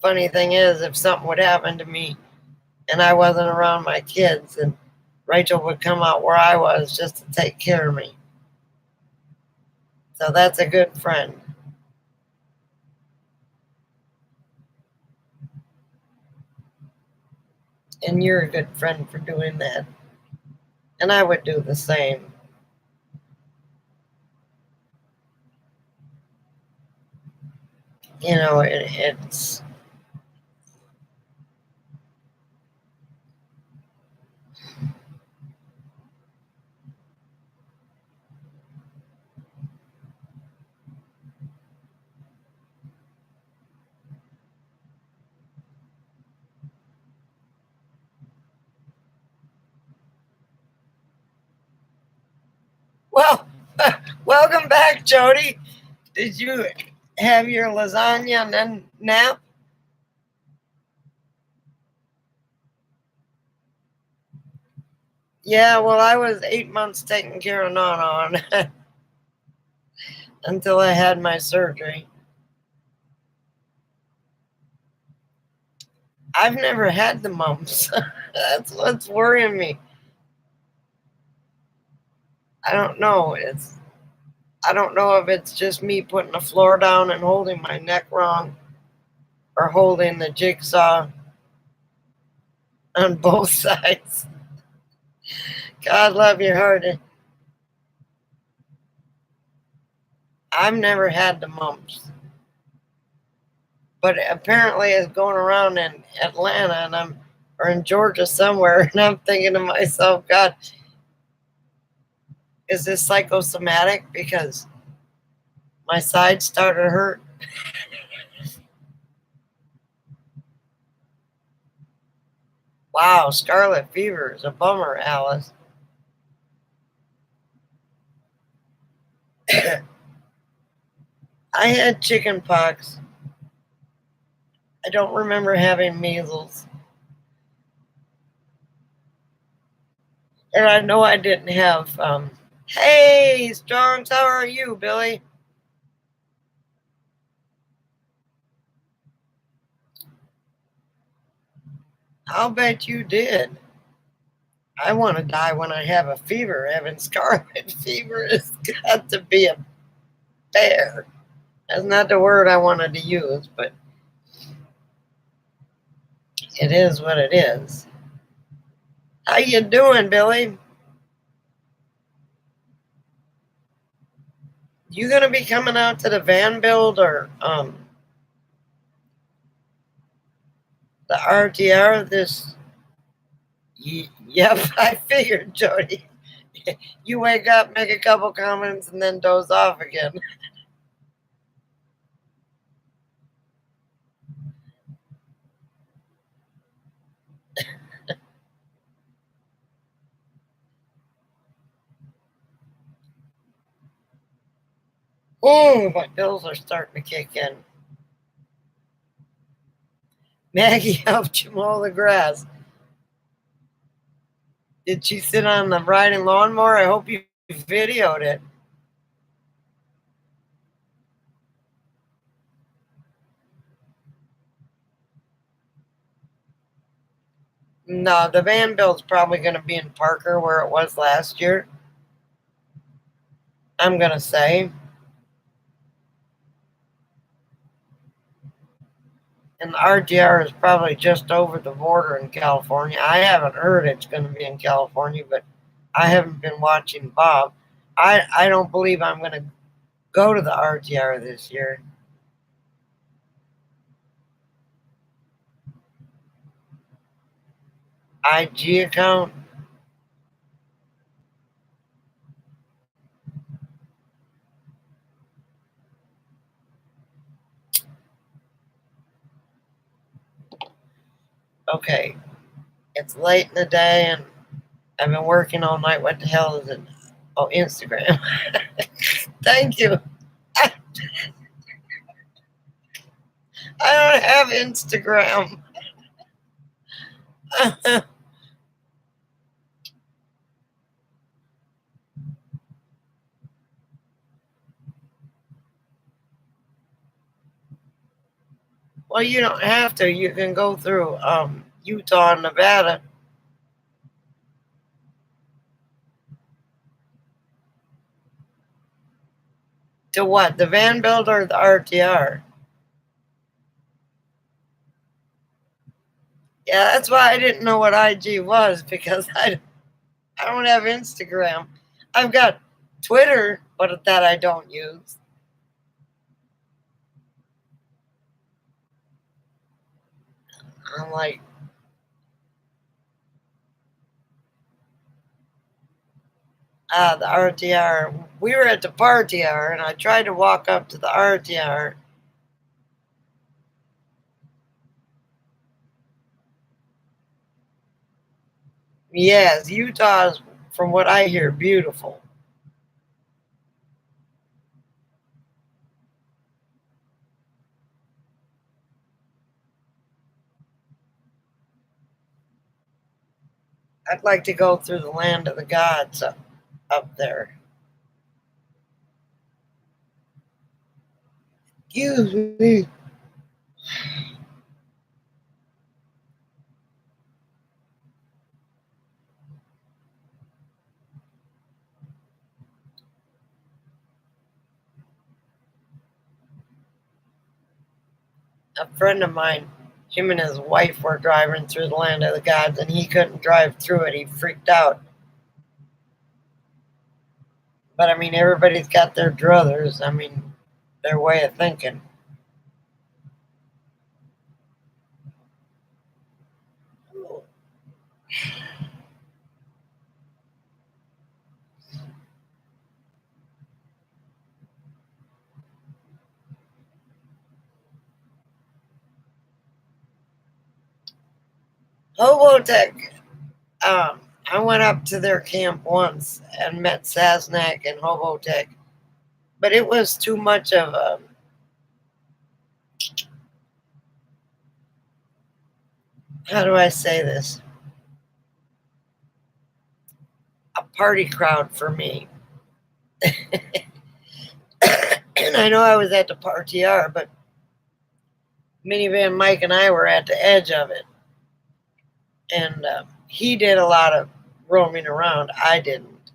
Funny thing is, if something would happen to me and I wasn't around my kids, and Rachel would come out where I was just to take care of me. So that's a good friend. And you're a good friend for doing that. And I would do the same. You know, it's. Well, welcome back, Jody. Did you have your lasagna and then nap? Yeah, well, I was 8 months taking care of Nana until I had my surgery. I've never had the mumps. That's what's worrying me. I don't know. I don't know if it's just me putting the floor down and holding my neck wrong or holding the jigsaw on both sides. God love your heart. I've never had the mumps, but apparently it's going around in Atlanta or in Georgia somewhere, and I'm thinking to myself, God, is this psychosomatic? Because my side started to hurt. Wow, scarlet fever is a bummer, Alice. I had chicken pox. I don't remember having measles. And I know I didn't have, hey, Strongs, how are you, Billy? I'll bet you did. I want to die when I have a fever. Having scarlet fever has got to be a bear. That's not the word I wanted to use, but it is what it is. How you doing, Billy? You gonna be coming out to the van build or the RTR this? Yep, I figured, Jody. You wake up, make a couple comments, and then doze off again. Oh, my bills are starting to kick in. Maggie helped you mow the grass. Did she sit on the riding lawnmower? I hope you videoed it. No, the van build's probably going to be in Parker where it was last year. I'm going to say. And the RGR is probably just over the border in California. I haven't heard it's going to be in California, but I haven't been watching Bob. I don't believe I'm going to go to the RGR this year. IG account? Okay. It's late in the day and I've been working all night. What the hell is it? Oh, Instagram. Thank you. I don't have Instagram. Well, you don't have to. You can go through Utah and Nevada. To what? The van build or the RTR? Yeah, that's why I didn't know what IG was because I don't have Instagram. I've got Twitter, but that I don't use. I'm like, the RTR. We were at the RTR, and I tried to walk up to the RTR. Yes, Utah's, from what I hear, beautiful. I'd like to go through the land of the gods up there. Excuse me. A friend of mine, him and his wife were driving through the land of the gods, and he couldn't drive through it. He freaked out. But I mean, everybody's got their druthers. I mean, their way of thinking. Hobotech. I went up to their camp once and met Sasnak and Hobotech, but it was too much of a, how do I say this? A party crowd for me. And I know I was at the RTR, but Minivan Mike and I were at the edge of it. And he did a lot of roaming around. I didn't.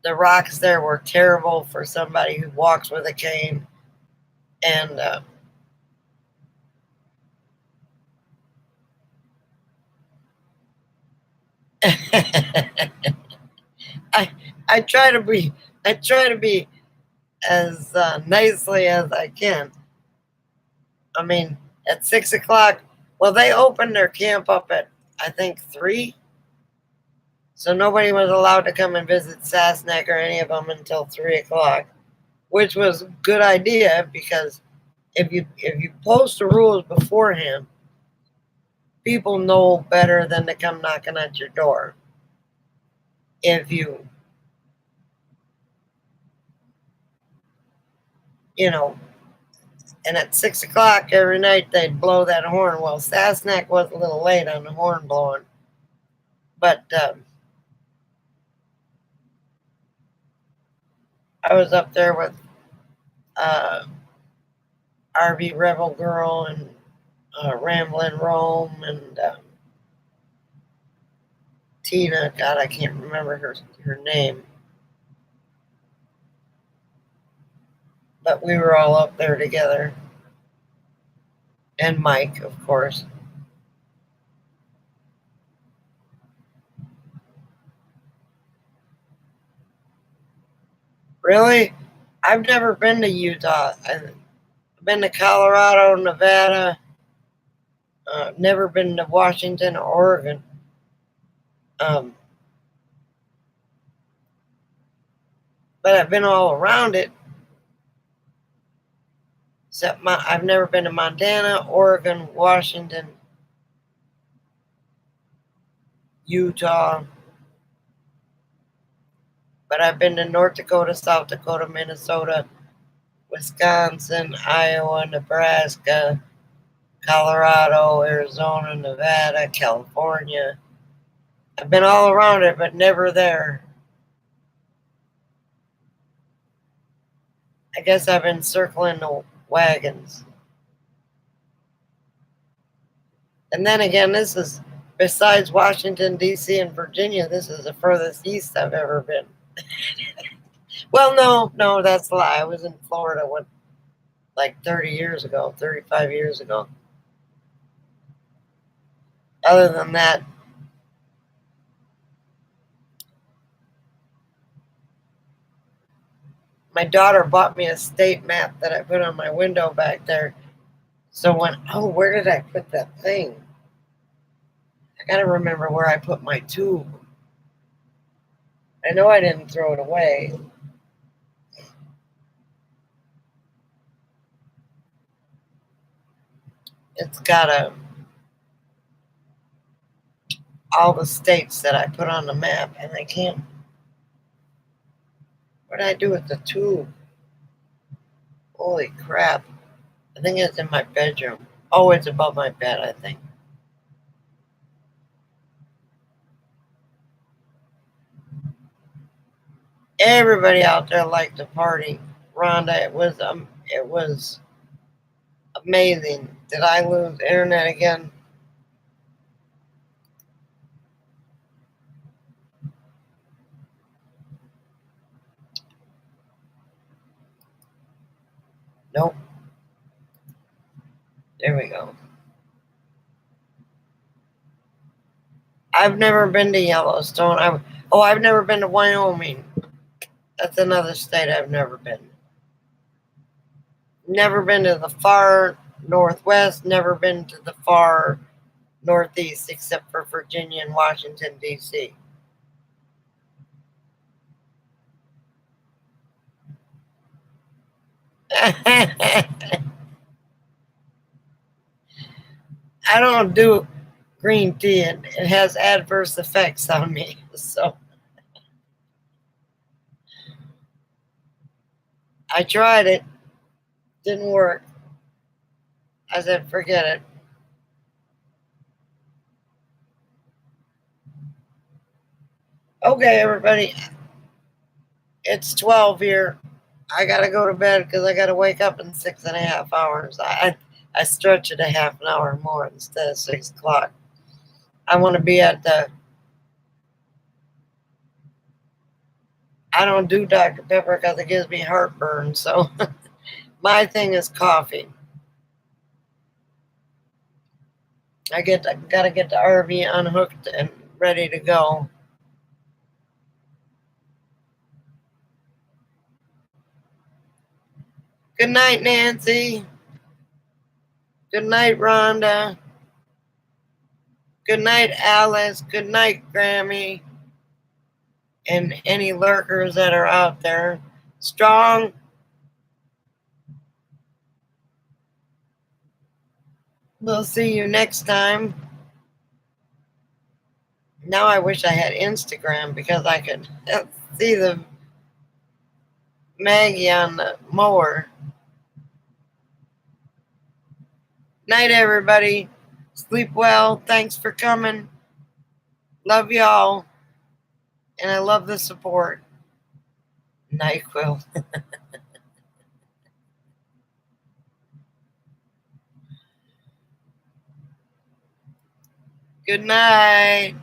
The rocks there were terrible for somebody who walks with a cane. And I try to be as nicely as I can. I mean, at 6 o'clock, well, they opened their camp up at I think 3, so nobody was allowed to come and visit Sasnak or any of them until 3 o'clock, which was a good idea because if you post the rules beforehand, people know better than to come knocking at your door. If you know, and at 6 o'clock every night they'd blow that horn. Well, Sasnak was a little late on the horn blowing, but I was up there with RV Rebel Girl and Ramblin' Rome and Tina. God, I can't remember her name, but we were all up there together, and Mike, of course. Really, I've never been to Utah. I've been to Colorado, Nevada. Never been to Washington or Oregon. Um, but I've been all around it. Except I've never been to Montana, Oregon, Washington, Utah. But I've been to North Dakota, South Dakota, Minnesota, Wisconsin, Iowa, Nebraska, Colorado, Arizona, Nevada, California. I've been all around it, but never there. I guess I've been circling the wagons. And then again, this is, besides Washington, D.C., and Virginia, this is the furthest east I've ever been. Well, no, that's a lie. I was in Florida like 30 years ago, 35 years ago. Other than that, my daughter bought me a state map that I put on my window back there. So where did I put that thing? I gotta remember where I put my tube. I know I didn't throw it away. It's got all the states that I put on the map, and I can't. What did I do with the tube? Holy crap. I think it's in my bedroom. Oh, it's above my bed, I think. Everybody out there liked to party. Rhonda, it was amazing. Did I lose internet again? Nope. There we go. I've never been to Yellowstone. Oh, I've never been to Wyoming. That's another state I've never been. Never been to the far northwest, never been to the far northeast except for Virginia and Washington, D.C. I don't do green tea. It has adverse effects on me. So I tried it. Didn't work. I said, forget it. Okay, everybody. It's 12 here. I gotta go to bed because I gotta wake up in 6.5 hours. I stretch it a half an hour more instead of 6 o'clock. I want to be at the. I don't do Dr. Pepper because it gives me heartburn. So my thing is coffee. Gotta get the RV unhooked and ready to go. Good night, Nancy. Good night, Rhonda. Good night, Alice. Good night, Grammy. And any lurkers that are out there. Strong. We'll see you next time. Now I wish I had Instagram because I could see the Maggie on the mower. Night, everybody. Sleep well. Thanks for coming. Love y'all. And I love the support. NyQuil. Good night.